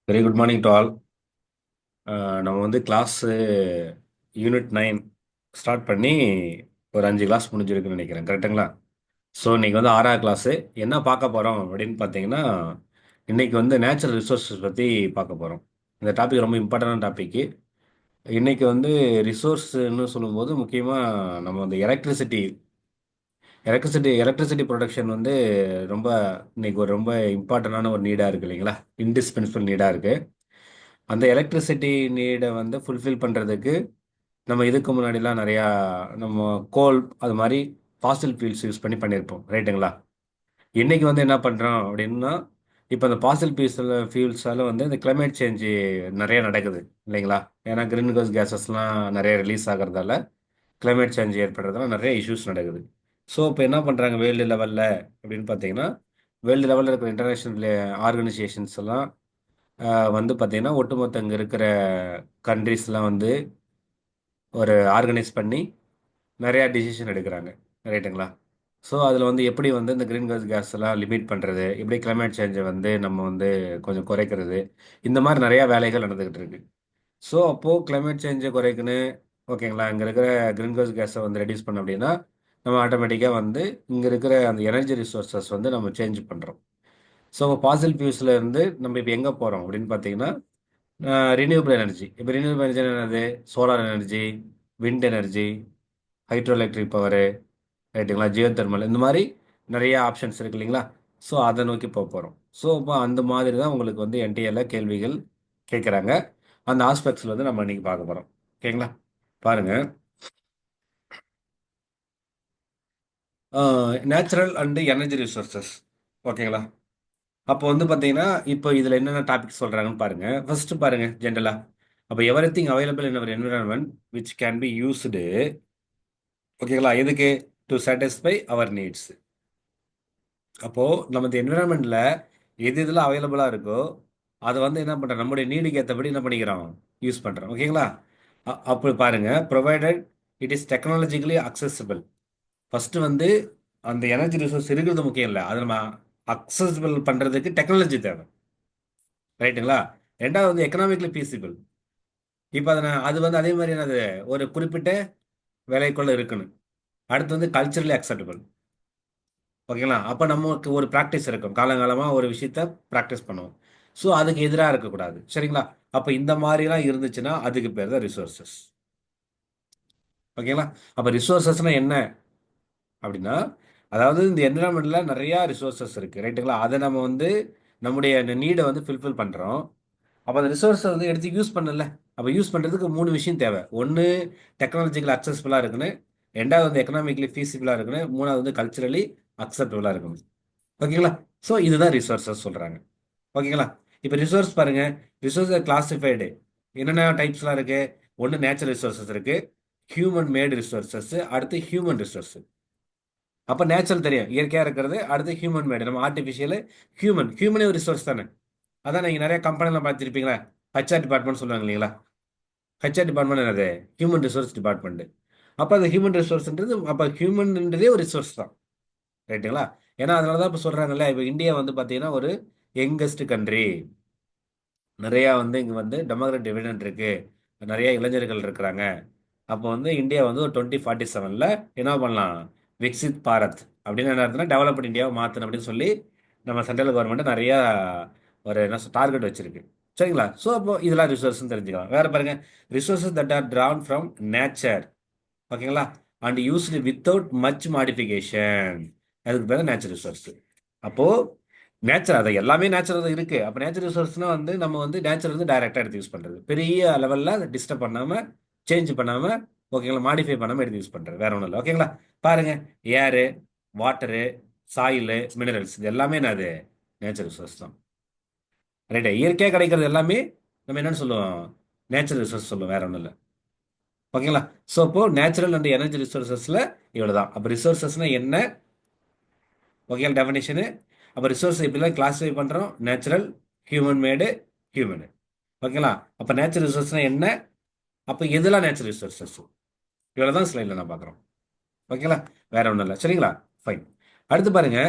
Very good morning to all. நம்ம வந்து class unit 9 start பண்ணி ஒரு 5 கிளாஸ் முடிஞ்சிருக்குன்னு நினைக்கிறேன். கரெக்டுங்களா? ஸோ இன்னைக்கு வந்து 6வது கிளாஸு. என்ன பார்க்க போகிறோம் அப்படின்னு பார்த்தீங்கன்னா, இன்னைக்கு வந்து நேச்சுரல் ரிசோர்ஸஸ் பற்றி பார்க்க போகிறோம். இந்த டாபிக் ரொம்ப இம்பார்ட்டண்டான டாபிக்கு. இன்னைக்கு வந்து ரிசோர்ஸ்ன்னு சொல்லும்போது முக்கியமாக நம்ம வந்து எலக்ட்ரிசிட்டி ப்ரொடக்ஷன் வந்து ரொம்ப இன்னைக்கு ஒரு ரொம்ப இம்பார்ட்டண்டான ஒரு நீடாக இருக்குது இல்லைங்களா? இன்டிஸ்பென்சிபிள் நீடாக இருக்குது. அந்த எலக்ட்ரிசிட்டி நீடை வந்து ஃபுல்ஃபில் பண்ணுறதுக்கு நம்ம இதுக்கு முன்னாடிலாம் நிறையா நம்ம கோல் அது மாதிரி ஃபாசில் ஃபியூல்ஸ் யூஸ் பண்ணி பண்ணியிருப்போம், ரைட்டுங்களா? இன்னைக்கு வந்து என்ன பண்ணுறோம் அப்படின்னா, இப்போ அந்த ஃபாசில் ஃபியூல்ஸால் வந்து இந்த கிளைமேட் சேஞ்சு நிறைய நடக்குது இல்லைங்களா? ஏன்னா கிரீன் ஹவுஸ் கேஸஸ்லாம் நிறைய ரிலீஸ் ஆகிறதால கிளைமேட் சேஞ்ச் ஏற்படுறதால நிறைய இஷ்யூஸ் நடக்குது. ஸோ இப்போ என்ன பண்ணுறாங்க வேர்ல்டு லெவலில் அப்படின்னு பார்த்தீங்கன்னா, வேர்ல்டு லெவலில் இருக்கிற இன்டர்நேஷ்னல் ஆர்கனைசேஷன்ஸ் எல்லாம் வந்து பார்த்தீங்கன்னா ஒட்டுமொத்த இங்கே இருக்கிற கண்ட்ரீஸ்லாம் வந்து ஒரு ஆர்கனைஸ் பண்ணி நிறையா டிசிஷன் எடுக்கிறாங்க, ரைட்டுங்களா? ஸோ அதில் வந்து எப்படி வந்து இந்த கிரீன் ஹவுஸ் கேஸ் எல்லாம் லிமிட் பண்ணுறது, எப்படி கிளைமேட் சேஞ்சை வந்து நம்ம வந்து கொஞ்சம் குறைக்கிறது, இந்த மாதிரி நிறையா வேலைகள் நடந்துக்கிட்டு இருக்கு. ஸோ அப்போது கிளைமேட் சேஞ்சை குறைக்கணும், ஓகேங்களா? இங்கே இருக்கிற கிரீன் ஹவுஸ் கேஸை வந்து ரெடியூஸ் பண்ண அப்படின்னா நம்ம ஆட்டோமேட்டிக்காக வந்து இங்கே இருக்கிற அந்த எனர்ஜி ரிசோர்ஸஸ் வந்து நம்ம சேஞ்ச் பண்ணுறோம். ஸோ ஃபாசில் ஃபியூல்ஸில் இருந்து நம்ம இப்போ எங்கே போகிறோம் அப்படின்னு பார்த்தீங்கன்னா, ரினியூவபிள் எனர்ஜி. இப்போ ரினியூவபிள் எனர்ஜி என்னது? Solar energy, wind energy, hydro electric power, ரைட்டுங்களா? ஜியோ தெர்மல், இந்த மாதிரி நிறைய ஆப்ஷன்ஸ் இருக்கு இல்லைங்களா? ஸோ அதை நோக்கி போக போகிறோம். ஸோ இப்போ அந்த மாதிரி தான் உங்களுக்கு வந்து என்டிஏல கேள்விகள் கேட்குறாங்க. அந்த ஆஸ்பெக்ட்ஸில் வந்து நம்ம இன்னைக்கு பார்க்க போகிறோம். ஓகேங்களா? பாருங்க, நேச்சுரல் அண்டு எனர்ஜி ரிசோர்சஸ். ஓகேங்களா? அப்போ வந்து பார்த்தீங்கன்னா இப்போ இதில் என்னென்ன டாபிக் சொல்கிறாங்கன்னு பாருங்க. ஃபர்ஸ்ட் பாருங்க, ஜென்ரலாக அப்போ everything available in our environment which can be used. ஓகேங்களா? எதுக்கு? To satisfy our needs. அப்போது நம்ம இந்த என்விரான்மெண்ட்டில் எது இதெல்லாம் அவைலபிளாக இருக்கோ அதை வந்து என்ன பண்ணுறோம், நம்முடைய நீடுக்கு ஏற்றபடி என்ன பண்ணிக்கிறோம், யூஸ் பண்ணுறோம். ஓகேங்களா? அப்படி பாருங்க, provided it is technologically accessible. First வந்து அந்த எனர்ஜி ரிசோர்ஸ் இருக்கிறது முக்கியம் இல்லை, அதை நம்ம அக்சசிபிள் பண்ணுறதுக்கு டெக்னாலஜி தேவை, ரைட்டுங்களா? ரெண்டாவது வந்து எக்கனாமிக்கலி ஃபீஸிபிள். இப்போ அது வந்து அதே மாதிரி என்னது, ஒரு குறிப்பிட்ட விலைக்குள்ள இருக்கணும். அடுத்து வந்து கல்ச்சரலி அக்செப்டபிள். ஓகேங்களா? அப்போ நமக்கு ஒரு ப்ராக்டிஸ் இருக்கும், காலங்காலமாக ஒரு விஷயத்த ப்ராக்டிஸ் பண்ணுவோம். ஸோ அதுக்கு எதிராக இருக்கக்கூடாது, சரிங்களா? அப்போ இந்த மாதிரிலாம் இருந்துச்சுன்னா அதுக்கு பேர் தான் ரிசோர்சஸ். ஓகேங்களா? அப்போ ரிசோர்சஸ்னால் என்ன அப்படின்னா, அதாவது இந்த என்விரான்மெண்ட்டில் நிறையா ரிசோர்சஸ் இருக்குது, ரைட்டுங்களா? அதை நம்ம வந்து நம்முடைய நீடை வந்து ஃபில்ஃபில் பண்ணுறோம். அப்போ அந்த ரிசோர்ஸை வந்து எடுத்து யூஸ் பண்ணல. அப்போ யூஸ் பண்ணுறதுக்கு 3 விஷயம் தேவை. ஒன்று, டெக்னாலஜிக்கல் அக்சஸ்ஃபுல்லாக இருக்குன்னு. ரெண்டாவது வந்து எக்கனாமிக்கலி ஃபீஸிபிளாக இருக்குன்னு. மூணாவது வந்து கல்ச்சரலி அக்செப்டபுளாக இருக்கணும். ஓகேங்களா? ஸோ இதுதான் ரிசோர்ஸஸ் சொல்கிறாங்க. ஓகேங்களா? இப்போ ரிசோர்ஸ் பாருங்க, ரிசோர்ஸ் கிளாசிஃபைடு என்னென்ன டைப்ஸ்லாம் இருக்கு? ஒன்று நேச்சுரல் ரிசோர்ஸஸ் இருக்கு, ஹியூமன் மேடு ரிசோர்ஸஸ், அடுத்து ஹியூமன் ரிசோர்ஸ். அப்போ நேச்சுரல் தெரியும், இயற்கையாக இருக்கிறது. அடுத்து ஹியூமன் மேடு, நம்ம ஆர்டிஃபிஷியல். ஹியூமனே ஒரு ரிசோர்ஸ் தானே. அதான் நீங்கள் நிறைய கம்பெனிலாம் பார்த்துருப்பீங்களா, ஹெச்ஆர் டிபார்ட்மெண்ட் சொல்லுவாங்க இல்லைங்களா? ஹெச்ஆர் டிபார்ட்மெண்ட் என்னது? Human resource department. அப்போ அந்த ஹியூமன் ரிசோர்ஸ்ன்றது, அப்போ ஹியூமன்ன்றதே ஒரு ரிசோர்ஸ் தான், ரைட்டுங்களா? ஏன்னா அதனால தான் இப்போ சொல்கிறாங்கல்ல, இப்போ இந்தியா வந்து பார்த்தீங்கன்னா ஒரு யங்கஸ்ட் கண்ட்ரி. நிறையா வந்து இங்கே வந்து டெமோக்ராட் டிவிடெண்ட் இருக்கு, நிறைய இளைஞர்கள் இருக்கிறாங்க. அப்போ வந்து இந்தியா வந்து ஒரு 2047 என்ன பண்ணலாம், விக்சித் பாரத் அப்படின்னு என்ன அர்த்தம்னா டெவலப்டு இந்தியாவை மாற்றணும் அப்படின்னு சொல்லி நம்ம சென்ட்ரல் கவர்மெண்ட் நிறையா ஒரு என்ன டார்கெட் வச்சிருக்கு, சரிங்களா? ஸோ அப்போ இதெல்லாம் ரிசோர்ஸ்னு தெரிஞ்சுக்கலாம். வேற பாருங்க, resources that are drawn from nature. ஓகேங்களா? And used without much modification. அதுக்கு பேர் நேச்சுரல் ரிசோர்ஸ். அப்போ நேச்சர், அதை எல்லாமே நேச்சுரல் தான் இருக்கு. அப்போ நேச்சுரல் ரிசோர்ஸ்னா வந்து நம்ம வந்து நேச்சர் வந்து டைரக்டா எடுத்து யூஸ் பண்றது, பெரிய லெவல்ல அதை டிஸ்டர்ப் பண்ணாம, சேஞ்ச் பண்ணாம, ஓகேங்களா, மாடிஃபை பண்ணாம எடுத்து யூஸ் பண்றது, வேற ஒன்றும் இல்லை. ஓகேங்களா? பாருங்க, ஏரு, வாட்டரு, சாயிலு, மினரல்ஸ், இது எல்லாமே என்னது, நேச்சுரல் ரிசோர்ஸ் தான், ரைட்டா? இயற்கையாக கிடைக்கிறது எல்லாமே நம்ம என்னன்னு சொல்லுவோம், நேச்சுரல் ரிசோர்ஸ் சொல்லுவோம், வேற ஒன்றும் இல்லை. ஓகேங்களா? ஸோ இப்போ நேச்சுரல் அண்ட் எனர்ஜி ரிசோர்ஸஸ்ல இவ்வளோ தான். அப்போ ரிசோர்ஸஸ்னா என்ன? Okay, definition. அப்போ ரிசோர்ஸ் இப்படிலாம் கிளாஸிஃபை பண்ணுறோம், நேச்சுரல், ஹியூமன் மேடு, ஹியூமனு. ஓகேங்களா? அப்போ நேச்சுரல் ரிசோர்ஸ்னா என்ன? அப்போ எதெல்லாம் நேச்சுரல் ரிசோர்ஸஸ்? இவ்வளோ தான் ஸ்லைடில் நான் பார்க்குறோம். ஓகேங்களா? வேற ஒன்றும் இல்லை, சரிங்களா? ஃபைன். அடுத்து பாருங்க,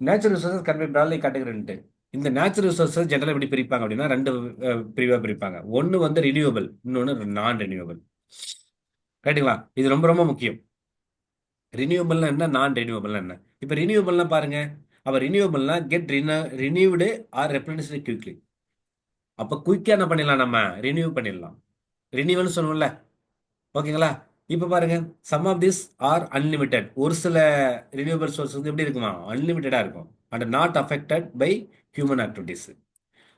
natural resources can be broadly categorised into. இந்த நேச்சுரல் ரிசோர்ஸஸ் ஜென்ரலாக எப்படி பிரிப்பாங்க அப்படின்னா ரெண்டு பிரிவாக பிரிப்பாங்க. ஒன்று வந்து ரினியூவபிள், இன்னொன்று நான் ரினியூவபிள். ரைட்டுங்களா? இது ரொம்ப ரொம்ப முக்கியம். ரினியூவபிள்னா என்ன, நான் ரினியூவபிள்னா என்ன? இப்போ ரினியூவபிள்னா பாருங்க, அப்போ ரினியூவபிள்னா கெட் ரினியூவ்டு ஆர் ரெப்ளனிஷ்டு குயிக்லி. அப்போ குயிக்காக என்ன பண்ணிடலாம், நம்ம ரினியூ பண்ணிடலாம். ரினியூவல்னு சொல்லுவோம்ல, ஓகேங்களா? இப்போ பாருங்க, some of this are unlimited. ஒரு சில ரினியூவபிள் சோர்ஸ் வந்து எப்படி இருக்குமா, அன்லிமிட்டடாக இருக்கும் and not affected by human activities.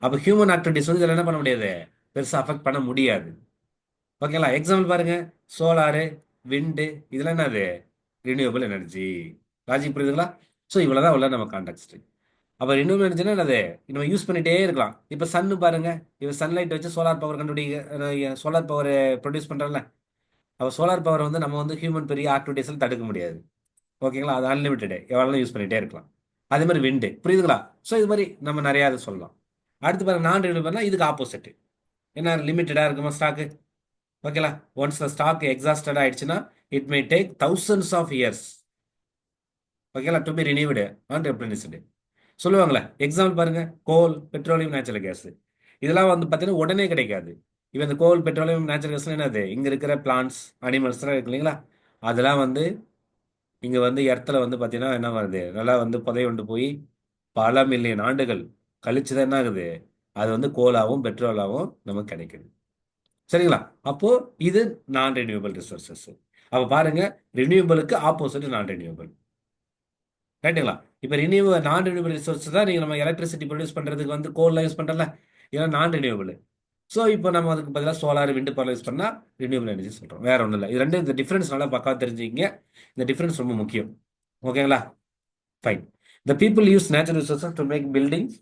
அப்போ ஹியூமன் ஆக்டிவிட்டிஸ் வந்து இதில் என்ன பண்ண முடியாது, பெருசாக அஃபெக்ட் பண்ண முடியாது. ஓகேங்களா? எக்ஸாம்பிள் பாருங்க, சோலாரு, விண்டு, இதெல்லாம் என்னது, ரினியூவபிள் எனர்ஜி. லாஜிக் புரியுதுங்களா? ஸோ இவ்வளோதான் உள்ள நம்ம கான்டெக்ட். அப்போ ரினியூவபிள் எனர்ஜினா என்னது, நம்ம யூஸ் பண்ணிட்டே இருக்கலாம். இப்போ சன்னு பாருங்க, இப்போ சன்லைட் வச்சு solar power solar power produce பண்ணுறோம்ல. அப்போ சோலார் பவர் வந்து நம்ம வந்து ஹியூமன் பெரிய ஆக்டிவிட்டீஸில் தடுக்க முடியாது. ஓகேங்களா? அது அன்லிமிட்டடு, எவ்வளோ யூஸ் பண்ணிட்டே இருக்கலாம். அதே மாதிரி விண்டு, புரியுதுங்களா? ஸோ இது மாதிரி நம்ம நிறையா அது சொல்லலாம். அடுத்து பாருங்க, நான் ரினியூவபிள்னா இதுக்கு ஆப்போசிட். என்ன, லிமிட்டடாக இருக்குமா ஸ்டாக்கு. ஓகேலா? ஒன்ஸ் த ஸ்டாக் எக்ஸாஸ்டட் ஆயிடுச்சுன்னா it may take thousands of years, ஓகேலா, to be renewed and replenished. சொல்லுவாங்களே, எக்ஸாம்பிள் பாருங்க, கோல், பெட்ரோலியம், நேச்சுரல் கேஸ். இதெல்லாம் வந்து பார்த்தீங்கன்னா உடனே கிடைக்காது. இப்போ இந்த கோல், பெட்ரோலியம், நேச்சுரல் கேஸ்லாம் என்னது, இங்கே இருக்கிற பிளான்ஸ், அனிமல்ஸ்லாம் இருக்கு இல்லைங்களா, அதெல்லாம் வந்து இங்கே வந்து இடத்துல வந்து பார்த்தீங்கன்னா என்ன வருது, நல்லா வந்து புதையுண்டு போய் பல மில்லியன் ஆண்டுகள் கழிச்சு தான் என்ன ஆகுது, அது வந்து கோலாகவும் பெட்ரோலாகவும் நமக்கு கிடைக்குது. சரிங்களா? அப்போ இது நான் ரெனியூவபிள் ரிசோர்சஸ். அப்போ பாருங்க, ரினியூவபிளுக்கு ஆப்போசிட் நான் ரெனியூவபிள். ரைட்டுங்களா? இப்போ நான் ரினியூவபிள் ரிசோர்ஸ் தான் நீங்கள் நம்ம எலக்ட்ரிசிட்டி ப்ரொடியூஸ் பண்ணுறதுக்கு வந்து கோல்லாம் யூஸ் பண்ணுறல, இதெல்லாம் நான் ரினியூவபிள். ஸோ இப்போ நம்ம அதுக்கு பதிலாக சோலார், விண்டு பவர் யூஸ் பண்ணால் ரினியூவபிள் எனர்ஜி சொல்கிறோம். வேற ஒன்றும் இல்லை. இது ரெண்டு, இந்த டிஃப்ரென்ஸ் நல்லா பக்காவாக தெரிஞ்சுக்கிங்க. இந்த டிஃப்ரென்ஸ் ரொம்ப முக்கியம். ஓகேங்களா? Fine. The people use natural resources to make buildings,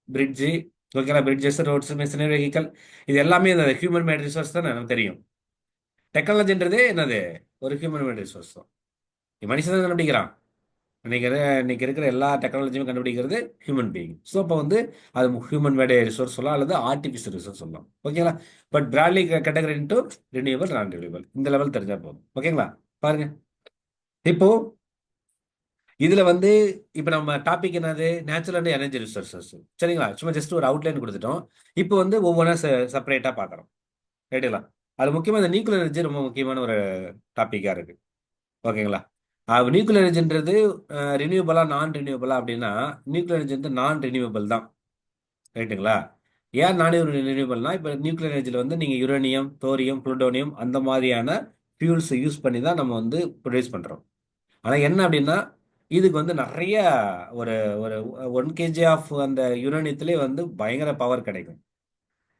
bridge, ஓகேங்களா, பிரிட்ஜஸ், ரோட்ஸ், மிஷினரி, வெஹிக்கல், இது எல்லாமே இந்த ஹியூமன் மேட் ரிசோர்ஸ் தான் நமக்கு தெரியும். டெக்னாலஜின்றதே என்னது, ஒரு ஹியூமன் மேட் ரிசோர்ஸ் தான். மனுஷன் தான் கண்டுபிடிக்கிறான். இன்னைக்கு இருக்கிற எல்லா டெக்னாலஜியும் கண்டுபிடிக்கிறது ஹியூமன் பீயிங். ஸோ அப்போ வந்து அது ஹியூமன் மேட் ரிசோர்ஸ் சொல்லலாம், அல்லது ஆர்டிஃபிஷியல் ரிசோர்ஸ் சொல்லலாம். ஓகேங்களா? But Bradley category into renewable, நான் ரினியூவபிள், இந்த லெவல் தெரிஞ்சா போதும். ஓகேங்களா? பாருங்க, இப்போ இதுல வந்து இப்போ நம்ம டாபிக் என்னது, நேச்சுரல் அண்ட் எனர்ஜி ரிசோர்சஸ். சரிங்களா? சும்மா ஜஸ்ட் ஒரு அவுட்லைன் கொடுத்துட்டோம். இப்போ வந்து ஒவ்வொன்றா செப்பரேட்டா பார்க்குறோம். ரைட்டுங்களா? அது முக்கியமாக இந்த நியூக்ளியர் எனர்ஜி ரொம்ப முக்கியமான ஒரு டாப்பிக்காக இருக்கு. ஓகேங்களா? நியூக்ளியர் எனர்ஜின்றது ரினியூவபிளா நான் ரினியூவபிளா அப்படின்னா, நியூக்ளியர் எனர்ஜி வந்து நான் ரினியூவபிள் தான். ரைட்டுங்களா? ஏன் நான் ரினியூவபிள்னா, இப்போ நியூக்ளியர் எனர்ஜியில் வந்து நீங்கள் யுரேனியம், தோரியம், புளுட்டோனியம் அந்த மாதிரியான ஃபியூல்ஸ் யூஸ் பண்ணி தான் நம்ம வந்து ப்ரொடியூஸ் பண்ணுறோம். ஆனால் என்ன அப்படின்னா, இதுக்கு வந்து நிறைய ஒரு ஒரு 1 kg ஆஃப் அந்த யுரேனியத்திலே வந்து பயங்கர பவர் கிடைக்கும்.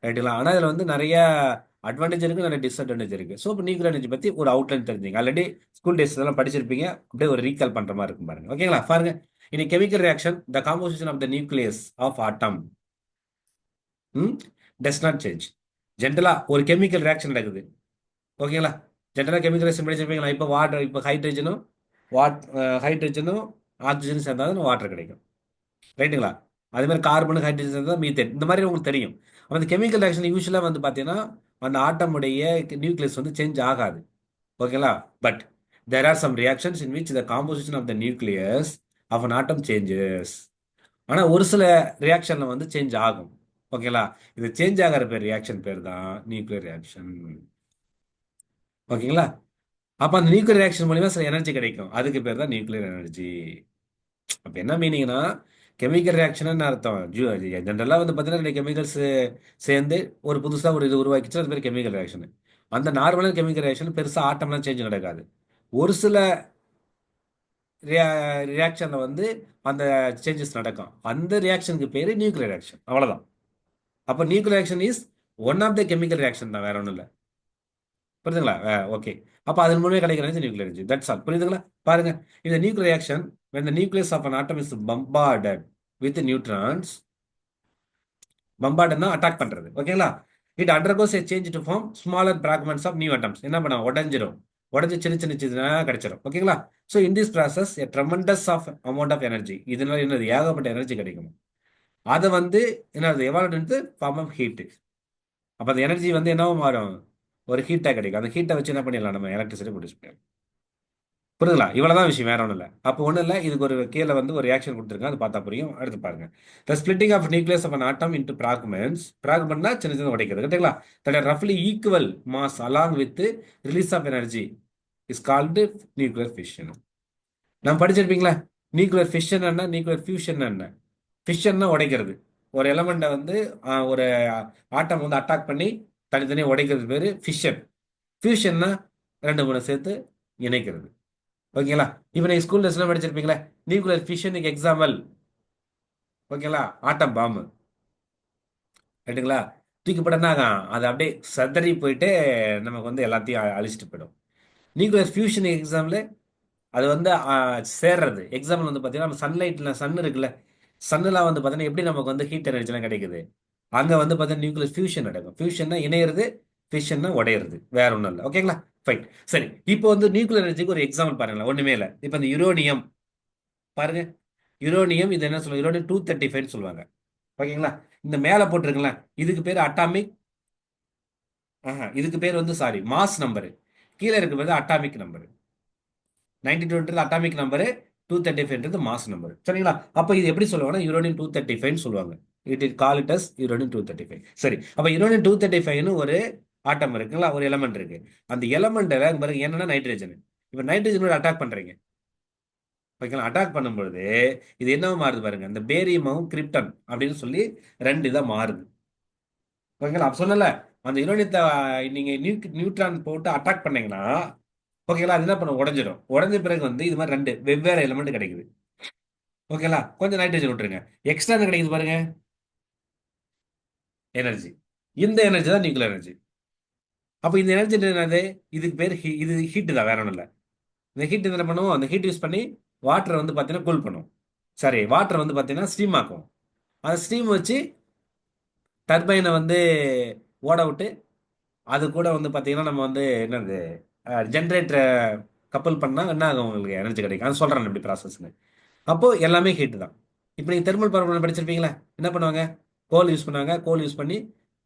ரைட்டுங்களா? ஆனால் இதில் வந்து நிறைய அட்வான்டேஜ் இருக்குது, நிறைய டிஸ்அட்வான்டேஜ் இருக்குது. ஸோ இப்போ நியூக்ளியர் எனர்ஜி பற்றி ஒரு அவுட்லைன் தெரிஞ்சுங்க. ஆல்ரெடி ஸ்கூல் டேஸ் இதெல்லாம் படிச்சிருப்பீங்க. அப்படியே ஒரு ரீகால் பண்ணுற மாதிரி இருக்கும் பாருங்க. ஓகேங்களா? பாருங்க, இனி chemical reaction, the composition of the nucleus of atom does not change. ஜென்ரலாக ஒரு கெமிக்கல் ரியாக்ஷன் நடக்குது. ஓகேங்களா? ஜென்ரலாக கெமிக்கல் ரியாக்ஷன் படிச்சிருப்பீங்களா? இப்போ வாட்டர், இப்போ ஹைட்ரஜனும் ஆக்சிஜனும் சேர்ந்தால் தான் வாட்டர் கிடைக்கும். ரைட்டுங்களா? அதே மாதிரி கார்பன், ஹைட்ரஜன் தான் மீத்தேன். இந்த மாதிரி உங்களுக்கு தெரியும். அந்த கெமிக்கல் ரியாக்ஷன் யூஸ்வலாக வந்து பார்த்தீங்கன்னா அந்த ஆட்டமுடைய நியூக்ளியஸ் வந்து சேஞ்ச் ஆகாது. ஓகேங்களா? But there are some reactions in which the composition of the nucleus of an atom changes. ஆனால் ஒரு சில ரியாக்ஷனில் வந்து சேஞ்ச் ஆகும். ஓகேங்களா? இது சேஞ்ச் ஆகிற பேர் ரியாக்ஷன் பேர் தான் நியூக்ளியர் ரியாக்ஷன். ஓகேங்களா? அப்போ அந்த நியூக்ளியர் ரியாக்ஷன் மூலியமா சில எனர்ஜி கிடைக்கும். அதுக்கு பேர் தான் நியூக்ளியர் எனர்ஜி. அப்போ என்ன மீனிங்னா, கெமிக்கல் ரியாக்ஷன் அர்த்தம். ஜென்ரலாக வந்து பார்த்தீங்கன்னா ரெண்டு கெமிக்கல்ஸ் சேர்ந்து ஒரு புதுசாக ஒரு இது உருவாக்கிச்சு, அது பேர் கெமிக்கல் ரியாக்ஷன். அந்த நார்மலான கெமிக்கல் ரியாக்ஷன் பெருசாக ஆட்டம்லாம் சேஞ்ச் நடக்காது. ஒரு சில ரியாக்ஷனில் வந்து அந்த சேஞ்சஸ் நடக்கும். அந்த ரியாக்ஷனுக்கு பேர் நியூக்ளியர் ரியாக்ஷன். அவ்வளோதான். அப்போ nuclear reaction is one of the chemical reaction தான், வேற ஒன்றும் இல்லை. புரியுதுங்களா? ஓகே. அப்போ அதன் மூலமே கிடைக்கிற நியூக்ளியர் எனர்ஜி. That's all. புரியுதுங்களா? பாருங்க, இந்த nuclear reaction when the nucleus of an atom is bombarded with neutrons, bombardனா அட்டாக் பண்றது. ஓகேங்களா? it undergoes a change to form smaller fragments of new atoms. என்ன பண்ண, உடைஞ்சிரும். உடஞ்சி சின்ன சின்ன சின்ன கிடைச்சிரும். ஓகேங்களா? So in this process a tremendous of amount of energy, இதனால என்னது, ஏகப்பட்ட எனர்ஜி கிடைக்கும். அதை வந்து என்னது, evolve into form of heat. அப்போ அந்த எனர்ஜி வந்து என்னவோ மாறும், ஒரு ஹீட்டாக கிடைக்கும். அந்த ஹீட்டை வச்சு என்ன பண்ணிடலாம், நம்ம எலக்ட்ரிசிட்டி ப்ரொடியூஸ் பண்ணிடலாம். புரியுதுங்களா? இவ்வளவுதான் விஷயம், வேற ஒன்றும் இல்லை. அப்போ ஒன்றும் இல்லை, இதுக்கு ஒரு கீழே வந்து ஒரு ரியாக்ஷன் கொடுத்துருங்க, அது பார்த்தா புரியும். அடுத்து பாருங்க. The splitting of nucleus of an atom into fragments. பிராக்மெண்ட்னா சின்ன சின்ன உடைக்கிறது, கரெக்ட்டுங்களா? தட் ஆர் ரஃப்லி equal mass along with release of energy is called nuclear fission. நான் படிச்சிருப்பீங்களா? நியூக்ளியர் ஃபிஷன் என்ன, நியூக்ளியர் ஃபியூஷன் என்ன? ஃபிஷன்னா உடைக்கிறது. ஒரு எலமெண்ட்டை வந்து ஒரு ஆட்டம் வந்து அட்டாக் பண்ணி தனித்தனியாக உடைக்கிறது பேர் ஃபிஷன். ஃபியூஷன்னா ரெண்டு மூணு சேர்த்து இணைக்கிறது. ஓகேங்களா? இப்போ நீங்கள் ஸ்கூல் டெஸ்ட்ல படிச்சிருப்பீங்களா? நியூக்ளியர் ஃபிஷனுக்கு எக்ஸாம்பிள், ஓகேங்களா, ஆட்டம் பாம்பு. ரைட்டுங்களா? தூக்கி போட்டோன்னா அது அப்படியே சதறி போயிட்டு நமக்கு வந்து எல்லாத்தையும் அழிச்சிட்டு போயிடும். நியூக்ளியர் ஃபியூஷன் எக்ஸாம்பிள், அது வந்து சேர்றது. எக்ஸாம்பிள் வந்து பார்த்தீங்கன்னா, நம்ம சன்லைட்டில் சன் இருக்குல்ல, சன்னுலாம் வந்து பார்த்தீங்கன்னா எப்படி நமக்கு வந்து ஹீட் எனர்ஜிலாம் கிடைக்குது, அங்கே வந்து பார்த்தீங்கன்னா நியூக்ளியர் ஃபியூஷன் நடக்கும். ஃபியூஷன்னா இணையிறது, ஃபிஷன்னா உடையிறது, வேற ஒன்றும் இல்லை. ஓகேங்களா? ஃபைன். சரி, இப்போ வந்து நியூக்ளியர் எனர்ஜிக்கு ஒரு எக்ஸாம்பிள் பாருங்களேன், ஒன்றுமே இல்லை. இப்போ இந்த யுரேனியம் பாருங்க. யுரேனியம் இது என்ன சொல்லுவாங்க? யுரேனியம் 235 சொல்லுவாங்க. ஓகேங்களா? இந்த மேலே போட்டிருக்குங்களா, இதுக்கு பேர் அட்டாமிக். இதுக்கு பேர் வந்து சாரி மாஸ் நம்பரு. கீழே இருக்கு பேர் atomic number. 92 atomic number, 235 mass number. சரிங்களா? அப்போ இது எப்படி சொல்லுவாங்கன்னா யுரேனியம் 235 சொல்லுவாங்க. It call it as uranium 235. சரி, அப்போ யுரேனியம் 235ன்னு ஒரு ஆட்டம் இருக்குங்களா, ஒரு எலமெண்ட் இருக்கு. அந்த எலமெண்ட்ல பாருங்க என்னன்னா நைட்ரஜன். இப்போ நைட்ரஜனோட அட்டாக் பண்றீங்க, ஓகேங்களா? அட்டாக் பண்ணும்பொழுது இது என்னவா மாறுது பாருங்க, இந்த பேரியமும் கிரிப்டன் அப்படின்னு சொல்லி ரெண்டு இதாக மாறுது. ஓகேங்களா? அப்ப சொன்னல, அந்த யுரேனியத்தை நீங்க நியூட்ரான் போட்டு அட்டாக் பண்ணீங்கன்னா, ஓகேங்களா, அது என்ன பண்ணும், உடஞ்சிடும். உடஞ்ச பிறகு வந்து இது மாதிரி ரெண்டு வெவ்வேறு எலிமெண்ட் கிடைக்குது. ஓகேங்களா? கொஞ்சம் நைட்ரஜன் விட்டுருங்க, எக்ஸ்ட்ரா என்ன கிடைக்குது பாருங்க, எனர்ஜி. இந்த எனர்ஜி தான் நியூக்ளியர் எனர்ஜி. அப்போ இந்த எனர்ஜி என்னது? இதுக்கு பேர் இது ஹீட் தான், வேற ஒன்றும் இல்லை. இந்த ஹீட் என்ன பண்ணுவோம், அந்த ஹீட் யூஸ் பண்ணி வாட்டரை வந்து பார்த்தீங்கன்னா கூல் பண்ணும். சரி, வாட்டரை வந்து பார்த்தீங்கன்னா ஸ்டீம் ஆக்கும். அந்த ஸ்டீம் வச்சு டர்பைனை வந்து ஓட விட்டு, அது கூட வந்து பார்த்தீங்கன்னா நம்ம வந்து என்னது ஜென்ரேட்டரை கப்பல் பண்ணால் என்ன ஆகும், உங்களுக்கு எனர்ஜி கிடைக்கும். அது சொல்கிறேன் எப்படி ப்ராசஸ்னு. அப்போது எல்லாமே ஹீட்டு தான். இப்போ நீங்கள் தெர்மல் பவர் பிளான்ட் படிச்சிருப்பீங்களா? என்ன பண்ணுவாங்க? கோல் யூஸ் பண்ணுவாங்க. கோல் யூஸ் பண்ணி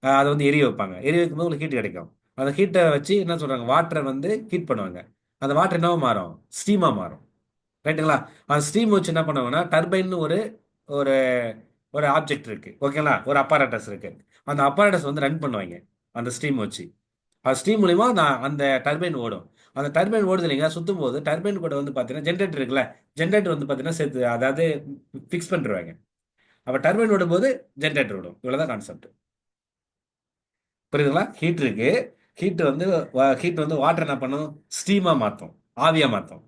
அதை வந்து எரிய வைப்பாங்க. எரிய வைக்கும்போது உங்களுக்கு ஹீட் கிடைக்கும். அந்த ஹீட்டை வச்சு என்ன சொல்கிறாங்க, வாட்டரை வந்து ஹீட் பண்ணுவாங்க. அந்த வாட்டர் என்னவா மாறும், ஸ்டீமாக மாறும். ரைட்டுங்களா? அந்த ஸ்டீம் வச்சு என்ன பண்ணுவாங்கன்னா டர்பைன்னு ஒரு ஒரு ஒரு ஆப்ஜெக்ட் இருக்கு, ஓகேங்களா, ஒரு அப்பாரட்டஸ் இருக்கு. அந்த அப்பாரட்டஸ் வந்து ரன் பண்ணுவாங்க அந்த ஸ்டீம் வச்சு. அது ஸ்டீம் மூலிமா அந்த டர்பைன் ஓடும். அந்த டர்பைன் ஓடுது இல்லைங்களா, சுற்றும் போது டர்பைன் கூட வந்து பார்த்தீங்கன்னா ஜென்ரேட்டர் இருக்குல்ல, ஜென்ரேட்டர் வந்து பார்த்தீங்கன்னா சேர்த்து அதாவது ஃபிக்ஸ் பண்ணிருவாங்க. அப்போ டர்பைன் ஓடும்போது ஜென்ரேட்டர் ஓடும். இவ்வளோதான் கான்செப்ட். புரியுதுங்களா? ஹீட் இருக்கு. ஹீட் வந்து ஹீட் வந்து வாட்டர் என்ன பண்ணும், ஸ்டீமாக மாற்றும், ஆவியாக மாற்றும்.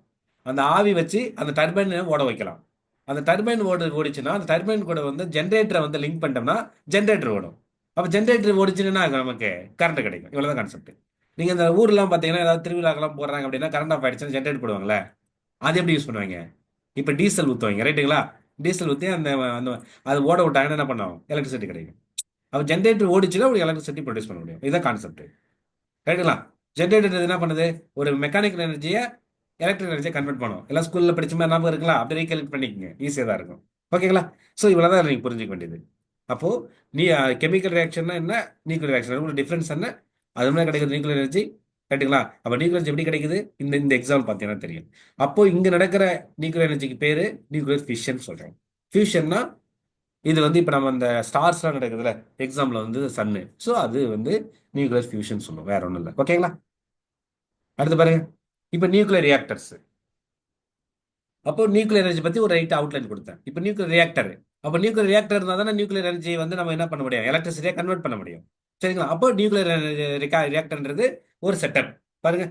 அந்த ஆவி வச்சு அந்த டர்பைனை ஓட வைக்கலாம். அந்த டர்பைன் ஓடிச்சுன்னா அந்த டர்பைன் கூட வந்து ஜென்ரேட்டரை வந்து லிங்க் பண்ணிட்டோம்னா ஜென்ரேட்டர் ஓடும். அப்போ ஜென்ரேட்டர் ஓடிச்சுன்னா நமக்கு கரண்ட் கிடைக்கும். இவ்வளோதான் கான்செப்ட். நீங்கள் இந்த ஊர்லாம் பார்த்தீங்கன்னா ஏதாவது திருவிழாக்கெல்லாம் போடுறாங்க அப்படின்னா கரண்ட் ஆஃப் ஆயிடுச்சுன்னா ஜென்ரேட் போடுவாங்களே, அது எப்படி யூஸ் பண்ணுவாங்க? இப்போ டீசல் ஊற்றுவாங்க, ரைட்டுங்களா? டீசல் ஊற்றி அந்த அந்த அது ஓட விட்டாங்கன்னா என்ன பண்ணும், எலக்ட்ரிசிட்டி கிடைக்கும். அப்போ ஜென்ரேட்டர் ஓடிச்சுன்னா ஒரு எலக்ட்ரிசிட்டி ப்ரொடியூஸ் பண்ண முடியும். இதுதான் கான்செப்ட். ரைட்டுங்களா? ஜென்ரேட்டர் என்ன பண்ணுது, ஒரு மெக்கானிக்கல் எனர்ஜியை எலக்ட்ரிக் எனர்ஜியை கன்வெர்ட் பண்ணும். எல்லாம் ஸ்கூலில் படிச்ச மாதிரி ஞாபகம் இருக்கலாம், அப்படியே ரீகல்குலேட் பண்ணிக்கோங்க, ஈஸியாக தான் இருக்கும். ஓகேங்களா? ஸோ இவ்வளோ தான் நீங்கள் புரிஞ்சிக்க வேண்டியது. அப்போது நீ கெமிக்கல் ரியாக்ஷன்னா என்ன, நியூக்ளியர் ரியாக்ஷன் ஒரு டிஃப்ரென்ஸ் என்ன, அது மாதிரி கிடைக்குது நியூக்ளியர் எனர்ஜி. ரைட்டுங்களா? அப்போ நியூக்ளியர் எனர்ஜி எப்படி கிடைக்குது, இந்த இந்த எக்ஸாம்பிள் பார்த்தீங்கன்னா தெரியும். அப்போ இங்கே நடக்கிற நியூக்ளியர் எனர்ஜிக்கு பேர் நியூக்ளியர் ஃபிஷன் சொல்கிறோம். ஃபியூஷன்னா இது வந்து இப்போ நம்ம அந்த ஸ்டார்ஸ்லாம் நடக்குதுல்ல, எக்ஸாம்பிள் வந்து சன்னு. ஸோ அது வந்து நியூக்ளியர் ஃபியூஷன் சொல்லுவோம், வேற ஒன்றும் இல்லை. ஓகேங்களா? அடுத்து பாருங்க. இப்போ நியூக்ளியர் ரியாக்டர்ஸ். அப்போ நியூக்ளியர் எனர்ஜி பற்றி ஒரு ரைட் அவுட்லைன் கொடுத்தேன். இப்போ நியூக்ளியர் ரியாக்டர். அப்போ நியூக்ளியர் ரியாக்டர் இருந்தால் தானே நியூக்ளியர் எனர்ஜி வந்து நம்ம என்ன பண்ண முடியும், எலக்ட்ரிசிட்டியாக கன்வெர்ட் பண்ண முடியும். சரிங்களா? அப்போ நியூக்ளியர் ரியாக்டர்ன்றது ஒரு செட்டப். பாருங்க,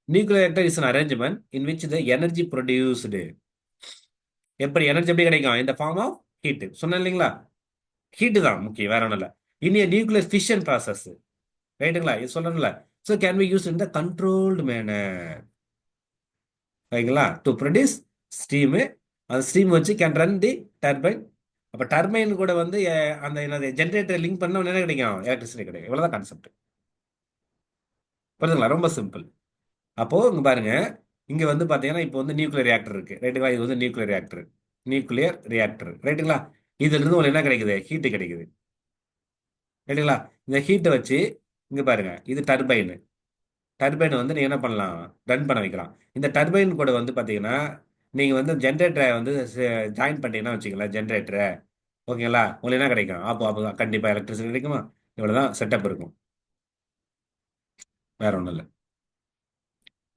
nuclear reactor is an arrangement in which the energy produced. எப்படி எனர்ஜி எப்படி கிடைக்கும், இந்த ஃபார்ம் ஆஃப் ஹீட். சொன்னேன் இல்லைங்களா? ஹீட்டு தான் முக்கியம், வேற ஒன்றும் இல்லை. இனி நியூக்ளியர் ஃபிஷன் ப்ராசஸ். ரைட்டுங்களா? இது சொல்றேன்ல. So can be use in the controlled manner. ரைட்டுங்களா? To produce steam. அந்த ஸ்டீம் வச்சு கேன் ரன் தி டர்பைன். அப்போ டர்பைன் கூட வந்து அந்த என்னது ஜென்ரேட்டர் லிங்க் பண்ண என்ன கிடைக்கும், எலக்ட்ரிசிட்டி கிடைக்கும். இவ்வளோதான் கான்செப்ட். புரியுதுங்களா? ரொம்ப சிம்பிள். அப்போ இங்க பாருங்க, இங்க வந்து பாத்தீங்கன்னா இப்போ வந்து நியூக்ளியர் ரியாக்டர் இருக்கு, ரைட்டுங்களா? இது வந்து நியூக்ளியர் ரியாக்டர். நியூக்ளியர் ரியாக்டர், ரைட்டுங்களா? இதுல இருந்து உங்களுக்கு என்ன கிடைக்குது, ஹீட் கிடைக்குது. ரைட்டுங்களா? இந்த ஹீட்டை வச்சு இங்க பாருங்க, இது டர்பைன். டர்பைனை வந்து நீங்கள் என்ன பண்ணலாம், ரன் பண்ண வைக்கலாம். இந்த டர்பைன் கூட வந்து பார்த்தீங்கன்னா நீங்கள் வந்து ஜென்ரேட்டரை வந்து ஜாயின் பண்ணிட்டீங்கன்னா வச்சுக்கலாம் ஜென்ரேட்டரை. ஓகேங்களா, உங்களுக்கு என்ன கிடைக்கும், அப்போ அப்போ கண்டிப்பாக எலக்ட்ரிசிட்டி கிடைக்குமா. இவ்வளோதான் செட்டப் இருக்கும், வேற ஒன்றும் இல்லை.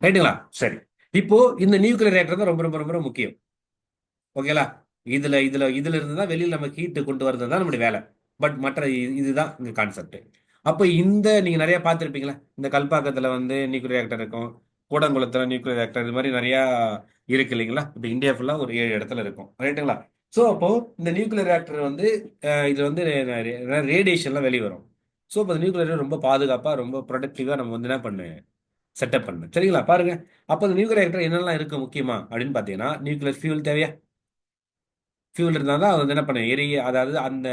ரைட்டுங்களா, சரி. இப்போ இந்த நியூக்ளியர் ரியாக்டர் தான் ரொம்ப ரொம்ப ரொம்ப ரொம்ப முக்கியம். ஓகேங்களா, இதுல இருந்து தான் வெளியில் நம்ம ஹீட்டு கொண்டு வரது தான் நம்மளுடைய வேலை. பட் மற்ற இதுதான் இங்க கான்செப்ட். அப்போ இந்த நீங்க நிறைய பார்த்துருப்பீங்களா, இந்த கல்பாக்கத்துல வந்து நியூக்ளியர் ரியாக்டர் இருக்கும், கூடங்குளத்துல நியூக்ளியர் ரியாக்டர், இது மாதிரி நிறைய இருக்கு இல்லைங்களா. இப்போ இந்தியா ஃபுல்லா ஒரு 7 இடத்துல இருக்கும், ரைட்டுங்களா. ஸோ அப்போ இந்த நியூக்ளியர் ரியாக்டர் வந்து இது வந்து ரேடியேஷன்லாம் வெளியே வரும். ஸோ இப்போ நியூக்ளியர் ரொம்ப பாதுகாப்பா ரொம்ப ப்ரொடக்டிவா நம்ம வந்து என்ன பண்ணு, செட்டப் பண்ணு, சரிங்களா. பாருங்க, அப்போ இந்த நியூக்ளியர் ரியாக்டர் என்னெல்லாம் இருக்கு முக்கியமா அப்படின்னு பார்த்தீங்கன்னா, நியூக்ளியர் ஃபியூல் தேவையா. ஃபியூல் இருந்தால் தான் அது வந்து என்ன பண்ண எரிய, அதாவது அந்த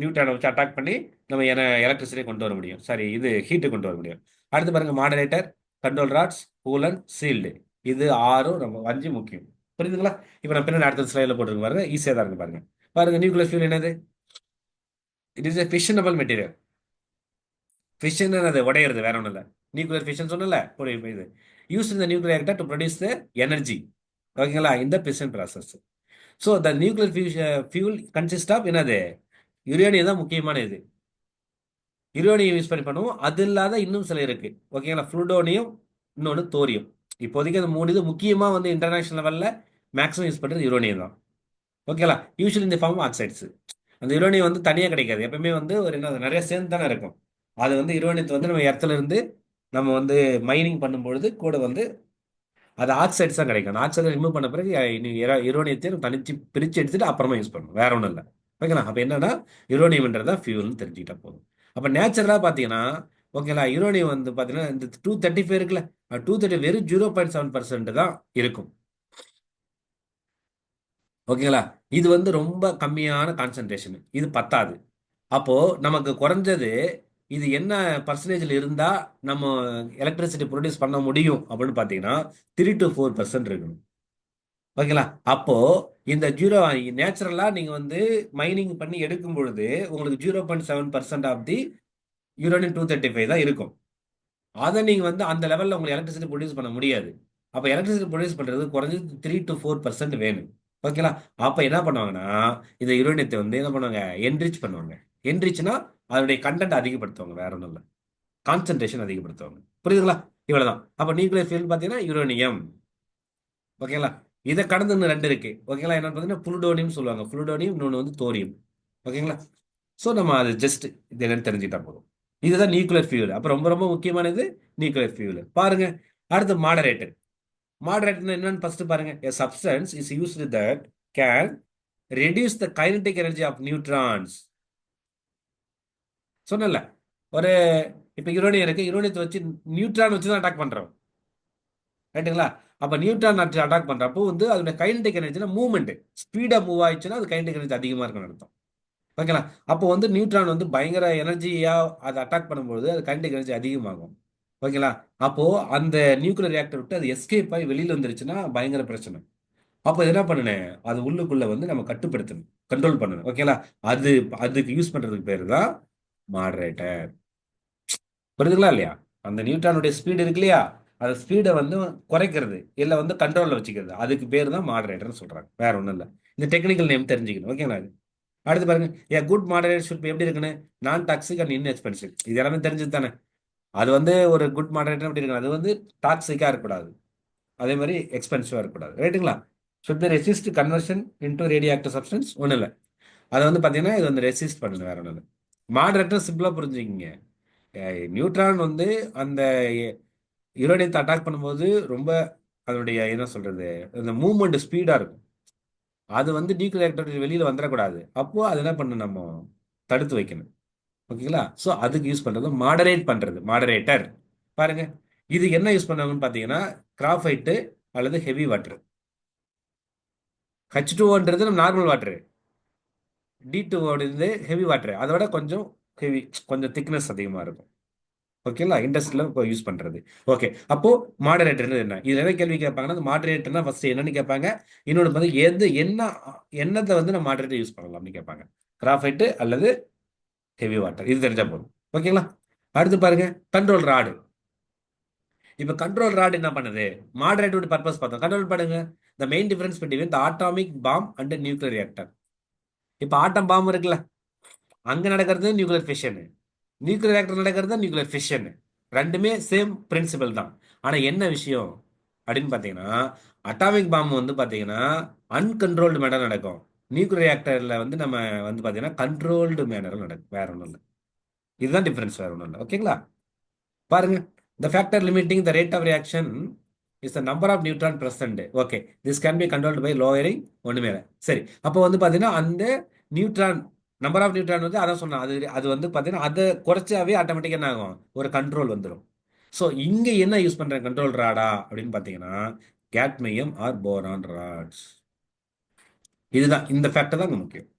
நியூட்ரானை வச்சு அட்டாக் பண்ணி நம்ம எலக்ட்ரிசிட்டியை கொண்டு வர முடியும், சரி இது ஹீட்டு கொண்டு வர முடியும். அடுத்து பாருங்க, moderator, control rods, coolant, shield. இது 6ம் நம்ம 5 முக்கியம். புரியுதுங்களா. இப்போ நான் பின்னாடி அடுத்த ஸ்லைடில் போட்டுருக்கு பாருங்க, ஈஸியாக தான் இருக்கு பாருங்க. பாருங்க, நியூக்ளியர் ஃபியூல் என்னது, it is a fissionable material. Fission அது உடையிறது, வேற ஒன்றும் இல்லை. நியூக்ளியர் ஃபிஷன் சொன்னல, இது யூஸ் இந்த nuclear reactor to produce the energy. ஓகேங்களா, இந்த fission process. So the nuclear fuel consist of என்னது, யுரேனியம் தான் முக்கியமான இது. யுரேனியம் யூஸ் பண்ணி பண்ணுவோம், அது இல்லாத இன்னும் சில இருக்கு. ஓகேங்களா, ஃப்ளூடோனியம், இன்னொன்று தோரியம். இப்போதைக்கு அது 3 இது முக்கியமாக வந்து இன்டர்நேஷனல் லெவலில் மேக்ஸிமம் யூஸ் பண்ணுறது யுரேனியம் தான். ஓகேங்களா, யூஸ்வலி இந்த ஃபார்ம் ஆக்சைட்ஸ். அந்த யுரேனியம் வந்து தனியாக கிடைக்காது, எப்பவுமே வந்து ஒரு என்ன நிறைய சேர்ந்து தானே இருக்கும். அது வந்து யுரேனியத்தை வந்து நம்ம இடத்துல இருந்து நம்ம வந்து மைனிங் பண்ணும்பொழுது கூட வந்து அது ஆக்சைட்ஸ் தான் கிடைக்கும். ஆக்சைடை ரிமூவ் பண்ண பிறகு யுரோனியத்தையும் தனிச்சு பிரித்து எடுத்துட்டு அப்புறமா யூஸ் பண்ணணும், வேற ஒன்றும் இல்லை. ஓகேங்களா, அப்போ என்னன்னா யுரோனியம்ன்றது தான் ஃபியூல்னு தெரிஞ்சுக்கிட்டா போதும். அப்போ நேச்சுரலாக பார்த்தீங்கன்னா, ஓகேங்களா, யுரோனியம் வந்து பார்த்தீங்கன்னா இந்த 235 இருக்குல்ல, 230 வெறும் 0.7% தான் இருக்கும். ஓகேங்களா, இது வந்து ரொம்ப கம்மியான கான்சன்ட்ரேஷன், இது பத்தாது. அப்போ நமக்கு குறைஞ்சது இது என்ன பர்சன்டேஜில் இருந்தா நம்ம எலக்ட்ரிசிட்டி ப்ரொடியூஸ் பண்ண முடியும் அப்படின்னு பார்த்தீங்கன்னா 3 to 4% இருக்கணும். ஓகேங்களா, அப்போ இந்த ஜீரோ நேச்சுரலா நீங்க வந்து மைனிங் பண்ணி எடுக்கும் பொழுது உங்களுக்கு 0.7% ஆஃப் தி யுரேனியம் 235 தான் இருக்கும். அதை நீங்க வந்து அந்த லெவல்ல உங்களுக்கு எலக்ட்ரிசிட்டி ப்ரொடியூஸ் பண்ண முடியாது. அப்போ எலக்ட்ரிசிட்டி ப்ரொடியூஸ் பண்றது குறைஞ்சது 3 to 4% வேணும். ஓகேங்களா, அப்ப என்ன பண்ணுவாங்கன்னா இந்த யுரேனியத்தை வந்து என்ன பண்ணுவாங்க, என்ரிச் பண்ணுவாங்க. என்ரிச்னா அதனுடைய கண்டென்ட் அதிகப்படுத்துவாங்க, வேற ஒன்றும் இல்லை, கான்சென்ட்ரேஷன் அதிகப்படுத்துவாங்க. புரியுதுங்களா, இவ்வளவுதான். அப்ப நியூக்ளியர் ஃபியூல் பார்த்தீங்கன்னா யுரேனியம். ஓகேங்களா, இதை கடந்து இன்னும் 2 இருக்கு. ஓகேங்களா, என்னன்னு பார்த்தீங்கன்னா புளுடோனியம் சொல்லுவாங்க, புளுடோனியம், இன்னொன்று வந்து தோரியம். ஓகேங்களா, ஸோ நம்ம அது ஜஸ்ட் இது என்னன்னு தெரிஞ்சுக்கிட்டா போதும். இதுதான் நியூக்ளியர் ஃபியூல். அப்போ ரொம்ப ரொம்ப முக்கியமானது நியூக்ளியர் ஃபியூல். பாருங்க, அடுத்து மாடரேட்டர். மாடரேட்டர் என்னன்னு ஃபர்ஸ்ட் பாருங்க. A substance is used that can reduce the kinetic energy of neutrons. சொன்னல, ஒரு இப்போ யுரேனியம் இருக்கு, யுரேனியத்தை வச்சு நியூட்ரான் வச்சு தான் அட்டாக் பண்றோம், ரைட்டுங்களா. அப்ப நியூட்ரான் அட்டாக் பண்றப்போ வந்து அதோட கைனடிக் எனர்ஜினா மூவ்மெண்ட் ஸ்பீடா மூவ் ஆயிடுச்சுன்னா அது கைனடிக் எனர்ஜி அதிகமா இருக்குன்னு அர்த்தம். ஓகேங்களா, அப்போ வந்து நியூட்ரான் வந்து பயங்கர எனர்ஜியா அதை அட்டாக் பண்ணும்போது அது கைனடிக் எனர்ஜி அதிகமாகும். ஓகேங்களா, அப்போ அந்த நியூக்ளியர் ரியாக்டர் விட்டு அது எஸ்கேப் ஆகி வெளியில வந்துருச்சுன்னா பயங்கர பிரச்சனை. அப்போ என்ன பண்ணணும், அது உள்ளுக்குள்ள வந்து நம்ம கட்டுப்படுத்தணும், கண்ட்ரோல் பண்ணணும். ஓகேங்களா, அது அதுக்கு யூஸ் பண்றதுக்கு பேரு தான் மாடரேட்டர். புரியுதுங்களா இல்லையா. அந்த நியூட்ரானுடைய ஸ்பீடு இருக்கு இல்லையா, அந்த ஸ்பீடை வந்து குறைக்கிறது இல்லை வந்து கண்ட்ரோலில் வச்சுக்கிறது, அதுக்கு பேர் தான் மாடரேட்டர்னு சொல்றாங்க, வேற ஒன்றும் இல்லை. இந்த டெக்னிக்கல் நேம் தெரிஞ்சுக்கணும். ஓகேங்களா, அடுத்து பாருங்க, ஏ குட் மாடரேட்டர் ஷுட் எப்படி இருக்குன்னு, நான் டாக்ஸிக் அண்ட் இன்எக்ஸ்பென்சிவ். இது எல்லாமே தெரிஞ்சது தானே. அது வந்து ஒரு குட் மாடரேட்டர் எப்படி இருக்கணும், அது வந்து டாக்ஸிக்காக இருக்கக்கூடாது, அதே மாதிரி எக்ஸ்பென்சிவாக இருக்கக்கூடாது, ரைட்டுங்களா. Should be resist conversion into radio active substance, ஒன்றும் இல்லை. அதை வந்து பார்த்தீங்கன்னா இது வந்து ரெசிஸ்ட் பண்ணுது, வேற ஒன்றும் இல்லை. மாடரேட்டர் சிம்பிளாக புரிஞ்சுக்கிங்க. நியூட்ரான் வந்து அந்த யுரேனியத்தை அட்டாக் பண்ணும்போது ரொம்ப அதனுடைய என்ன சொல்றது, அந்த மூவ்மெண்ட் ஸ்பீடா இருக்கும். அது வந்து நியூக்ளியர் ஆக்டிவிட்டி வெளியில வந்துடக்கூடாது, அப்போ அது என்ன பண்ணணும், நம்ம தடுத்து வைக்கணும். ஓகேங்களா, ஸோ அதுக்கு யூஸ் பண்றது மாடரேட் பண்றது மாடரேட்டர். பாருங்க, இது என்ன யூஸ் பண்ணுவாங்கன்னு பார்த்தீங்கன்னா கிராஃபைட்டு அல்லது ஹெவி வாட்டர். H2O நம்ம normal water, D2O heavy water, அதோட கொஞ்சம் ஹெவி, கொஞ்சம் திக்னஸ் அதிகமாக இருக்கும். ஓகேங்களா, இண்டஸ்ட்ரியில் யூஸ் பண்றது. ஓகே, அப்போ மாடரேட்டர் என்ன, இதுல என்ன கேள்வி கேட்பாங்கன்னா மாடரேட்டர்னா ஃபர்ஸ்ட் என்னன்னு கேட்பாங்க, இன்னொன்று வந்து என்னத்தை வந்து நம்ம மாடரேட்டர் யூஸ் பண்ணலாம் அப்படின்னு கேட்பாங்க. கிராஃபைட்டு அல்லது ஹெவி வாட்டர், இது தெரிஞ்சா போதும். ஓகேங்களா, அடுத்து பாருங்க, கண்ட்ரோல் ராடு. இப்போ கண்ட்ரோல் ராட் என்ன பண்ணுது? மாடரேட்டோட பர்பஸ் பார்த்தோம். கண்ட்ரோல் பண்ணுங்க. The main difference between the atomic bomb and nuclear reactor. இப்போ ஆட்டம் பாம் இருக்குல்ல, அங்கே நடக்கிறது நியூக்ளியர் ஃபிஷன், நியூக்ளியர் ரியாக்டர் நடக்கிறது நியூக்ளியர் ஃபிஷன். ரெண்டுமே சேம் பிரின்சிபல் தான். ஆனால் என்ன விஷயம் அப்படின்னு பார்த்தீங்கன்னா, அட்டாமிக் பாம் வந்து பார்த்தீங்கன்னா அன்கண்ட்ரோல்டு மேனர் நடக்கும். நியூக்ளியர் ரியாக்டரில் வந்து நம்ம வந்து பார்த்தீங்கன்னா கண்ட்ரோல்டு மேனரில் நடக்கும். வேற ஒன்றும் இல்லை. இதுதான் டிஃபரன்ஸ், வேற ஒன்றும் இல்லை. ஓகேங்களா? பாருங்க. The factor limiting the rate of reaction is the number of neutron present. Okay, this can be controlled by lowering ஒண்ணுமே இல்லை. சரி, அப்போ வந்து பார்த்தீங்கன்னா அந்த நியூட்ரான் நம்பர் ஆஃப் நியூட்ரான் வந்து அதான் சொன்னேன். அது அது வந்து பார்த்தீங்கன்னா அதை குறைச்சாவே ஆட்டோமேட்டிக்காக என்ன ஆகும்? ஒரு கண்ட்ரோல் வந்துடும். ஸோ இங்கே என்ன யூஸ் பண்ணுறேன் கண்ட்ரோல் ராடா அப்படின்னு பார்த்தீங்கன்னா கேட்மியம் ஆர் போரான் ராட்ஸ். இதுதான், இந்த ஃபேக்டர் தான் முக்கியம்.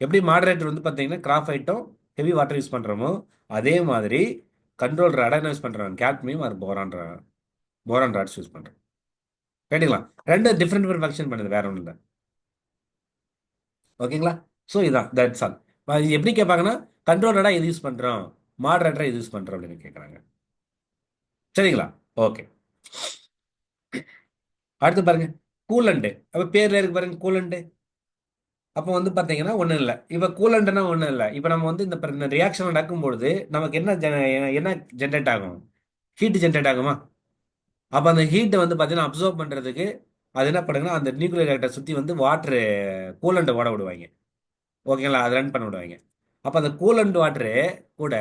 எப்படி மாடரேட்டர் வந்து பார்த்தீங்கன்னா கிராஃபைட்டும் ஹெவி வாட்டர் யூஸ் பண்ணுறோமோ அதே மாதிரி கண்ட்ரோல் ராடா என்ன யூஸ் பண்ணுறாங்க? Cadmium or boron rods use பண்ணுறோம். ரைட்டுங்களா? ரெண்டு டிஃப்ரெண்ட் ஃபங்க்ஷன் பண்ணுது, வேற ஒன்றும் இல்லை. ஓகேங்களா? ஸோ இதான் தட்ஸ் ஆல். இது எப்படி கேட்பாங்கன்னா கண்ட்ரோல் ராடா எது யூஸ் பண்ணுறோம், மாடரேட்டரா எது யூஸ் பண்ணுறோம் அப்படின்னு கேட்குறாங்க. சரிங்களா? ஓகே. அடுத்து பாருங்க, கூலண்டு. அப்போ பேர்ல இருக்கு பாருங்க கூலண்டு. அப்போ வந்து பார்த்தீங்கன்னா ஒன்றும் இல்லை. இப்போ கூலண்ட்னா ஒன்றும் இல்லை. இப்போ நம்ம வந்து இந்த ரியாக்ஷன் நடக்கும்பொழுது நமக்கு என்ன ஜென்ரேட் ஆகும்? ஹீட் ஜென்ரேட் ஆகுமா? அப்போ அந்த ஹீட்டை வந்து பார்த்தீங்கன்னா அப்சர்வ் பண்ணுறதுக்கு அது என்ன பண்ணுங்கன்னா அந்த நியூக்ளியர் ரியாக்டர் சுற்றி வந்து வாட்டரு கூலண்ட்டை ஓட விடுவாங்க. ஓகேங்களா? அது ரன் பண்ண விடுவாங்க. அப்போ அந்த கூலண்ட் வாட்டரு கூட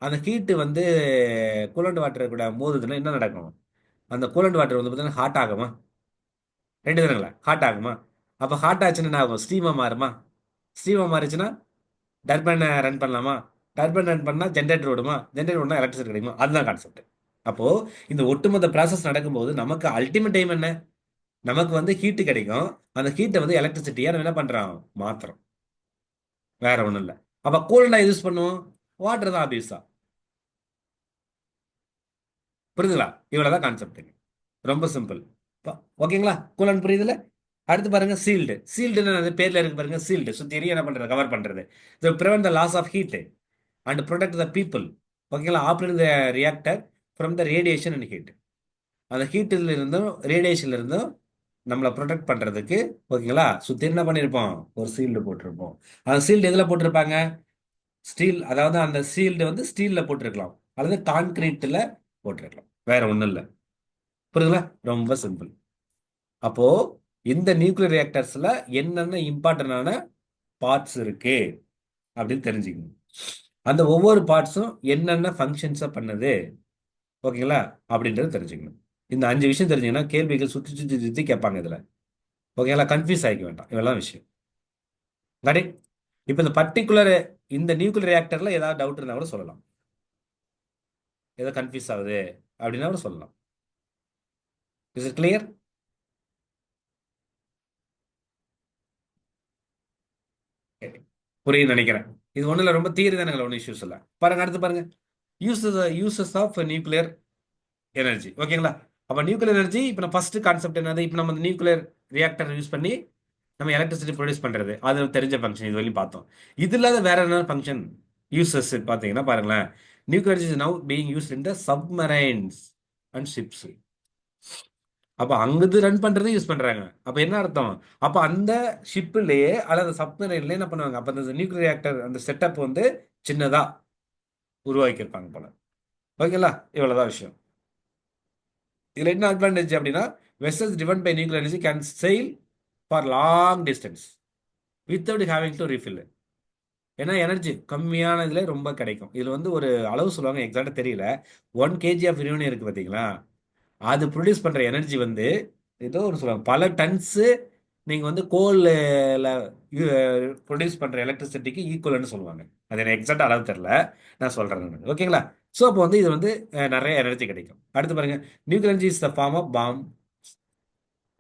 அந்த ஹீட்டு வந்து கூலண்ட் வாட்டர் கூட மோதுதுன்னா என்ன நடக்கும்? அந்த கூலண்ட் வாட்டர் வந்து பார்த்தீங்கன்னா ஹாட் ஆகுமா? ரெண்டு தானுங்களா? ஹாட் ஆகுமா? அப்போ ஹாட் ஆச்சுன்னா என்ன ஆகும்? ஸ்டீமாக மாறுமா? ஸ்டீமாக மாறிச்சுன்னா டர்பைனை ரன் பண்ணலாமா? டர்பைன் ரன் பண்ணால் ஜென்ரேட்டர் ஓடுமா? ஜென்ரேட்டர் ஓடுனா எலக்ட்ரிசிட்டி கிடைக்குமா? அதுதான் கான்செப்ட். அப்போது இந்த ஒட்டுமொத்த ப்ராசஸ் நடக்கும்போது நமக்கு அல்டிமேட் டைம் என்ன? நமக்கு வந்து ஹீட்டு கிடைக்கும். அந்த ஹீட்டை வந்து எலக்ட்ரிசிட்டியாக நம்ம என்ன பண்ணுறோம்? மாத்திரம். வேற ஒன்றும் இல்லை. அப்போ கூலண்டா யூஸ் பண்ணுவோம், வாட்டர் தான் ஆப்வியஸா. புரியுதுங்களா? இவ்வளோதான் கான்செப்ட். ரொம்ப சிம்பிள். ஓகேங்களா? கூலண்ட் புரியுதுல? அடுத்து பாருங்க சீல்டு. சீல்டு பேர்ல இருக்கு பாருங்க, சீல்டு சுத்தி என்ன பண்றது? கவர் பண்றது. Prevent the loss of heat and protect the people. ஓகேங்களா? Operate the reactor from the radiation and heat. அந்த ஹீட்டில் இருந்தும் ரேடியேஷன்ல இருந்தும் நம்மளை ப்ரொடெக்ட் பண்றதுக்கு ஓகேங்களா சுத்தி என்ன பண்ணியிருப்போம்? ஒரு சீல்டு போட்டிருப்போம். அந்த சீல்டு எதில் போட்டிருப்பாங்க? ஸ்டீல். அதாவது அந்த சீல்டு வந்து ஸ்டீல்ல போட்டிருக்கலாம் அல்லது கான்கிரீட்ல போட்டிருக்கலாம். வேற ஒன்றும் இல்லை. புரியுதுங்களா? ரொம்ப சிம்பிள். அப்போ இந்த நியூக்ளியர் ரியாக்டர்ஸ்ல என்னென்ன இம்பார்ட்டன்டான பார்ட்ஸ் இருக்கு அப்படின்னு தெரிஞ்சுக்கணும். அந்த ஒவ்வொரு பார்ட்ஸும் என்னென்ன ஃபங்க்ஷன்ஸை பண்ணுது ஓகேங்களா அப்படின்றது தெரிஞ்சுக்கணும். இந்த 5 விஷயம் தெரிஞ்சுங்கன்னா கேள்விகள் சுற்றி சுற்றி சுற்றி கேட்பாங்க இதில். ஓகேங்களா? கன்ஃபியூஸ் ஆகிக்க வேண்டாம், இவெல்லாம் விஷயம். காடி. இப்போ இந்த பர்டிகுலர் இந்த நியூக்ளியர் ரியாக்டர்ல ஏதாவது டவுட் இருந்தால் கூட சொல்லலாம். ஏதோ கன்ஃபியூஸ் ஆகுது அப்படின்னா கூட சொல்லலாம். Is it clear? புரியுது நினைக்கிறேன். இது ஒன்றும் இல்லை, ரொம்ப தியரி தானே, ஒன்றும் இஷ்யூஸ் இல்லை. பாருங்க அடுத்து பாருங்க, யூசஸ் ஆஃப் நியூக்ளியர் எனர்ஜி. ஓகேங்களா? அப்போ நியூக்ளியர் எனர்ஜி இப்போ நான் ஃபர்ஸ்ட் கான்செப்ட் என்னது? இப்போ நம்ம நியூக்ளியர் ரியாக்டர் யூஸ் பண்ணி நம்ம எலக்ட்ரிசிட்டி ப்ரொடியூஸ் பண்ணுறது, அது தெரிஞ்ச ஃபங்க்ஷன். இது வரையும் பார்த்தோம். இது இல்லாத வேற என்ன ஃபங்க்ஷன் யூசஸ் பார்த்தீங்கன்னா பாருங்களேன், nuclear is now being used in the submarines and ships. அப்போ அங்கிருந்து ரன் பண்ணுறது யூஸ் பண்ணுறாங்க. அப்போ என்ன அர்த்தம்? அப்போ அந்த ஷிப்லேயே அல்லது சப்மரைன்லேயே என்ன பண்ணுவாங்க? அப்போ அந்த நியூக்ளியர் ரியாக்டர் அந்த செட்டப் வந்து சின்னதாக உருவாக்கியிருப்பாங்க போல. ஓகேங்களா? இவ்வளோதான் விஷயம். இதில் என்ன அட்வான்டேஜ் அப்படின்னா, vessels driven by nuclear energy can sail for long distance without having to refill. ஏன்னா எனர்ஜி கம்மியான இதில் ரொம்ப கிடைக்கும். இதில் வந்து ஒரு அளவு சொல்லுவாங்க, எக்ஸாக்டாக தெரியல. 1 kg ஆஃப் யூரேனியம் இருக்குது பார்த்தீங்களா, அது ப்ரொடியூஸ் பண்ணுற எனர்ஜி வந்து ஏதோ ஒரு சொல்லுவாங்க பல டன்ஸு நீங்கள் வந்து கோலில் ப்ரொடியூஸ் பண்ணுற எலக்ட்ரிசிட்டிக்கு ஈக்குவல்னு சொல்லுவாங்க. அது எனக்கு எக்ஸாக்டாக அளவு தெரில, நான் சொல்கிறேன். ஓகேங்களா? ஸோ அப்போ வந்து இது வந்து நிறைய எனர்ஜி கிடைக்கும். அடுத்து பாருங்க, nuclear energy is the form of bomb.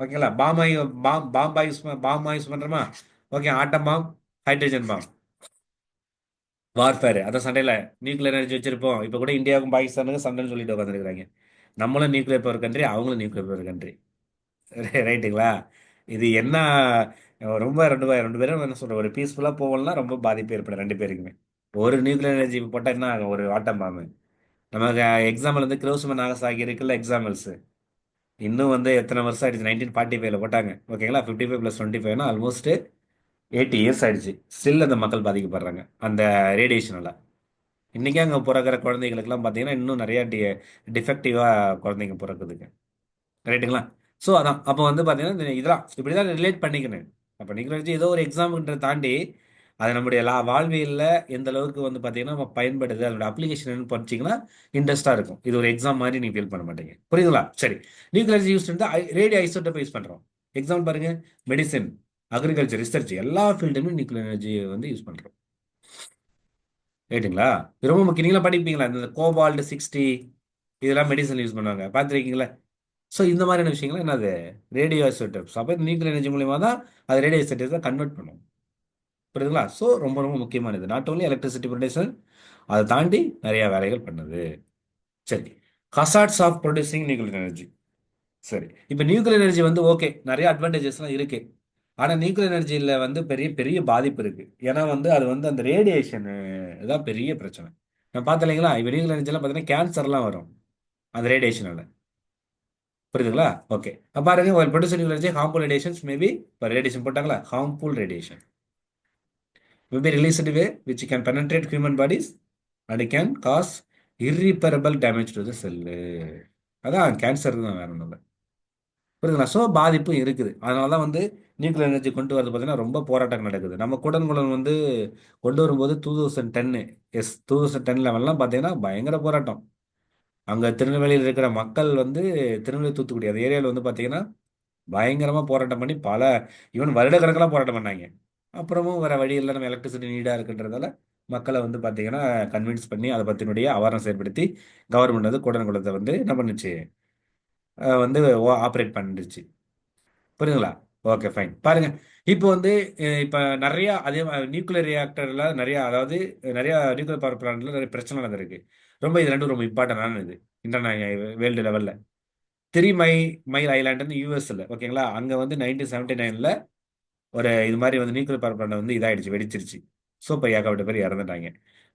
ஓகேங்களா? பாம்பா யூஸ் பண்ணுறோமா? Okay, atom bomb, hydrogen bomb, warfare. அதான் சண்டையில் நியூக்ளியர் எனர்ஜி வச்சிருப்போம். இப்போ கூட இந்தியாவுக்கும் பாகிஸ்தானுக்கும் சண்டைன்னு சொல்லிட்டு உட்காந்துருக்காங்க. நம்மளும் நியூக்ளியர் பவர் கண்ட்ரி, அவங்களும் நியூக்ளியர் பவர் கண்ட்ரி. ரைட்டுங்களா? இது என்ன ரொம்ப ரெண்டு பேரும் என்ன சொல்ற ஒரு பீஸ்ஃபுல்லாக போகலன்னா ரொம்ப பாதிப்பு ஏற்படும் ரெண்டு பேருக்குமே. ஒரு நியூக்ளியர் எனர்ஜி போட்டால் என்ன ஆகும்? ஒரு ஆட்டம் பாம்பு நமக்கு எக்ஸாம்பிள் வந்து கிரோசிமா நாகசாகி இருக்குல்ல எக்ஸாம்பிள்ஸ். இன்னும் வந்து எத்தனை வருஷம் ஆயிடுச்சு, 1945ல போட்டாங்க ஓகேங்களா. 55 + 25 ஆல்மோஸ்ட் 80 இயர்ஸ் ஆயிடுச்சு. ஸ்டில் அந்த மக்கள் பாதிக்கப்படுறாங்க அந்த ரேடியேஷனால. இன்னைக்கே அங்கே பிறக்கிற குழந்தைகளுக்குலாம் பார்த்தீங்கன்னா இன்னும் நிறைய டிஃபெக்டிவாக குழந்தைங்க பிறக்குதுங்க. ரைட்டுங்களா. ஸோ அதான் அப்போ வந்து பார்த்தீங்கன்னா இதெல்லாம் இப்படி தான் ரிலேட் பண்ணிக்கணும். அப்போ நீங்கள் வச்சு ஏதோ ஒரு எக்ஸாம்பிள்ன்றதை தாண்டி அது நம்முடைய வாழ்வியலில் எந்த அளவுக்கு வந்து பார்த்தீங்கன்னா நம்ம பயன்படுது, அதோட அப்ளிகேஷன் என்னன்னு படிச்சிங்கன்னா இன்ட்ரெஸ்ட்டாக இருக்கும். இது ஒரு எக்ஸாம் மாதிரி நீங்கள் ஃபீல் பண்ண மாட்டீங்க. புரியுதுங்களா? சரி. நியூக்ளியர் யூஸ் வந்து ரேடியோ ஐசோட்டோப்பை யூஸ் பண்ணுறோம். எக்ஸாம்பிள் பாருங்க, மெடிசன், அக்ரிகல்ச்சர், ரிசர்ச் எல்லா ஃபீல்டுமே நியூக்ளியர் எனர்ஜியை வந்து யூஸ் பண்ணுறோம். ரைட்டுங்களா. இது ரொம்ப முக்கியம். நீங்களாம் படிப்பீங்களா இந்த கோபால்ட் 60 இதெல்லாம் மெடிசன் யூஸ் பண்ணுவாங்க பார்த்துருக்கீங்களா? ஸோ இந்த மாதிரியான விஷயங்கள் என்னது ரேடியோ ஐசோட்டோப்ஸ். அப்போ நியூக்ளியர் எனர்ஜி மூலியமாக தான் அது ரேடியோ ஐசோட்டோப்ஸை கன்வெர்ட் பண்ணும். புரியுதுங்களா. ஸோ ரொம்ப ரொம்ப முக்கியமானது. நாட் ஓன்லி எலக்ட்ரிசிட்டி ப்ரொடியூசன், அதை தாண்டி நிறைய வேலைகள் பண்ணுது. சரி. Hazards of producing nuclear energy. சரி. இப்போ நியூக்ளியர் எனர்ஜி வந்து ஓகே நிறைய அட்வான்டேஜஸ்லாம் இருக்கு. ஆனால் நியூக்ளியர் எனர்ஜியில் வந்து பெரிய பெரிய பாதிப்பு இருக்கு. ஏன்னா வந்து அது வந்து அந்த ரேடியேஷன் தான் பெரிய பிரச்சனை. நான் பார்த்தேன் இல்லைங்களா. இப்போ நியூக்ளியர் எனர்ஜிலாம் பார்த்தீங்கன்னா கேன்சர்லாம் வரும் அந்த ரேடியேஷனால. புரியுதுங்களா. ஓகே. பாருங்க ஒரு producer nuclear energy harmful radiations maybe இப்போ ரேடியேஷன் போட்டாங்களா harmful radiation will be released in a way which can penetrate human bodies and can cause irreparable damage to the cell. அதான் கேன்சர் தான், வேற ஒன்றும் இல்லை. புரியுதுங்களா. ஸோ பாதிப்பும் இருக்குது. அதனால தான் வந்து நியூக்ளியர் எனர்ஜி கொண்டு வரது பார்த்தீங்கன்னா ரொம்ப போராட்டம் நடக்குது. நம்ம கூடன்குளம் வந்து கொண்டு வரும்போது 2010 2010 லெவல்லாம் பார்த்தீங்கன்னா பயங்கர போராட்டம். அங்கே திருநெல்வேலியில் இருக்கிற மக்கள் வந்து திருநெல்வேலி தூத்துக்குடி அந்த ஏரியாவில் வந்து பார்த்தீங்கன்னா பயங்கரமாக போராட்டம் பண்ணி பல ஈவன் வருடக்கணக்கெல்லாம் போராட்டம் பண்ணாங்க. அப்புறமும் வேற வழி இல்லை, நம்ம எலக்ட்ரிசிட்டி நீடாக இருக்குன்றதால மக்களை வந்து பார்த்தீங்கன்னா கன்வின்ஸ் பண்ணி அதை பற்றினுடைய அவேர்னஸ் ஏற்படுத்தி கவர்மெண்ட் வந்து கூடன்குளத்தை வந்து என்ன பண்ணுச்சு, வந்து ஆப்ரேட் பண்ணிடுச்சு. புரியுதுங்களா. Okay fine. பாருங்க இப்போ வந்து இப்போ நிறைய அதே நியூக்ளியர் ரியாக்டர்ல நிறைய, அதாவது நிறைய நியூக்ளியர் பவர் பிளான்ட்ல நிறைய பிரச்சனை நடந்திருக்கு. ரொம்ப இது ரெண்டும் ரொம்ப இம்பார்ட்டன்டான இது இன்டர்நேஷனல் வேர்ல்டு லெவலில். 3 மைல் ஐலாண்டுன்னு யூஎஸ்ல ஓகேங்களா. அங்கே வந்து 1979ல் ஒரு இது மாதிரி வந்து நியூக்ளியர் பவர் பிளான்ட் வந்து இதாயிடுச்சு, வெடிச்சிருச்சு. ஸோ இப்போ ஏகப்பட்ட பேர் இறந்துட்டாங்க.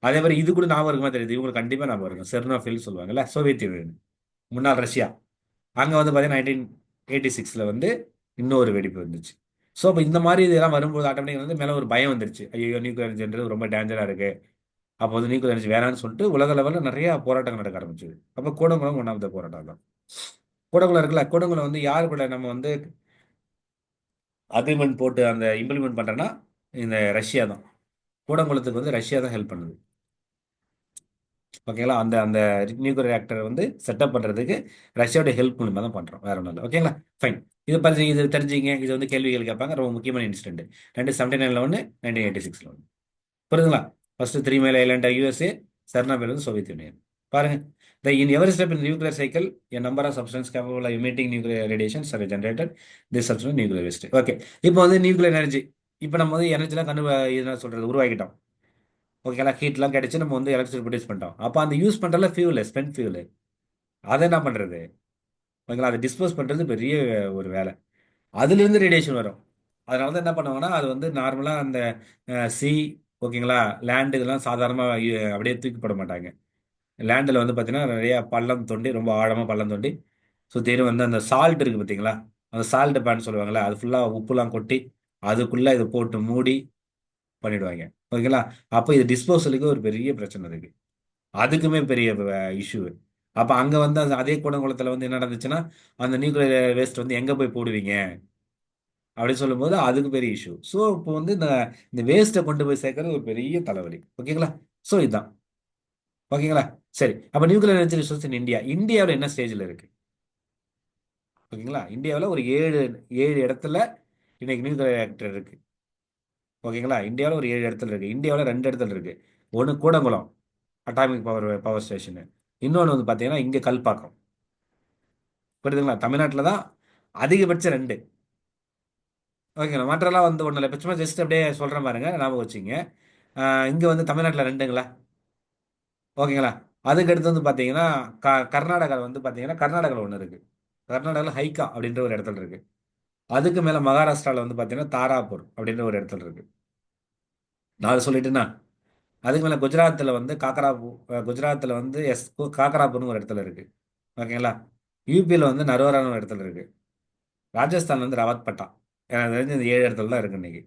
அதே மாதிரி இது கூட ஞாபகம் இருக்குமா தெரியுது, இவங்களுக்கு கண்டிப்பாக ஞாபகம் இருக்கும். செர்னோஃபில் சொல்லுவாங்கல்ல, சோவியத் யூனியன், முன்னாள் ரஷ்யா. அங்கே வந்து பார்த்தீங்கன்னா 1986ல் வந்து இன்னொரு வெடிப்பு வந்துச்சு. ஸோ அப்போ இந்த மாதிரி இதெல்லாம் வரும்போது ஆட்டோமேட்டிக் வந்து மேலே ஒரு பயம் வந்துருச்சு. ஐயோ நியூக்ளியர் எனர்ஜின்றது ரொம்ப டேஞ்சராக இருக்கு. அப்போ வந்து நியூக்ளியர் எனர்ஜி வேணான்னு சொல்லிட்டு உலக லெவலில் நிறைய போராட்டங்கள் நடக்க ஆரம்பிச்சது. அப்போ கூடங்குளம் ஒன்றாவது போராட்டம் தான். கூடங்குளம் இருக்குல்ல, கூடங்குளம் வந்து யார் கூட நம்ம வந்து அக்ரிமெண்ட் போட்டு அந்த இம்ப்ளிமெண்ட் பண்ணுறேன்னா இந்த ரஷ்யா தான். கூடங்குளத்துக்கு வந்து ரஷ்யா தான் ஹெல்ப் பண்ணுது. ஓகேங்களா. அந்த அந்த நியூக்ளியர் ரியாக்டர் வந்து செட்டப் பண்ணுறதுக்கு ரஷ்யாவோட ஹெல்ப் மூலமாக தான் பண்ணுறோம், வேற ஒன்றும் இல்லை. ஓகேங்களா ஃபைன். இது பற்றி இது தெரிஞ்சுங்க. இது வந்து கேள்விகள் கேட்பாங்க. ரொம்ப முக்கியமான இன்சிடென்ட். 1979ல் ஒன்று, 1986ல் ஒன்று. புரியுதுங்களா. First 3 mile island USA, Chernobyl வந்து சோவியத் யூனியன். பாருங்க. In every step in the nuclear cycle, a number of substances capable of emitting nuclear radiations are generated. This substance nuclear waste. Okay. இப்போ வந்து nuclear energy, இப்போ நம்ம வந்து எனர்ஜிலாம் என்ன சொல்றது உருவாக்கிட்டோம். ஓகேங்களா. ஹீட்லாம் கிடைச்சு நம்ம வந்து எலக்ட்ரிசிட்டி ப்ரொடியூஸ் பண்ணிட்டோம். அப்போ அந்த யூஸ் பண்ணுறதுல ஃபியூல், ஸ்பெண்ட் ஃபியூல், அதை என்ன பண்ணுறது ஓகேங்களா, அதை டிஸ்போஸ் பண்ணுறது பெரிய ஒரு வேலை. அதுலேருந்து ரேடியேஷன் வரும். அதனால தான் என்ன பண்ணுவாங்கன்னா அது வந்து நார்மலாக அந்த சி ஓகேங்களா லேண்ட் இதெல்லாம் சாதாரணமாக அப்படியே தூக்கி போட மாட்டாங்க. லேண்டில் வந்து பார்த்தீங்கன்னா நிறைய பள்ளம் தோண்டி, ரொம்ப ஆழமாக பள்ளம் தோண்டி சுற்றிலும் வந்து அந்த சால்ட் இருக்குது பார்த்தீங்களா, அந்த சால்ட் பேன் சொல்லுவாங்கள்ல, அது ஃபுல்லாக உப்புலாம் கொட்டி அதுக்குள்ளே இதை போட்டு மூடி பண்ணிடுவாங்க. ஓகேங்களா. அப்போ இது டிஸ்போசலுக்கு ஒரு பெரிய பிரச்சனை இருக்குது. அதுக்குமே பெரிய இஷ்யூ. அப்போ அங்கே வந்து அதே கூடங்குளத்தில் வந்து என்ன நடந்துச்சுன்னா அந்த நியூக்ளியர் வேஸ்ட் வந்து எங்கே போய் போடுவீங்க அப்படின்னு சொல்லும்போது அதுக்கு பெரிய இஷ்யூ. ஸோ இப்போ வந்து இந்த இந்த வேஸ்ட்டை கொண்டு போய் சேர்க்கறது ஒரு பெரிய தலைவலி. ஓகேங்களா. ஸோ இதுதான். ஓகேங்களா. சரி. அப்போ nuclear energy resource in India, இந்தியாவில் என்ன ஸ்டேஜில் இருக்கு ஓகேங்களா. இந்தியாவில் ஒரு ஏழு ஏழு இடத்துல இன்னைக்கு நியூக்ளியர் ரியாக்டர் இருக்கு. ஓகேங்களா. இந்தியாவில் ஒரு 7 இடத்துல இருக்கு. இந்தியாவில் 2 இடத்துல இருக்கு. ஒன்று கூடங்குளம் அட்டாமிக் பவர் ஸ்டேஷனு, இன்னொன்று வந்து பார்த்தீங்கன்னா இங்கே கல்பாக்கம். புரியுதுங்களா. தமிழ்நாட்டில் தான் அதிகபட்சம் 2. ஓகேங்களா. மற்றெல்லாம் வந்து ஒன்றும் இல்லை. இப்போ சும்மா ஜஸ்ட் அப்படியே சொல்கிறேன் பாருங்க, ஞாபகம் வச்சுங்க. இங்கே வந்து தமிழ்நாட்டில் 2ங்களா. ஓகேங்களா. அதுக்கு அடுத்து வந்து பார்த்தீங்கன்னா கர்நாடகாவில் வந்து பார்த்தீங்கன்னா கர்நாடகாவில் ஒன்று இருக்குது. கர்நாடகாவில் ஹைகா அப்படின்ற ஒரு இடத்துல இருக்குது. அதுக்கு மேலே மகாராஷ்டிராவில் வந்து பார்த்தீங்கன்னா தாராப்பூர் அப்படின்ற ஒரு இடத்துல இருக்குது. நான் அதை சொல்லிட்டேன்னா அதுக்கு மேலே குஜராத்தில் வந்து குஜராத்தில் வந்து காக்கராப்பூர்னு ஒரு இடத்துல இருக்கு. ஓகேங்களா. யூபியில் வந்து நரோரான்னு ஒரு இடத்துல இருக்கு. ராஜஸ்தான் வந்து ரவத்பட்டா. எனக்கு தெரிஞ்சு இந்த 7 இடத்துல தான் இருக்கு இன்னைக்கு.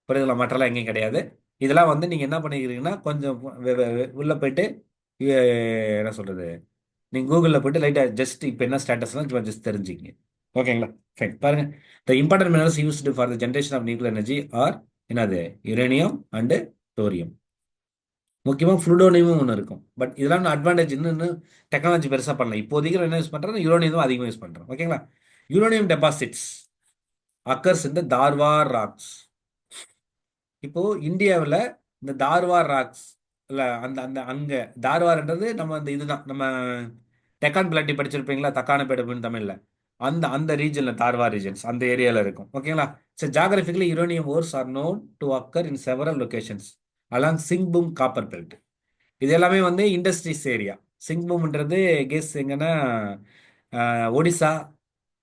புரியுதுங்களா. மற்றெல்லாம் எங்கேயும் கிடையாது. இதெல்லாம் வந்து நீங்கள் என்ன பண்ணிக்கிறீங்கன்னா கொஞ்சம் உள்ளே போயிட்டு என்ன சொல்கிறது, நீங்கள் கூகுளில் போயிட்டு லைட்டாக ஜஸ்ட் இப்போ என்ன ஸ்டேட்டஸ்லாம் ஜஸ்ட் தெரிஞ்சுக்கிங்க. ஓகேங்களா. ஃபைன். பாருங்க. The important minerals used for the generation of nuclear energy are என்னது, யுரேனியம் அண்டு தோரியம். முக்கியமாக ஃப்ளூடோனியமும் ஒன்று இருக்கும். பட் இதெல்லாம் அட்வான்டேஜ் இன்னும் டெக்னாலஜி பெருசாக பண்ணல. இப்போதைக்கு என்ன யூஸ் பண்ணுறோம், யுரேனியம் தான் அதிகமாக யூஸ் பண்ணுறோம். ஓகேங்களா. யுரேனியம் டெபாசிட்ஸ் அக்கர்ஸ் இந்த தார்வார் ராக்ஸ். இப்போ இந்தியாவில் இந்த தார்வார் ராக்ஸ் இல்லை, அந்த அந்த அங்கே தார்வார்ன்றது நம்ம அந்த இதுதான் நம்ம டெக்கான் பிளாட்டி படிச்சிருப்பீங்களா, தக்கானப்பேடுன்னு தமிழில். அந்த அந்த ரீஜனில் தார்வார் ரீஜன்ஸ் அந்த ஏரியாவில் இருக்கும். ஓகேங்களா. So geographically uranium ores are known to occur in several locations along Singhbhum copper belt. இது எல்லாமே வந்து இண்டஸ்ட்ரீஸ் ஏரியா. சிங்பூம்ன்றது கெஸ் எங்கன்னா ஒடிசா,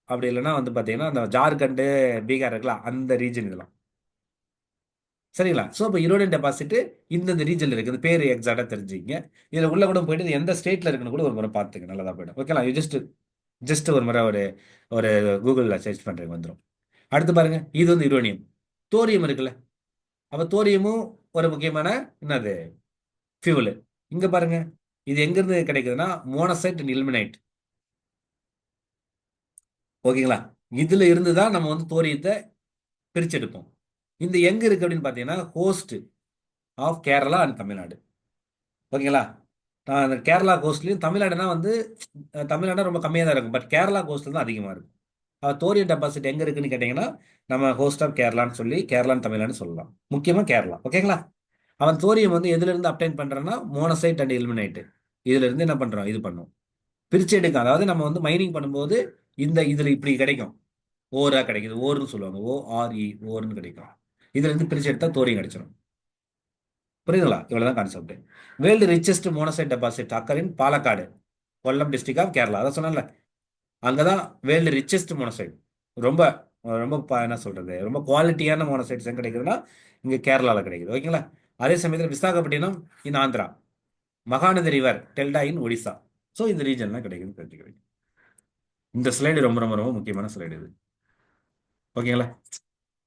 அப்படி இல்லைன்னா வந்து பார்த்தீங்கன்னா அந்த ஜார்க்கண்டு பீகார் இருக்குல்ல அந்த ரீஜன் இதெல்லாம். சரிங்களா. ஸோ இப்போ யுரேனியம் டெபாசிட் இந்த ரீஜனில் இருக்குது. பேர் எக்ஸாக்டாக தெரிஞ்சுங்க. இதில் உள்ள கூட போயிட்டு இது எந்த ஸ்டேட்டில் இருக்குன்னு கூட ஒரு முறை பார்த்துங்க, நல்லதாக போயிடும். ஓகேங்களா. ஜஸ்ட் ஜஸ்ட் ஒரு முறை ஒரு ஒரு கூகுளில் சர்ச் பண்ணுறதுக்கு வந்துடும். அடுத்து பாருங்க, இது வந்து யுரேனியம். தோரியம் இருக்குல்ல, அப்போ தோரியமும் ஒரு முக்கியமான என்னது ஃபியூவல். இங்கே பாருங்க, இது எங்கேருந்து கிடைக்குதுன்னா மோனசைட் அண்ட் இல்மினைட். ஓகேங்களா. இதில் இருந்து தான் நம்ம வந்து தோரியத்தை பிரிச்செடுப்போம். இந்த எங்கே இருக்குது அப்படின்னு பார்த்தீங்கன்னா host of Kerala and Tamil Nadu. ஓகேங்களா. அந்த கேரளா கோஸ்ட்லையும் தமிழ்நாடுனா வந்து தமிழ்நாடு ரொம்ப கம்மியாக தான் இருக்கும். பட் கேரளா கோஸ்ட்டில் தான் அதிகமாக இருக்கும். தோரியன் டெபாசிட் எங்கே இருக்குன்னு கேட்டிங்கன்னா நம்ம ஹோஸ்ட் ஆஃப் கேரளான்னு சொல்லி கேரளான்னு தமிழ்நாடு சொல்லலாம். முக்கியமாக கேரளா. ஓகேங்களா. அவன் தோரியம் வந்து எதுலேருந்து அப்டைன் பண்ணுறான்னா மோனசைட் அண்ட் இல்மினைட்டு. இதுலேருந்து என்ன பண்ணுறோம், இது பண்ணும் பிரித்து எடுக்கும். அதாவது நம்ம வந்து மைனிங் பண்ணும்போது இந்த இதில் இப்படி கிடைக்கும். ஓரா கிடைக்குது, ஓர்னு சொல்லுவாங்க. ORE, ஓர்னு கிடைக்கும். இதுலேருந்து பிரித்து எடுத்தால் தோரியம் கிடைச்சிடும். புரியுதுங்களா. இவ்வளோதான் concept. World richest monazite deposit occur in Palakkad, Kollam district of Kerala. அதான் சொன்னேன்ல, அங்கே தான் வேர்ல்டு ரிச்சஸ்ட் மோனசைட். ரொம்ப ரொம்ப என்ன சொல்கிறது, ரொம்ப குவாலிட்டியான மோனசைட்ஸ் எங்கே கிடைக்குதுன்னா இங்கே கேரளாவில் கிடைக்குது. ஓகேங்களா. அதே சமயத்தில் விசாகப்பட்டினம் இன் ஆந்திரா, மகாநதி ரிவர் டெல்டா இன் ஒடிசா. ஸோ இந்த ரீஜன்லாம் கிடைக்குதுன்னு தெரிஞ்சுக்கிறீங்க. இந்த ஸ்லைடு ரொம்ப ரொம்ப ரொம்ப முக்கியமான ஸ்லைடு இது. ஓகேங்களா.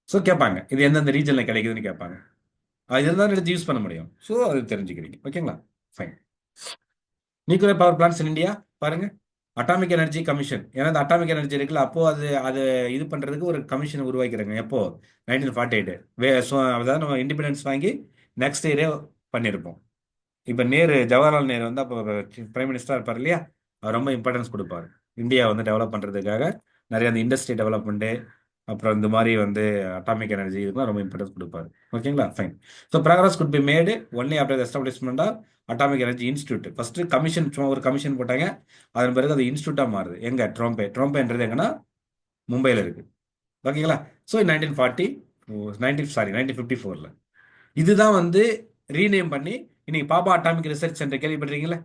ஸோ கேட்பாங்க இது எந்தெந்த ரீஜனில் கிடைக்குதுன்னு கேட்பாங்க. அது இருந்தாலும் எடுத்து யூஸ் பண்ண முடியும். ஸோ அது தெரிஞ்சுக்கிறீங்க. ஓகேங்களா. Fine. Nuclear power plants in India பாருங்க. Atomic energy commission. ஏன்னா இந்த அட்டாமிக் எனர்ஜி இருக்குல்ல, அப்போ அது அது இது பண்ணுறதுக்கு ஒரு கமிஷன் உருவாக்கிறாங்க. எப்போ 1948. அதாவது நம்ம இண்டிபெண்டன்ஸ் வாங்கி நெக்ஸ்ட் இயரே பண்ணியிருப்போம். இப்போ ஜவஹர்லால் நேரு வந்து அப்போ பிரைம் மினிஸ்டராக இருப்பார் இல்லையா, அவர் ரொம்ப இம்பார்ட்டன்ஸ் கொடுப்பார். இந்தியா வந்து டெவலப் பண்ணுறதுக்காக நிறைய அந்த இண்டஸ்ட்ரி டெவலப்மெண்ட்டு, அப்புறம் இந்த மாதிரி வந்து அட்டாமிக் எனர்ஜி இதுக்கெல்லாம் ரொம்ப இம்பார்ட்டன்ஸ் கொடுப்பாரு. ஓகேங்களா. Fine. So progress could be made only after establishment of atomic energy institute. First commission, சும்மா ஒரு கமிஷன் போட்டாங்க. அதன் பிறகு அது இன்ஸ்டியூட்டாக மாறுது. எங்க ட்ரோம்பேன்றது எங்கன்னா மும்பையில் இருக்கு. ஓகேங்களா. ஸோ 1954. இதுதான் வந்து ரீநேம் பண்ணி இன்னைக்கு பாபா அட்டாமிக் ரிசர்ச் சென்டர் கேள்விப்பட்டிருக்கீங்களா.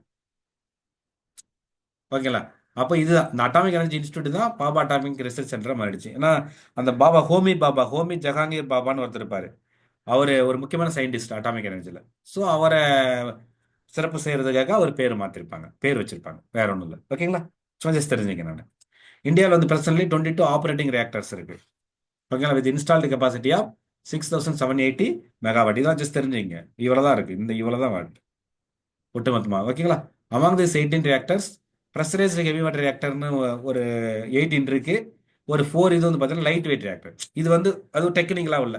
ஓகேங்களா. அப்போ இதுதான் இந்த அட்டாமிக் எனர்ஜி இன்ஸ்டியூட் தான் பாபா அட்டாமிக் ரிசர்ச் சென்டராக மாறிடுச்சு. ஏன்னா அந்த ஹோமி ஜஹாங்கீர் பாபான்னு ஒருத்தர் இருப்பார். அவர் ஒரு முக்கியமான சயின்டிஸ்ட் அட்டாமிக் எனர்ஜியில். ஸோ அவரை சிறப்பு செய்யறதுக்காக அவர் பேர் மாற்றிருப்பாங்க, பேர் வச்சிருப்பாங்க, வேற ஒன்றும் இல்லை. ஓகேங்களா. சும்மா ஜஸ்ட் தெரிஞ்சுக்கேன் நான். இந்தியாவில் வந்து பிரசன்ட்லி 22 ஆப்ரேட்டிங் ரியாக்டர்ஸ் இருக்கு. ஓகேங்களா. With installed capacity of 6780 megawatt. இதெல்லாம் ஜஸ்ட் தெரிஞ்சுங்க. இவ்வளோ தான் இருக்கு, இவ்வளோ தான் வாட் ஒட்டுமொத்தமாக. ஓகேங்களா. Among this 18 reactors pressurised heavy water ரியாக்டர்னு ஒரு 18 இருக்கு. ஒரு 4 இது வந்து பார்த்தீங்கன்னா லைட் வெயிட் ரியாக்டர். இது வந்து அது டெக்னிக்கலாக உள்ள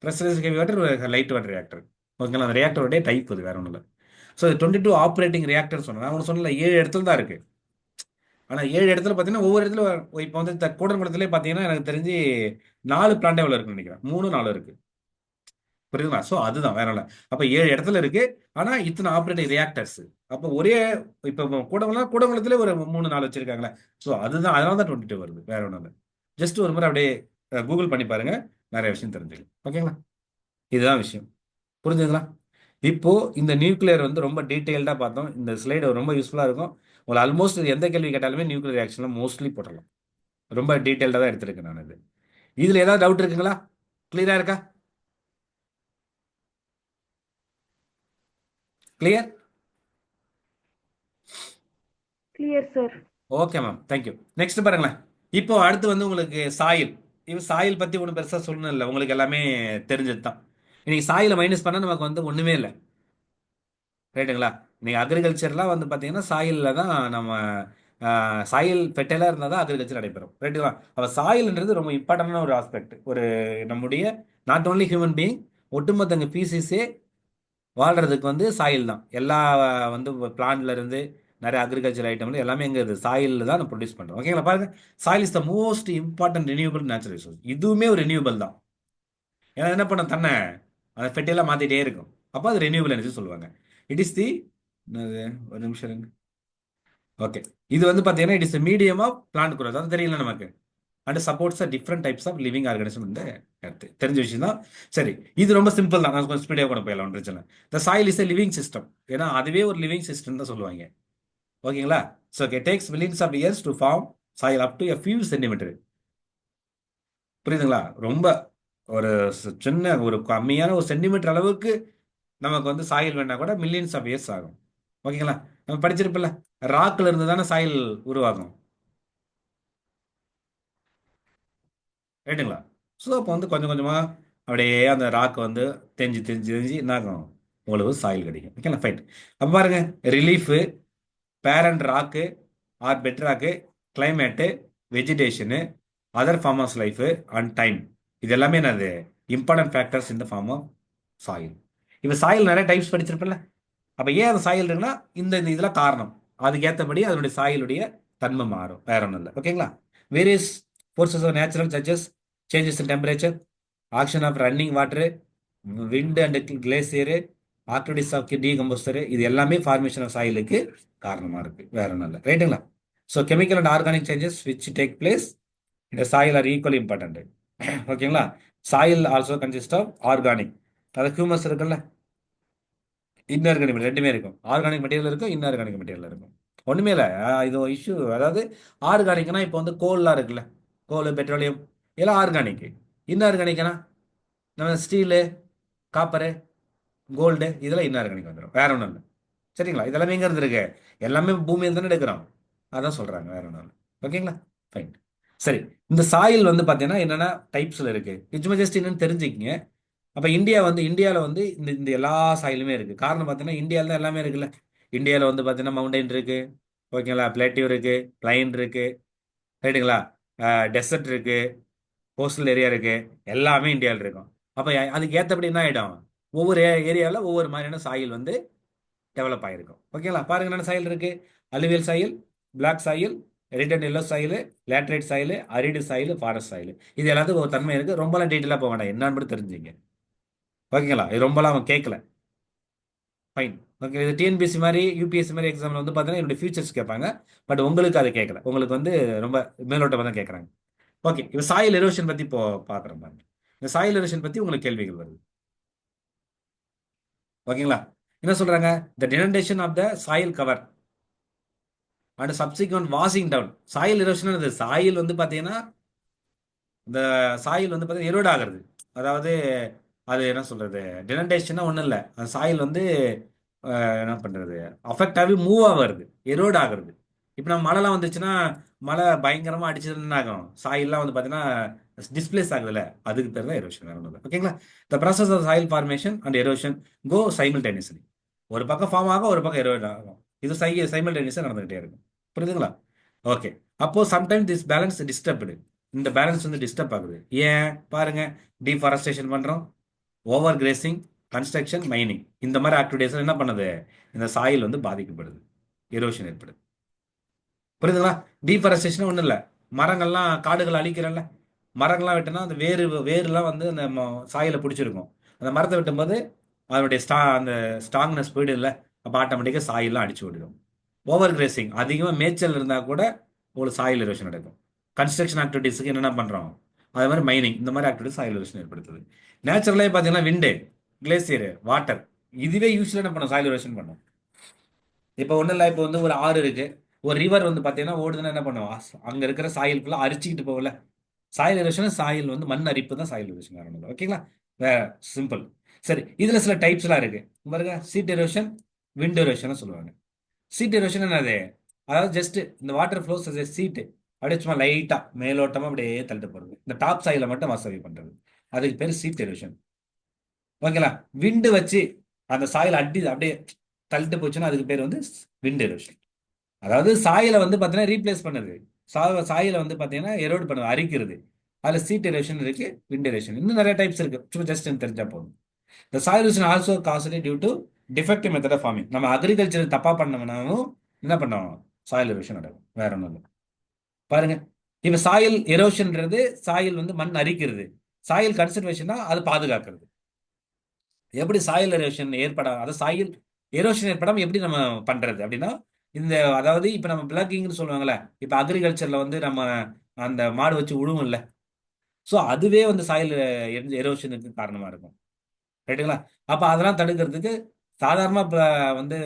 ப்ரெஷரைஸ்டு ஹெவி வாட்டர், ஒரு லைட் வாட்டர் ரியாக்டர். ஓகேங்களா. அந்த ரியாக்டருடைய டைப் இது, வேற ஒன்றும் இல்லை. ஸோ இது 22 ஆப்ரேட்டிங் ரியாக்டர் சொன்னேன். நான் ஒன்று சொன்னல 7 இடத்துல தான் இருக்கு. ஆனால் 7 இடத்துல பார்த்தீங்கன்னா ஒவ்வொரு இடத்துல இப்போ வந்து கூடங்குளத்திலே பார்த்தீங்கன்னா எனக்கு தெரிஞ்சு 4 பிளான்ட் எவ்வளோ இருக்குன்னு நினைக்கிறேன். 3 4 இருக்கு. புரியுதுங்களா. ஸோ அதுதான், வேற இல்லை. அப்போ 7 இடத்துல இருக்கு. ஆனால் இத்தனை ஆப்ரேட்டிங் ரியாக்டர்ஸ். அப்போ ஒரே இப்போ கூடங்குளத்திலே ஒரு 3 4 வச்சிருக்காங்களே. ஸோ அதுதான், அதனால தான் 22 வருது, வேற ஒன்றும் இல்லை. ஜஸ்ட் ஒரு முறை அப்படியே கூகுள் பண்ணி பாருங்க, நிறைய விஷயம் தெரிஞ்சுக்கலாம். ஓகேங்களா. இதுதான் விஷயம். புரிஞ்சுங்களா. இப்போ இந்த நியூக்ளியர் வந்து ரொம்ப டீட்டெயில்டாக பார்த்தோம். இந்த ஸ்லைடு ரொம்ப யூஸ்ஃபுல்லாக இருக்கும். உங்களுக்கு ஆல்மோஸ்ட் எந்த கேள்வி கேட்டாலுமே நியூக்ளியர் ரியாக்ஷன்லாம் மோஸ்ட்லி போட்டுடலாம். ரொம்ப டீட்டெயில்டாக தான் எடுத்திருக்கேன் நான் இது. இதில் ஏதாவது டவுட் இருக்குங்களா, கிளியராக இருக்கா? Clear? Clear sir. Okay ma'am, thank you. Next பாருங்களேன். இப்போ அடுத்து வந்து உங்களுக்கு சாயில். இப்போ சாயில் பற்றி ஒன்றும் பெருசாக சொல்லணும் இல்லை, உங்களுக்கு எல்லாமே தெரிஞ்சது தான். இன்னைக்கு சாயிலை மைனஸ் பண்ணால் நமக்கு வந்து ஒன்றுமே இல்லை, ரைட்டுங்களா? நீங்கள் அக்ரிகல்ச்சர்லாம் வந்து பார்த்தீங்கன்னா சாயிலில் தான் நம்ம சாயில் ஃபெர்டைலாக இருந்தால் தான் அக்ரிகல்ச்சர் நடைபெறும், ரைட்டுங்களா? அப்போ சாயில்ன்றது ரொம்ப இம்பார்ட்டண்டான ஒரு ஆஸ்பெக்ட். ஒரு நம்முடைய நாட் ஓன்லி ஹியூமன் பீயிங், ஒட்டுமொத்தங்க பீசிஸே வாழ்றதுக்கு வந்து சாயில் தான். எல்லா வந்து பிளான்ட்ல இருந்து நிறைய அக்ரிகல்ச்சர் ஐட்டம்ல எல்லாமே எங்க இருக்குது, சாயிலில் தான் நம்ம ப்ரொடியூஸ் பண்ணுறோம். ஓகேங்களா? பாருங்க, soil is the most important renewable natural resource. இதுவுமே ஒரு ரினியூவபிள் தான். ஏன்னா என்ன பண்ண தன்னை அதை ஃபெர்டைலாக மாற்றிட்டே இருக்கும். அப்போ அது ரினியூவபிள் எனர்ஜி சொல்லுவாங்க. இட் இஸ் தி என்னது, ஒரு நிமிஷம் இருங்க. ஓகே, இது வந்து பார்த்தீங்கன்னா it is medium of plant growth. அது தெரியல நமக்கு. And supports different types of living organism இந்த கருத்து தெரிஞ்ச விஷயம் தான். சரி, இது ரொம்ப சிம்பிள் தான். நான் கொஞ்சம் ஸ்பீடாக கூட போயிடலாம், ஒன்றும் பிரச்சனை. The soil is a living system. ஏன்னா அதுவே ஒரு லிவிங் சிஸ்டம் தான் சொல்லுவாங்க. ஓகேங்களா? So it takes millions of years to form soil up to a few centimeter. புரியுதுங்களா? ரொம்ப ஒரு சின்ன ஒரு கம்மியான ஒரு சென்டிமீட்டர் அளவுக்கு நமக்கு வந்து சாயில் வேணா கூட மில்லியன்ஸ் ஆஃப் இயர்ஸ் ஆகும். ஓகேங்களா? நம்ம படிச்சிருப்பில்ல, ராக்கில் இருந்து தானே சாயில் உருவாகும், ரைட்டுங்களா? ஸோ அப்போ வந்து கொஞ்சம் கொஞ்சமாக அப்படியே அந்த ராக் வந்து தெரிஞ்சு தெரிஞ்சு தெரிஞ்சு என்ன ஆகும், உங்களுக்கு சாயில் கிடைக்கும். ஓகேங்களா? ஃபைன். அப்போ பாருங்க, relief, parent rock or bed rock, climate, vegetation, other form of life and time, இது எல்லாமே என்னது இம்பார்ட்டன்ட் ஃபேக்டர்ஸ் இந்த ஃபார்ம் ஆஃப் சாயில். இப்போ சாயில் நிறைய டைப்ஸ் படிச்சிருப்பில்ல. அப்போ ஏன் அந்த சாயில் இருக்குன்னா இந்த இந்த இதெல்லாம் காரணம். அதுக்கேற்றபடி அதனுடைய சாயிலுடைய தன்மை மாறும், வேற ஒன்றும் இல்லை. ஓகேங்களா? Various forces of natural such as changes in temperature, action of running water, wind and glacier, activities of decomposers, இது எல்லாமே ஃபார்மேஷன் ஆஃப் சாயிலுக்கு காரணமாக இருக்குது, வேற ஒன்றும் இல்லை. ரைட்டுங்களா? So chemical and organic changes which take place இந்த சாயில் ஆர் ஈக்குவலி இம்பார்ட்டன்ட். ஓகேங்களா? Soil also consist of organic, அதாவது ஹியூமஸ் இருக்குல்ல, இன்ஆர்கானிக் ரெண்டுமே இருக்கும். ஆர்கானிக் மெட்டீரியல் இருக்கும், இன்ஆர்கானிக் மெட்டீரியல் இருக்கும். ஒன்றுமே இல்லை, இது ஒரு இஷ்யூ. அதாவது ஆர்கானிக்னா இப்போ வந்து கோல்லாம் இருக்குல்ல, கோல், பெட்ரோலியம், இதெல்லாம் ஆர்கானிக். இன்ஆர்கானிக்னா நம்ம ஸ்டீலு, காப்பரு, கோல்டு, இதெல்லாம் இன்ஆர்கானிக் வந்துடும், வேற ஒன்றும் இல்லை. சரிங்களா? இதெல்லாம் எங்கே இருந்துருக்கு, எல்லாமே பூமியில் தானே எடுக்கிறோம், அதான் சொல்கிறாங்க, வேற ஒன்றும் இல்லை. ஓகேங்களா? ஃபைன். சரி, இந்த சாயில் வந்து பார்த்தீங்கன்னா என்னென்ன டைப்ஸில் இருக்குது, நிஜமாக ஜஸ்ட் என்னன்னு தெரிஞ்சுக்கிங்க. அப்போ இந்தியா வந்து இந்தியாவில் வந்து இந்த இந்த எல்லா சாயிலுமே இருக்குது. காரணம் பார்த்தீங்கன்னா இந்தியாவில் தான் எல்லாமே இருக்குல்ல. இந்தியாவில் வந்து பார்த்தீங்கன்னா மவுண்டைன் இருக்குது, ஓகேங்களா, பிளேட்டிவ் இருக்குது, பிளைன் இருக்குது, ரைட்டுங்களா, டெசர்ட் இருக்குது, கோஸ்டல் ஏரியா இருக்குது, எல்லாமே இந்தியாவில் இருக்கும். அப்போ அதுக்கு ஏற்றபடி என்ன ஆகிடும், ஒவ்வொரு ஏரியாவில் ஒவ்வொரு மாதிரியான சாயில் வந்து டெவலப் ஆகிருக்கும். ஓகேங்களா? பாருங்க, என்னென்ன சாயில் இருக்குது. Alluvial soil, black soil, red and yellow soil, laterite soil, arid soil, forest soil, இது எல்லாத்துக்கும் ஒரு தன்மை இருக்குது. ரொம்பலாம் டீட்டெயிலாக போக வேண்டாம், என்னன்னு மட்டும் தெரிஞ்சுங்க. ஓகேங்களா? இது ரொம்பலாம் அவன் கேட்கல. ஃபைன். ஓகே, இது டிஎன்பிஎஸ்சி மாதிரி யூபிஎஸ்சி மாதிரி எக்ஸாமில் வந்து பார்த்தீங்கன்னா என்னுடைய ஃபியூச்சர்ஸ் கேட்பாங்க. பட் உங்களுக்கு அதை கேட்கல, உங்களுக்கு வந்து ரொம்ப மேலோட்டமாக தான் கேட்குறாங்க. ஓகே, இப்போ சாயில் எரோஷன் பற்றி இப்போ பார்க்குறோம் பாருங்க. இந்த சாயில் எரோஷன் பற்றி உங்களுக்கு கேள்விகள் வருது. ஓகேங்களா? என்ன சொல்கிறாங்க, the denudation of the soil cover and subsequent washing down. Soil erosion, soil வந்து பார்த்தீங்கன்னா இந்த சாயில் வந்து பார்த்தீங்கன்னா எரோட் ஆகிறது. அதாவது அது என்ன சொல்கிறது, டினண்டேஷன்னா ஒன்றும் இல்லை, அந்த சாயில் வந்து என்ன பண்ணுறது, அஃபெக்ட் ஆகி மூவ் ஆகிறது, எரோட் ஆகிறது. இப்போ நம்ம மழைலாம் வந்துச்சுன்னா, மழை பயங்கரமாக அடிச்சதுன்னு என்ன ஆகும், சாயில்லாம் வந்து பார்த்தீங்கன்னா டிஸ்பிளேஸ் ஆகுதுல்ல, அதுக்கு பேர் தான் எரோஷன், வேற ஒன்றும் இல்லை. ஓகேங்களா? The process of soil formation and erosion go simultaneously. ஒரு பக்கம் ஃபார்ம் ஆகும், ஒரு பக்கம் எரோட் ஆகும். இது சைமில்டேனியஸாக நடந்துகிட்டே இருக்கும். புரியுதுங்களா? ஓகே. அப்போ சம்டைம் திஸ் பேலன்ஸ் டிஸ்டர்ப்டு. இந்த பேலன்ஸ் வந்து டிஸ்டர்ப் ஆகுது. ஏன் பாருங்க, டீஃபாரஸ்டேஷன் பண்ணுறோம், ஓவர் கிரேசிங், கன்ஸ்ட்ரக்ஷன், மைனிங், இந்த மாதிரி ஆக்டிவிட்டீஸ் என்ன பண்ணுது, இந்த சாயில் வந்து பாதிக்கப்படுது, எரோஷன் ஏற்படுது. புரியுதுங்களா? டீஃபாரஸ்டேஷன் ஒன்றும் இல்லை, மரங்கள்லாம் காடுகள் அழிக்கிறல்ல, மரங்கள்லாம் வெட்டினா அந்த வேறுலாம் வந்து அந்த சாயில பிடிச்சிருக்கும். அந்த மரத்தை வெட்டும்போது அதனுடைய அந்த ஸ்ட்ராங்னஸ் போயிடு இல்லை, அப்போ ஆட்டோமேட்டிக்காக சாயிலாம் அடிச்சு விடுடும். ஓவர் கிரேசிங், அதிகமாக மேய்ச்சல் இருந்தால் கூட உங்களுக்கு சாயில் எரோஷன் நடக்கும். கன்ஸ்ட்ரக்ஷன் ஆக்டிவிட்டீஸுக்கு என்னென்ன பண்ணுறோம், அதே மாதிரி மைனிங், இந்த மாதிரி ஆக்டிவிட்டிஸ் சாயில் எரோஷன் ஏற்படுத்துது. நேச்சுரலாக பார்த்தீங்கன்னா விண்டு, கிளேசியர், வாட்டர், இதுவே யூஸ்வலாக என்ன பண்ணும், சாயில் எரோஷன் பண்ணும். இப்போ ஒன்றும் இல்லை, இப்போ வந்து ஒரு ஆறு இருக்கு, ஒரு ரிவர் வந்து பார்த்தீங்கன்னா ஓடுதுன்னா என்ன பண்ணுவோம், அங்கே இருக்கிற சாயில் ஃபுல்லாக அரிச்சிக்கிட்டு போகல. சாயில் எரோஷன், சாயில் வந்து மண் அரிப்பு தான் சாயில் எரோஷன், வேற. ஓகேங்களா? வேற சிம்பிள். சரி, இதில் சில டைப்ஸ்லாம் இருக்கு பாருங்க. சீட் எரோஷன், விண்ட் எரோஷன் சொல்லுவாங்க. சீட் எரோஷன் என்னது? அதாவது ஜஸ்ட் இந்த வாட்டர் ஃப்ளோஸ் சீட்டு அப்படியே சும்மா லைட்டா மேலோட்டமா அப்படியே தள்ளிட்டு போறது, இந்த டாப் சாயில மட்டும் வசதி பண்றது, அதுக்கு பேர் சீட் எரோஷன். ஓகேங்களா? விண்டு வச்சு அந்த சாயில் அடி அப்படியே தள்ளிட்டு போச்சுன்னா அதுக்கு பேர் வந்து விண்ட் எரோஷன். அதாவது சாயில வந்து பார்த்தீங்கன்னா ரீப்ளேஸ் பண்ணுது, சாயில வந்து பார்த்தீங்கன்னா எரோட் பண்ணுது, அரிக்கிறது. அதுல சீட் எரோஷன் இருக்கு, விண்ட் எரோஷன், இன்னும் நிறைய டைப்ஸ் இருக்கு. சும்மா ஜஸ்ட் தெரிஞ்சா போதும். The soil erosion also caused due to defective method of farming. நம்ம அக்ரிகல்ச்சர் தப்பா பண்ணோம்னாலும் என்ன பண்ணோம்? சாயில் எரோஷன் நடக்கும், வேற ஒன்றும் இல்லை. பாருங்க, இப்ப சாயில் எரோஷன்ன்றது சாயில் வந்து மண் அரிக்கிறது, சாயில் கன்சர்வேஷன்னா அது பாதுகாக்கிறது. எப்படி சாயில் எரோஷன் ஏற்படாம, அதாவது சாயில் எரோஷன் ஏற்படாம எப்படி நம்ம பண்றது அப்படின்னா, இந்த அதாவது இப்ப நம்ம பிளக்கிங்னு சொல்லுவாங்கல்ல, இப்ப அக்ரிகல்ச்சர்ல வந்து நம்ம அந்த மாடு வச்சு உழுவும்ல, ஸோ அதுவே வந்து சாயில் எரோஷனுக்கு காரணமா இருக்கும். ரைட்டுங்களா? அப்ப அதெல்லாம் தடுக்கிறதுக்கு சாதாரண வந்து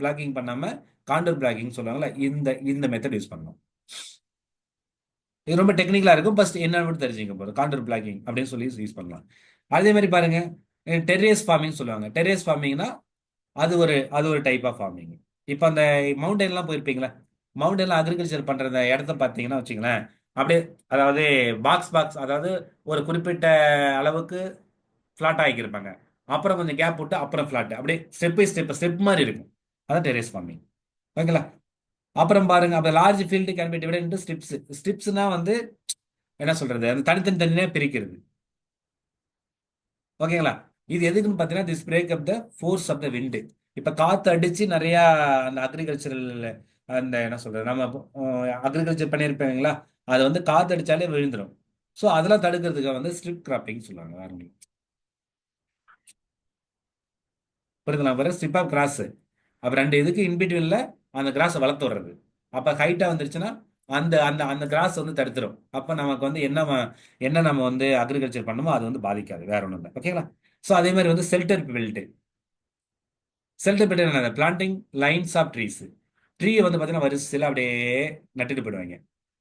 பிளாக்கிங் பண்ணாம காண்டூர் பிளாக்கிங் சொல்லுவாங்கல்ல, இந்த இந்த மெத்தட் யூஸ் பண்ணணும். இது ரொம்ப டெக்னிக்கலா இருக்கும், ஃபர்ஸ்ட் என்னன்னு மட்டும் தெரிஞ்சுக்க போதும். காண்டூர் பிளாக்கிங் அப்படின்னு சொல்லி யூஸ் பண்ணலாம். அதே மாதிரி பாருங்க, டெரேஸ் ஃபார்மிங் சொல்லுவாங்க. டெரேஸ் ஃபார்மிங்னா அது ஒரு டைப் ஆஃப் ஃபார்மிங். இப்போ அந்த மவுண்டன்லாம் போயிருப்பீங்களா? மவுண்டன்ல அக்ரிகல்ச்சர் பண்ற அந்த இடத்த பார்த்தீங்கன்னா வச்சுங்களேன், அப்படியே அதாவது பாக்ஸ் பாக்ஸ், அதாவது ஒரு குறிப்பிட்ட அளவுக்கு ஃப்ளாட் ஆகியிருப்பாங்க, அப்புறம் கொஞ்சம் கேப் விட்டு அப்புறம் ஃப்ளாட், அப்படியே ஸ்டெப் பை ஸ்டெப் ஸ்டெப் மாதிரி இருக்கும். அதான் டெரேஸ் ஃபார்மிங். ஓகேங்களா? அப்புறம் பாருங்க, அப்போ large field can be divide into strips. ஸ்ட்ரிப்ஸ்னா வந்து என்ன சொல்றது, அந்த தனித்தனி தனியாக பிரிக்கிறது. ஓகேங்களா? இது எதுக்குன்னு பார்த்தீங்கன்னா, this break up the force of the wind. இப்போ காற்று அடிச்சு நிறையா அந்த அக்ரிகல்ச்சரல், அந்த என்ன சொல்றது, நம்ம அக்ரிகல்ச்சர் பண்ணியிருப்பீங்களா, அது வந்து காற்று அடிச்சாலே விழுந்துடும். ஸோ அதெல்லாம் தடுக்கிறதுக்கு வந்து ஸ்ட்ரிப் கிராப்பிங் சொல்லுவாங்க. வேற ஒண்ணும் இல்ல. புரியுதுங்களா? பாரு, ஸ்ட்ரிப் ஆஃப் கிராஸ், அப்போ ரெண்டு இதுக்கு இன்பிட்வீனில் அந்த கிராஸை வளர்த்து விடுறது. அப்போ ஹைட்டாக வந்துருச்சுன்னா அந்த அந்த அந்த கிராஸ் வந்து தடுத்துரும். அப்போ நமக்கு வந்து என்ன நம்ம வந்து அக்ரிகல்ச்சர் பண்ணுமோ அது வந்து பாதிக்காது, வேற ஒன்றும் இல்லை. ஓகேங்களா? ஸோ அதே மாதிரி வந்து செல்டர் பெல்ட். செல்டர் பெல்ட் என்ன? Planting lines of trees. ட்ரீயை வந்து பார்த்தீங்கன்னா வரிசையில் அப்படியே நட்டுட்டு போயிடுவாங்க.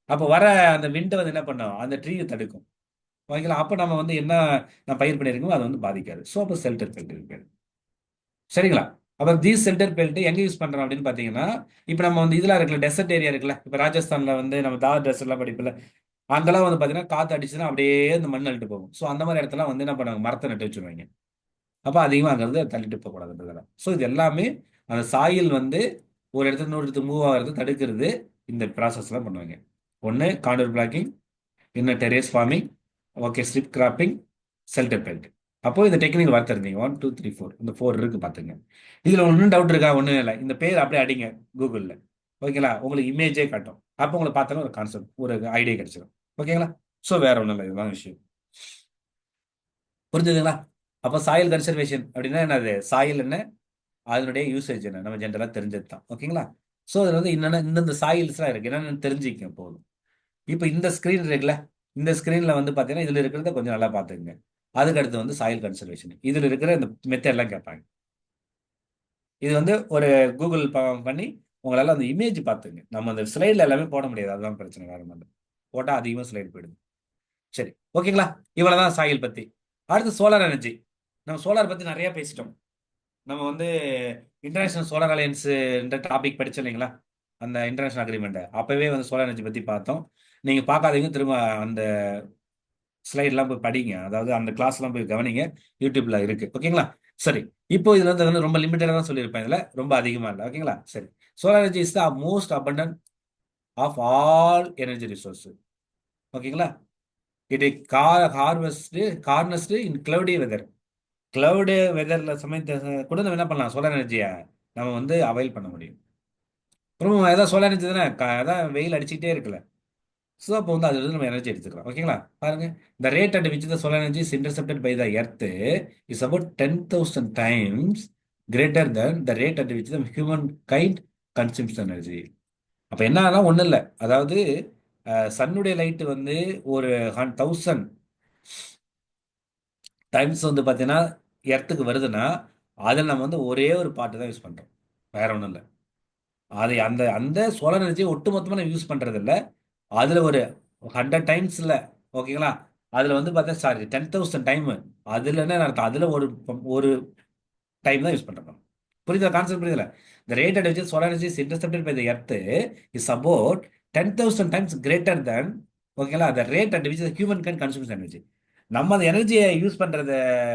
அப்போ வர அந்த விண்டை வந்து என்ன பண்ணும், அந்த ட்ரீயை தடுக்கும். ஓகேங்களா? அப்போ நம்ம வந்து என்ன நான் பயிர் பண்ணியிருக்கோமோ அது வந்து பாதிக்காது. ஸோ அப்போ செல்டர் பெல்ட் இருக்கு. சரிங்களா? அப்போ தீஸ் சென்டர் பெல்ட் எங்க யூஸ் பண்றோம் அப்படின்னு பாத்தீங்கன்னா, இப்போ நம்ம வந்து இதெல்லாம் இருக்குல்ல, டெசர்ட் ஏரியா இருக்குல்ல, இப்போ ராஜஸ்தான்ல வந்து நம்ம தார் டெசர்ட்லாம் படிப்பில்ல, அங்கெல்லாம் வந்து பாத்தீங்கன்னா காத்து அடிச்சுன்னா அப்படியே இந்த மண் அள்ளிட்டு போகும். ஸோ அந்த மாதிரி இடத்துல வந்து என்ன பண்ணுவாங்க, மரத்தை நட்டு வச்சுருவாங்க. அப்போ அதிகமாக அங்கிருந்து தள்ளிட்டு போகக்கூடாதுன்றதுல. ஸோ இது எல்லாமே அந்த சாயில் வந்து ஒரு இடத்துல இன்னொரு இடத்துக்கு மூவ் ஆகிறது தடுக்கிறது, இந்த ப்ராசஸ்லாம் பண்ணுவாங்க. ஒன்று காண்டூர் பிளாக்கிங், இன்னும் terrace farming, okay, strip cropping, shelter belt. அப்போ இந்த டெக்னிக் பார்த்துருந்தீங்க, 1 2 3 4, இந்த 4 இருக்கு பார்த்துங்க. இதில் ஒன்றும் டவுட் இருக்கா? ஒன்றும் இல்லை. இந்த பேர் அப்படியே அடிங்க கூகுளில். ஓகேங்களா? உங்களுக்கு இமேஜே காட்டும். அப்போ உங்களுக்கு பார்த்தாலும் ஒரு கான்செப்ட், ஒரு ஐடியா கிடைச்சிடும். ஓகேங்களா? ஸோ வேற ஒன்றும் இல்லை, இதுதான் விஷயம். புரிஞ்சுதுங்களா? அப்போ சாயில் கன்சர்வேஷன் அப்படின்னா என்னது, சாயில் என்ன, அதனுடைய யூசேஜ் என்ன, நம்ம ஜென்ரலாக தெரிஞ்சது தான். ஓகேங்களா? ஸோ அதில் வந்து என்னென்ன இந்தந்த சாயில்ஸ்லாம் இருக்கு, என்னென்னு தெரிஞ்சுக்க போதும். இப்போ இந்த ஸ்க்ரீன் இருக்குல்ல, இந்த ஸ்க்ரீனில் வந்து பார்த்தீங்கன்னா இதில் இருக்கிறத கொஞ்சம் நல்லா பார்த்துக்குங்க. அதுக்கு அடுத்து வந்து சாயில் கன்சர்வேஷன், இதில் இருக்கிற இந்த மெத்தட்லாம் கேட்பாங்க. இது வந்து ஒரு கூகுள் பண்ணி உங்களால் அந்த இமேஜ் பார்த்துங்க. நம்ம அந்த ஸ்லைடில் எல்லாமே போட முடியாது, அதுதான் பிரச்சனை, வேற ஒன்றும் இல்லை. போட்டால் அதிகமாக ஸ்லைடு போயிடுது. சரி, ஓகேங்களா? இவ்வளோதான் சாயில் பற்றி. அடுத்து சோலார் எனர்ஜி. நம்ம சோலார் பற்றி நிறைய பேசிட்டோம். நம்ம வந்து இன்டர்நேஷனல் சோலார் அலையன்ஸ்ன்ற டாபிக் படிச்சோம் இல்லைங்களா, அந்த இன்டர்நேஷனல் அக்ரிமெண்ட்டை அப்போவே வந்து சோலார் எனர்ஜி பற்றி பார்த்தோம். நீங்கள் பார்க்காதீங்க, திரும்ப அந்த ஸ்லைட்லாம் போய் படிங்க, அதாவது அந்த கிளாஸ்லாம் போய் கவனிங்க, யூடியூப்ல இருக்கு. ஓகேங்களா? சரி, இப்போ இதுல வந்து ரொம்ப லிமிட்டடாக தான் சொல்லியிருப்பேன், இதுல ரொம்ப அதிகமா இல்லை. ஓகேங்களா? சரி, solar energy is the most abundant of all energy resource. ஓகேங்களா? It harvest in cloudy weather. Cloud வெதர்ல சமயத்தை கூட நம்ம என்ன பண்ணலாம், சோலார் எனர்ஜியை நம்ம வந்து அவைல் பண்ண முடியும். அப்புறம் ஏதாவது சோலார் எனர்ஜி தானே, அதான் வெயில் அடிச்சுக்கிட்டே இருக்குல்ல, ஸோ அப்போ வந்து அதுல இருந்து நம்ம எனர்ஜி எடுத்துக்கலாம். ஓகேங்களா? பாருங்க, the rate at which the solar energy is intercepted by the earth is about 10,000 times greater than the rate at which the human kind consumes the energy. அப்போ என்னன்னா ஒன்றும் இல்லை, அதாவது சன்னுடைய லைட்டு வந்து ஒரு 1000 டைம்ஸ் வந்து பார்த்தீங்கன்னா எர்த்துக்கு வருதுன்னா, அதில் நம்ம வந்து ஒரே ஒரு பாட்டு தான் யூஸ் பண்ணுறோம், வேற ஒன்றும் இல்லை. அது அந்த அந்த சோலார் எனர்ஜியை ஒட்டுமொத்தமாக நம்ம யூஸ் பண்ணுறது இல்லை, அதில் ஒரு 100 டைம்ஸ் இல்லை. ஓகேங்களா? அதில் வந்து பார்த்தா சாரி 10,000 டைம், அதில் என்ன அர்த்தம், அதில் ஒரு ஒரு டைம் தான் யூஸ் பண்ணுறோம். புரியுதா கான்செப்ட்? புரியுதுல? the rate at which solar energy is intercepted by the earth is about 10,000 times greater than, ஓகேங்களா, the rate at which the human can consume energy. நம்ம அந்த எனர்ஜியை யூஸ் பண்றத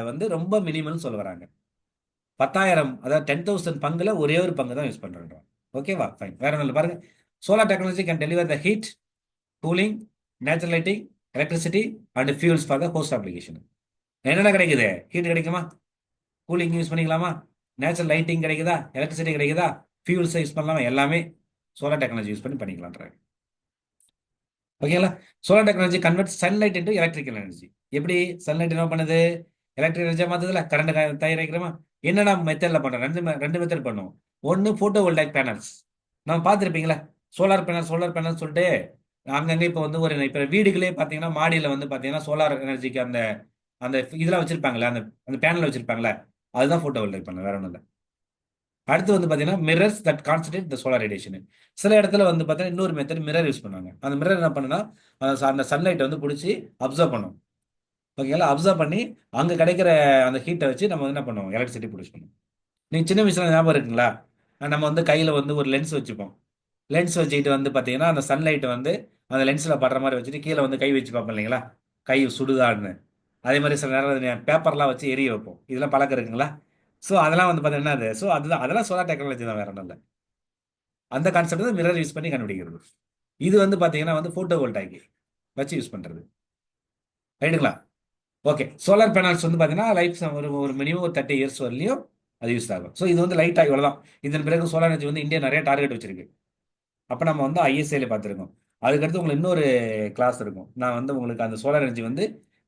வந்து ரொம்ப மினிமல்னு சொல்ல வராங்க. 10,000, அதாவது 10,000 பங்குல ஒரே ஒரு பங்கு தான் யூஸ் பண்றோம். ஓகேவா? ஃபைன். வேற ஒன்றும் பாருங்க. Solar technology can deliver the heat, cooling, natural lighting, electricity and fuels for the host application. என்னென்ன கிடைக்குது? ஹீட் கிடைக்குமா? கூலிங் யூஸ் பண்ணிக்கலாமா? நேச்சுரல் லைட்டிங் கிடைக்குதா? எலக்ட்ரிசிட்டி கிடைக்குதா? ஃபியூல்ஸை யூஸ் பண்ணலாமா? எல்லாமே சோலார் டெக்னாலஜி யூஸ் பண்ணி பண்ணிக்கலான்றாங்க. ஓகேங்களா? Solar technology convert sunlight into electrical energy. எப்படி சன்லைட் என்ன பண்ணுது? எலக்ட்ரிக் எனர்ஜியா மாத்துதுல, கரண்ட் தயாரிக்கிறோமா? என்னென்ன மெத்தட்ல பண்றோம்? ரெண்டு மெத்தட் பண்ணுவோம். ஒன்னு போட்டோ வோல்டாயிக் பேனல்ஸ். நம்ம பார்த்துருப்பீங்களா? சோலார் பேனல் சொல்லிட்டு அங்கங்க இப்போ வந்து ஒரு இப்போ வீடுகளே பார்த்தீங்கன்னா மாடியில் வந்து பார்த்தீங்கன்னா சோலார் எனர்ஜிக்கு அந்த அந்த இதெல்லாம் வச்சிருப்பாங்களே, அந்த அந்த பேனல் வச்சிருப்பாங்களே, அதுதான் போட்டோ வோல்டாயிக் பேனல், வேற ஒன்றும் இல்லை. அடுத்து வந்து பார்த்தீங்கன்னா mirrors that concentrate the solar radiation. சில இடத்துல வந்து பார்த்தீங்கன்னா இன்னொரு மெத்தட் மிரர் யூஸ் பண்ணுவாங்க. அந்த மிரர் என்ன பண்ணுன்னா அந்த சன்லைட்டை வந்து பிடிச்சி அப்சர்வ் பண்ணும். ஓகேங்களா? அப்சர்வ் பண்ணி அங்கே கிடைக்கிற அந்த ஹீட்டை வச்சு நம்ம வந்து என்ன பண்ணுவோம்? எலக்ட்ரிசிட்டி ப்ரொடியூஸ் பண்ணுவோம். நீங்கள் சின்ன வயசுல ஞாபகம் இருக்குங்களா? நம்ம வந்து கையில் வந்து ஒரு லென்ஸ் வச்சுப்போம். லென்ஸ் வச்சுக்கிட்டு வந்து பார்த்தீங்கன்னா அந்த சன்லைட்டை வந்து அந்த லென்ஸில் படுற மாதிரி வச்சுட்டு கீழே வந்து கை வச்சு பார்ப்போம் இல்லைங்களா? கை சுடுதான்னு. அதே மாதிரி சில நேரம் பேப்பர்லாம் வச்சு எரிய வைப்போம். இதெல்லாம் பழக்கம் இருக்குங்களா? ஸோ அதெல்லாம் வந்து பார்த்தீங்கன்னா அது ஸோ அதுதான் அதெல்லாம் சோலார் டெக்னாலஜி தான், வேற ஒன்றும் இல்லை. அந்த கான்செப்ட் தான் மிரர் யூஸ் பண்ணி கண்டுபிடிக்கிறது. இது வந்து பார்த்தீங்கன்னா வந்து போட்டோ வோல்டாய்க்கு வச்சு யூஸ் பண்ணுறது. ரைட்டுங்களா? ஓகே. சோலார் பேனல்ஸ் வந்து பார்த்தீங்கன்னா லைஃப் ஒரு ஒரு மினிமம் ஒரு 30 இயர்ஸ் வரலையும் அது யூஸ் ஆகும். ஸோ இது வந்து லைட் ஆகி இவ்வளோதான். இதன் பிறகு சோலார் எனர்ஜி வந்து இந்தியா நிறைய டார்கெட் வச்சிருக்கு. அப்போ நம்ம வந்து ஐஎஸ்ஏல பார்த்துருக்கோம். அதுக்கடுத்து உங்களுக்கு இன்னொரு கிளாஸ் இருக்கும். நான் வந்து உங்களுக்கு அந்த சோலார் எனர்ஜி வந்து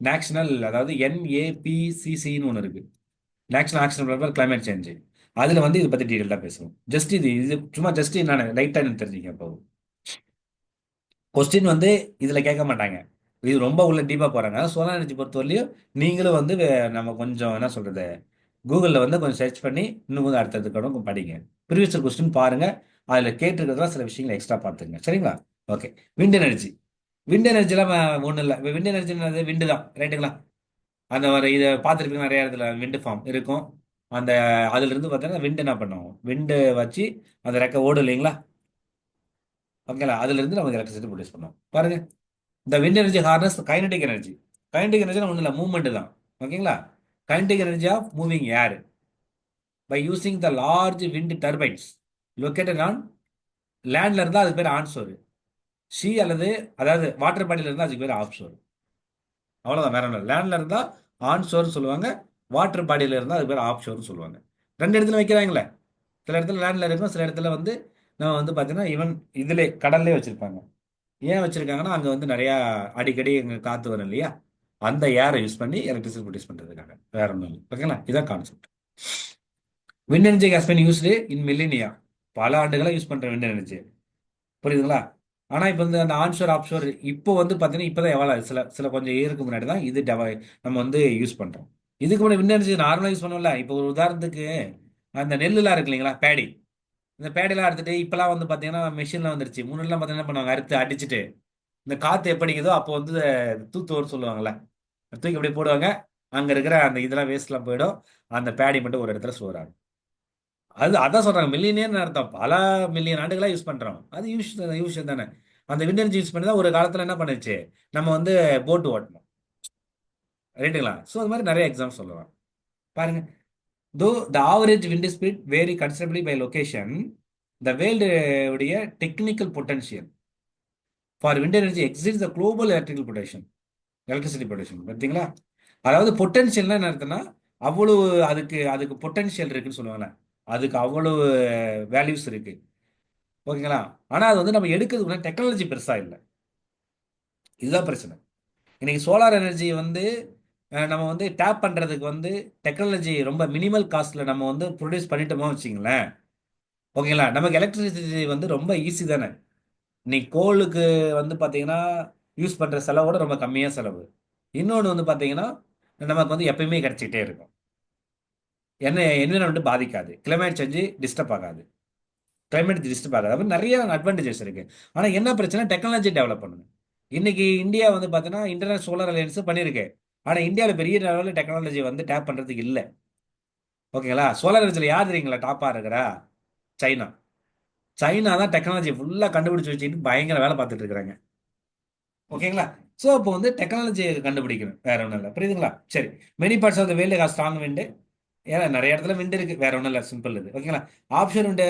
நேஷனல், அதாவது NAPCCன்னு ஒன்று இருக்கு, national action for climate change. அதில் வந்து இதை பற்றி டீட்டெயிலாக பேசுவோம். ஜஸ்ட் இது இது சும்மா ஜஸ்ட் நான் லைட்டாக தெரிஞ்சுக்க போகும். கொஸ்டின் வந்து இதில் கேட்க மாட்டாங்க. இது ரொம்ப உள்ள டீப்பாக போகிறாங்க. சோலார் எனர்ஜி பொறுத்தவரையிலையும் நீங்களும் வந்து நம்ம கொஞ்சம் என்ன சொல்கிறது, கூகுளில் வந்து கொஞ்சம் சர்ச் பண்ணி இன்னும் கொஞ்சம் அடுத்தது கூட கொஞ்சம் படிங்க. ப்ரீவியஸ் கொஸ்டின் பாருங்கள். அதில் கேட்டிருக்கிறதுலாம் சில விஷயங்களை எக்ஸ்ட்ரா பார்த்துங்க. சரிங்களா? ஓகே. Wind energy. விண்ட் எனர்ஜிலாம் ஒன்றும் இல்லை. விண்ட் எனர்ஜின்றது விண்டு தான், ரைட்டுங்களா? அந்த ஒரு இதை பார்த்துருப்பீங்க, நிறைய இடத்துல விண்டு ஃபார்ம் இருக்கும். அந்த அதுலேருந்து பார்த்தீங்கன்னா விண்டு என்ன பண்ணுவோம்? விண்டு வச்சு அந்த ரெக்க ஓடும் இல்லைங்களா? ஓகேங்களா? அதுலேருந்து நமக்கு எலக்ட்ரிசிட்டி ப்ரொடியூஸ் பண்ணுவோம். பாருங்க. இந்த wind energy harness kinetic energy. Kinetic energy ஒன்றும் இல்லை, மூவ்மெண்ட் தான். ஓகேங்களா? Kinetic energy of moving air by using the large wind turbines located on லேண்ட்ல இருந்தால் அதுக்கு பேர் ஆன்ஷோர். ஷீ அல்லது அதாவது வாட்டர் பாடியில் இருந்தால் அதுக்கு பேர் ஆஃப் ஷோர். அவ்வளோதான், வேற ஒன்றும். லேண்ட்ல இருந்தால் ஆன்ஷோர்னு சொல்லுவாங்க, வாட்டர் பாடியில் இருந்தால் அதுக்கு பேர் ஆஃப் ஷோர்னு சொல்லுவாங்க. ரெண்டு இடத்துல வைக்கிறாங்களே, சில இடத்துல லேண்ட்ல இருக்கும், சில இடத்துல வந்து நம்ம வந்து பார்த்தீங்கன்னா ஈவன் இதிலே கடல்லே வச்சிருப்பாங்க. ஏன் வச்சிருக்காங்கன்னா அங்கே வந்து நிறையா அடிக்கடி இங்கே காற்று வரும் இல்லையா? அந்த ஏரை யூஸ் பண்ணி எலக்ட்ரிசிட்டி ப்ரொடியூஸ் பண்ணுறதுக்காக, வேற ஒன்றும் இல்லை. ஓகேங்களா? இதான் concept. Wind energy has been used in millennia. பல ஆண்டுகளாக யூஸ் பண்ணுற விண்ட் எனர்ஜி. புரியுதுங்களா? ஆனால் இப்போ வந்து அந்த ஆன்ஷோர் ஆப்ஷோர் இப்போ வந்து பார்த்தீங்கன்னா இப்போ தான் எவ்வளோ சில சில கொஞ்சம் இயருக்கு முன்னாடி தான் இது நம்ம வந்து யூஸ் பண்ணுறோம். இதுக்கு முன்னாடி விண்ட் எனர்ஜி நார்மலாக யூஸ் பண்ணுவோம்ல. இப்போ ஒரு உதாரணத்துக்கு அந்த நெல்லுலாம் இருக்கு இல்லைங்களா, பேடி. இந்த பேடிலாம் அறுத்துட்டு இப்போலாம் வந்து பார்த்தீங்கன்னா மெஷின்லாம் வந்துருச்சு. முன்னாடிலாம் பார்த்தீங்கன்னா என்ன பண்ணுவாங்க, அறுத்து அடிச்சுட்டு இந்த காற்று எப்படிக்குதோ அப்போ வந்து தூத்துவர்னு சொல்லுவாங்கல்ல, தூக்கி அப்படியே போடுவாங்க. அங்கே இருக்கிற அந்த இதெல்லாம் வேஸ்ட்லாம் போயிடும். அந்த பேடி மட்டும் ஒரு இடத்துல ஸ்டோர் ஆகும். அதான் சொல்றாங்க, மில்லியனியர்னு அர்த்தம். பல மில்லியன் ஆண்டுகளா யூஸ் பண்றோம். அது யூஸ் தானே. அந்த விண்ட் எனர்ஜி யூஸ் பண்ணி தான் ஒரு காலத்துல என்ன பண்ணுச்சு, நம்ம வந்து போட்டு ஓட்டணும். ரைட்டுங்களா? ஸோ அது மாதிரி நிறைய எக்ஸாம்பிள் சொல்லலாம். பாருங்க. Though the average wind speed vary considerably by location, the world உடைய technical potential for wind energy exceeds the global electricity production. பார்த்தீங்களா? அதாவது பொட்டன்ஷியல்னா என்ன அர்த்தம்னா, அவ்வளவு அதுக்கு அதுக்கு பொட்டன்ஷியல் இருக்குன்னு சொல்லுவாங்கல்ல, அதுக்கு அவ்வளவு வேல்யூஸ் இருக்கு. ஓகேங்களா? ஆனால் அது வந்து நம்ம எடுக்கிறதுக்கு டெக்னாலஜி பெருசாக இல்லை. இதுதான் பிரச்சனை. இன்னைக்கு சோலார் எனர்ஜி வந்து நம்ம வந்து டேப் பண்ணுறதுக்கு வந்து டெக்னாலஜி ரொம்ப மினிமல் காஸ்ட்டில் நம்ம வந்து ப்ரொடியூஸ் பண்ணிட்டோமோ வச்சிங்களேன். ஓகேங்களா? நமக்கு எலக்ட்ரிசிட்டி வந்து ரொம்ப ஈஸி தானே. இன்னைக்கு கோலுக்கு வந்து பார்த்தீங்கன்னா யூஸ் பண்ணுற செலவோட ரொம்ப கம்மியாக செலவு. இன்னொன்று வந்து பார்த்தீங்கன்னா நமக்கு வந்து எப்பயுமே கிடைச்சிக்கிட்டே இருக்கும். என்ன என்விரான்மெண்ட் பாதிக்காது, கிளைமேட் சேஞ்சு டிஸ்டர்ப் ஆகாது, கிளைமேட் டிஸ்டர்ப் ஆகாது. அப்படி நிறைய அட்வான்டேஜஸ் இருக்கு. ஆனால் என்ன பிரச்சனை, டெக்னாலஜி டெவலப் பண்ணணும். இன்னைக்கு இந்தியா வந்து பார்த்தீங்கன்னா இன்டர்நேஷனல் சோலார் அலையன்ஸ் பண்ணியிருக்கு. ஆனால் இந்தியாவில் பெரிய லெவலில் டெக்னாலஜி வந்து டேப் பண்ணுறதுக்கு இல்லை. ஓகேங்களா? சோலார் எனர்ஜியில் யார் தெரியுங்களா டாப்பாக இருக்கிறா? சைனா. சைனா தான் டெக்னாலஜி ஃபுல்லாக கண்டுபிடிச்சு வச்சுட்டு பயங்கர வேலை பார்த்துட்டு இருக்கிறாங்க. ஓகேங்களா? ஸோ அப்போ வந்து டெக்னாலஜியை கண்டுபிடிக்கணும், வேற ஒன்றும் இல்லை. புரியுதுங்களா? சரி. Many parts of the world has strong wind. ஏன்னா நிறைய இடத்துல விண்டு இருக்கு, வேற ஒன்றும் இல்லை, சிம்பிள் இது. ஓகேங்களா? ஆப்ஷன் விண்டு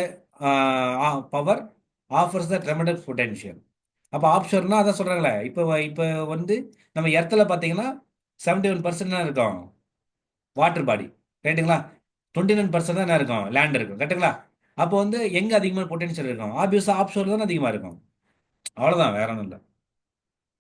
பவர் ஆஃபர்ஸ் த ட்ரெமெண்டஸ் பொட்டென்ஷியல். அப்போ ஆப்ஷன்னா அதான் சொல்றாங்களே, இப்போ இப்போ வந்து நம்ம எர்த்தில் பார்த்தீங்கன்னா 71% தான் இருக்கும் வாட்டர் பாடி, ரைட்டுங்களா? 29% தான் என்ன இருக்கும், லேண்ட் இருக்கும், கரெக்டுங்களா? அப்போ வந்து எங்க அதிகமான பொட்டன்ஷியல் இருக்கும்? ஆப்வியஸாக ஆப்ஷோர் தான் அதிகமாக இருக்கும். அவ்வளோதான், வேற ஒன்றும் இல்லை.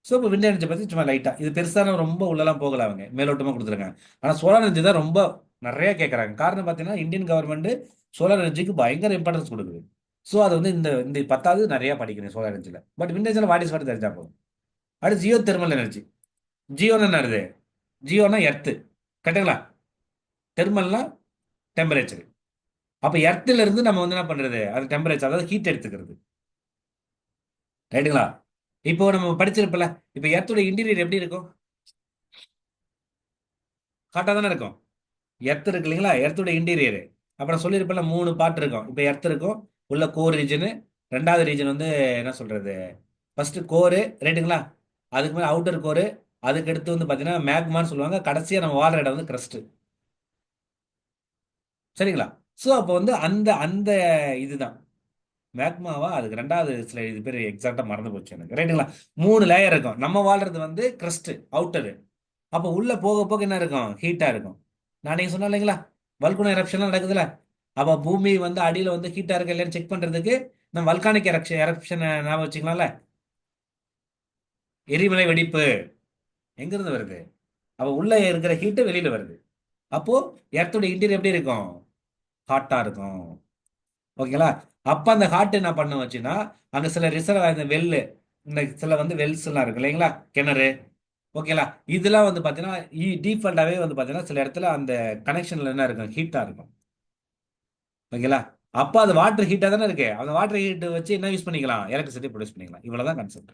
ஸோ இப்போ விண்ட் எனர்ஜி பற்றி சும்மா லைட்டாக, இது பெருசான ரொம்ப உள்ளலாம் போகல, அவங்க மேலோட்டமாக கொடுத்துருக்காங்க. ஆனால் சோலார் எனர்ஜி தான் ரொம்ப நிறைய கேட்குறாங்க. காரணம் பார்த்தீங்கன்னா இந்தியன் கவர்மெண்ட் சோலார் எனர்ஜிக்கு பயங்கர இம்பார்ட்டன்ஸ் கொடுக்குது. ஸோ அது வந்து இந்த இந்த 10வது நிறைய படிக்கணும் சோலார் எனர்ஜியில். பட் விண்ட் எனர்ஜியில் வாட் இஸ் வாட் தெரிஞ்சா போதும். அடுத்து ஜியோ தெர்மல் எனர்ஜி. ஜியோன்னு என்ன வருது? ஜியோனா எர்த்து, கரெக்டுங்களா? தெர்மல்னா டெம்பரேச்சர். அப்போ எர்த்துல இருந்து நம்ம வந்து என்ன பண்றது, அது டெம்பரேச்சர், அதாவது ஹீட் எடுத்துக்கிறது, ரைட்டுங்களா? இப்போ நம்ம படிச்சிருப்பல, இப்போ எர்த்தோட இன்டீரியர் எப்படி இருக்கும்? ஹாட்டாக தானே இருக்கும். எர்த் இருக்கு இல்லைங்களா, எர்த்தோட இன்டீரியர். அப்புறம் சொல்லியிருப்பல 3 பார்ட் இருக்கும். இப்போ எர்த் இருக்கும், உள்ள கோர் ரீஜனு. ரெண்டாவது ரீஜன் வந்து என்ன சொல்றது, ஃபர்ஸ்ட் கோரு, ரைட்டுங்களா? அதுக்கு மேலே அவுட்டர் கோரு. அதுக்கு அடுத்து வந்து பார்த்தீங்கன்னா மேக்மான்னு சொல்லுவாங்க. கடைசியாக நம்ம வாழ்ற இடம் வந்து கிரஸ்ட். சரிங்களா? ஸோ அப்போ வந்து அந்த அந்த இதுதான் மேக்மாவா, அதுக்கு ரெண்டாவது சில இது பேர் எக்ஸாக்டா மறந்து போச்சு எனக்கு, ரைட்டுங்களா? 3 லேயர் இருக்கும். நம்ம வாழ்றது வந்து கிரஸ்ட், அவுட்டரு. அப்போ உள்ள போக போக என்ன இருக்கும், ஹீட்டா இருக்கும். நான் நீங்க சொன்னேன் இல்லைங்களா, வல்குனோ எரப்ஷன்லாம் நடக்குதுல்ல. அப்போ பூமி வந்து அடியில் வந்து ஹீட்டா இருக்கு இல்லைன்னு செக் பண்றதுக்கு நம்ம வல்கானிக் எரப்ஷன் ஞாபகம் வச்சுக்கலாம்ல. எரிமலை வெடிப்பு எங்கிருந்து வருது? அப்போ உள்ள இருக்கிற ஹீட்டு வெளியில வருது. அப்போ எர்த்தோட இன்டீரியர் எப்படி இருக்கும், ஹாட்டா இருக்கும். ஓகேங்களா? அப்ப அந்த ஹார்ட் என்ன பண்ண வச்சுன்னா, அங்க சில ரிசர்வ் அந்த வெல்லு, இந்த சில வந்து வெல்ஸ் எல்லாம் இருக்கு இல்லைங்களா, கிணறு. ஓகேங்களா? இதெல்லாம் வந்து பாத்தீங்கன்னா டிஃபால்ட்டாவே வந்து பாத்தீங்கன்னா சில இடத்துல அந்த கனெக்ஷன்ல என்ன இருக்கும், ஹீட்டா இருக்கும். ஓகேங்களா? அப்ப அது வாட்டர் ஹீட்டா தானே இருக்கு. அந்த வாட்டர் ஹீட் வச்சு என்ன யூஸ் பண்ணிக்கலாம், எலக்ட்ரிசிட்டி ப்ரொடியூஸ் பண்ணிக்கலாம். இவ்வளவுதான் கான்செப்ட்,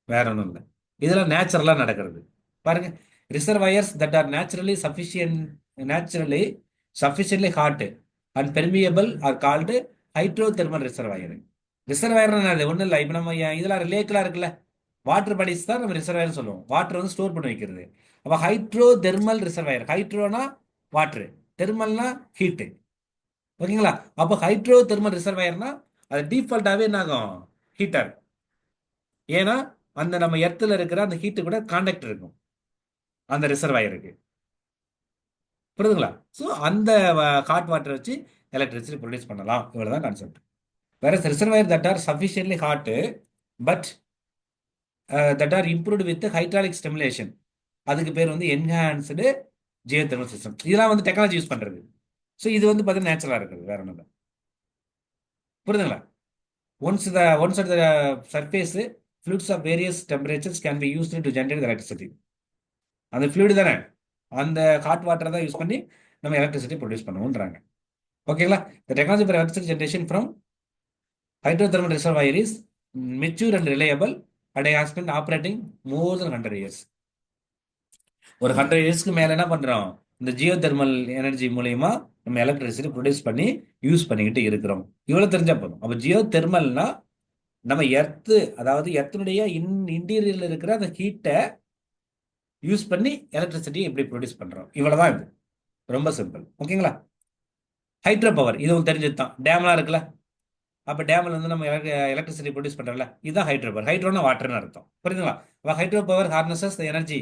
வேற ஒன்றும் இல்லை. இதெல்லாம் நேச்சுரலா நடக்கிறது. பாருங்க, reservoirs that R naturally sufficiently hot and permeable are called hydro thermal reservoir. Reservoir ஒன்றும் இல்லை. இப்போ நம்ம இதெல்லாம் லேக்கெலாம் இருக்குல்ல, வாட்டர் பாடிஸ் தான் நம்ம ரிசர்வாயர்னு சொல்லுவோம். வாட்டர் வந்து ஸ்டோர் பண்ணி வைக்கிறது. அப்போ ஹைட்ரோ தெர்மல் ரிசர்வாயர், ஹைட்ரோனா வாட்டர், தெர்மல்னா ஹீட்டு. ஓகேங்களா? அப்போ ஹைட்ரோ தெர்மல் ரிசர்வாயர்னா அது டிஃபால்ட்டாகவே என்ன ஆகும், ஹீட்டர். ஏன்னா அந்த நம்ம எர்த்தில் இருக்கிற அந்த ஹீட்டு கூட கான்டாக்ட் இருக்கும் அந்த ரிசர்வாயருக்கு. புரியுதுங்களா? ஸோ அந்த ஹாட் வாட்டர் வச்சு எலக்ட்ரிசிட்டி ப்ரொடியூஸ் பண்ணலாம். இவ்வளவுதான் கான்செப்ட். வேற reservoir that R sufficiently hot but that R improved with hydraulic stimulation, அதுக்கு பேர் வந்து என்ஹான்ஸ்டு ஜியோ தெர்மல் சிஸ்டம். இதெல்லாம் வந்து டெக்னாலஜி யூஸ் பண்றது. ஸோ இது வந்து பார்த்தீங்கன்னா நேச்சுரலாக இருக்குது, வேற ஒன்றும் இல்லை. புரியுதுங்களா? Once at the surface fluids of various temperatures can be used to generate electricity. அந்த ஃப்ளூயிட் தானே, அந்த ஹாட் வாட்டரை தான் யூஸ் பண்ணி நம்ம எலக்ட்ரிசிட்டி ப்ரொடியூஸ் பண்ணுவோன்றாங்க. ஓகேங்களா? The technology for electricity generation from hydrothermal reservoir is mature and reliable and has been operating more than 100 years. ஒரு 100 இயர்ஸ்க்கு மேல என்ன பண்றோம், இந்த ஜியோ தெர்மல் எனர்ஜி மூலியமா நம்ம எலக்ட்ரிசிட்டி ப்ரொடியூஸ் பண்ணி யூஸ் பண்ணிக்கிட்டு இருக்கிறோம். இவ்வளவு தெரிஞ்சா போதும். அப்ப ஜியோ தெர்மல்னா நம்ம எர்த்து, அதாவது எர்த்தினுடைய இன்டீரியர்ல இருக்கிற அந்த ஹீட்டை யூஸ் பண்ணி எலக்ட்ரிசிட்டி எப்படி ப்ரொடியூஸ் பண்றோம், இவ்வளவுதான் இது. ரொம்ப சிம்பிள். ஓகேங்களா? ஹைட்ரோ பவர் இது உங்களுக்கு தெரிஞ்சது தான். டேம்லாம் இருக்குல்ல, அப்போ டேமில் வந்து நம்ம எலக்ட்ரிசிட்டி ப்ரொடியூஸ் பண்ணுறோம்ல, இதுதான் ஹைட்ரோ பவர். ஹைட்ரோனா வாட்டர்னு அர்த்தம். புரியுதுங்களா? அப்போ hydro power harnesses the energy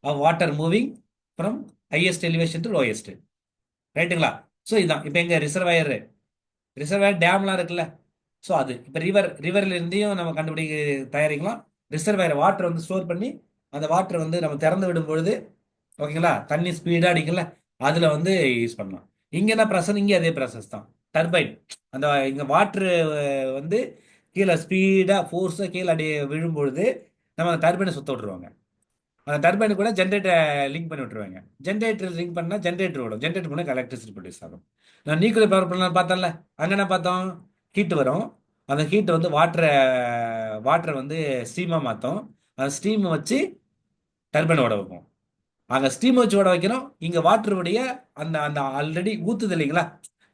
of water moving from highest elevation to lowest, ரைட்டுங்களா? ஸோ இதுதான் இப்போ எங்க ரிசர்வாயர் டேம்லாம் இருக்குல்ல. ஸோ அது இப்போ ரிவர்ல இருந்தையும் நம்ம கண்டுபிடிக்க தயாரிக்கலாம். ரிசர்வாயர் வாட்டர் வந்து ஸ்டோர் பண்ணி அந்த வாட்டர் வந்து நம்ம திறந்து விடும் பொழுது, ஓகேங்களா, தண்ணி ஸ்பீடாக அடிக்கல, அதில் வந்து யூஸ் பண்ணலாம். இங்கே என்ன ப்ராசஸ், இங்கே அதே ப்ராசஸ் தான். டர்பைன், அந்த இங்கே வாட்ரு வந்து கீழே ஸ்பீடாக ஃபோர்ஸாக கீழே அடி விழும்பொழுது நம்ம அந்த டர்பைனை சுத்த விட்டுருவாங்க. அந்த டர்பைனு கூட ஜென்ரேட்டர் லிங்க் பண்ணி விட்டுருவாங்க. ஜென்ரேட்டர் லிங்க் பண்ணால் ஜென்ரேட்டர் ஓடும். ஜென்ரேட்டர் பண்ணால் எலக்ட்ரிசிட்டி ப்ரொடியூஸ் ஆகும். நான் நியூக்ளியர் பவர் பிளான்ட் பார்த்தோம்ல, அங்கே என்ன பார்த்தோம், ஹீட் வரும். அந்த ஹீட் வந்து வாட்டரை வந்து ஸ்டீமாக மாற்றும். அந்த ஸ்டீமை வச்சு டர்பைன் ஓட வைப்போம். அங்கே ஸ்டீம் வச்சு ஓட வைக்கிறோம், இங்கே வாட்டருடைய அந்த அந்த ஆல்ரெடி ஊத்துது இல்லைங்களா,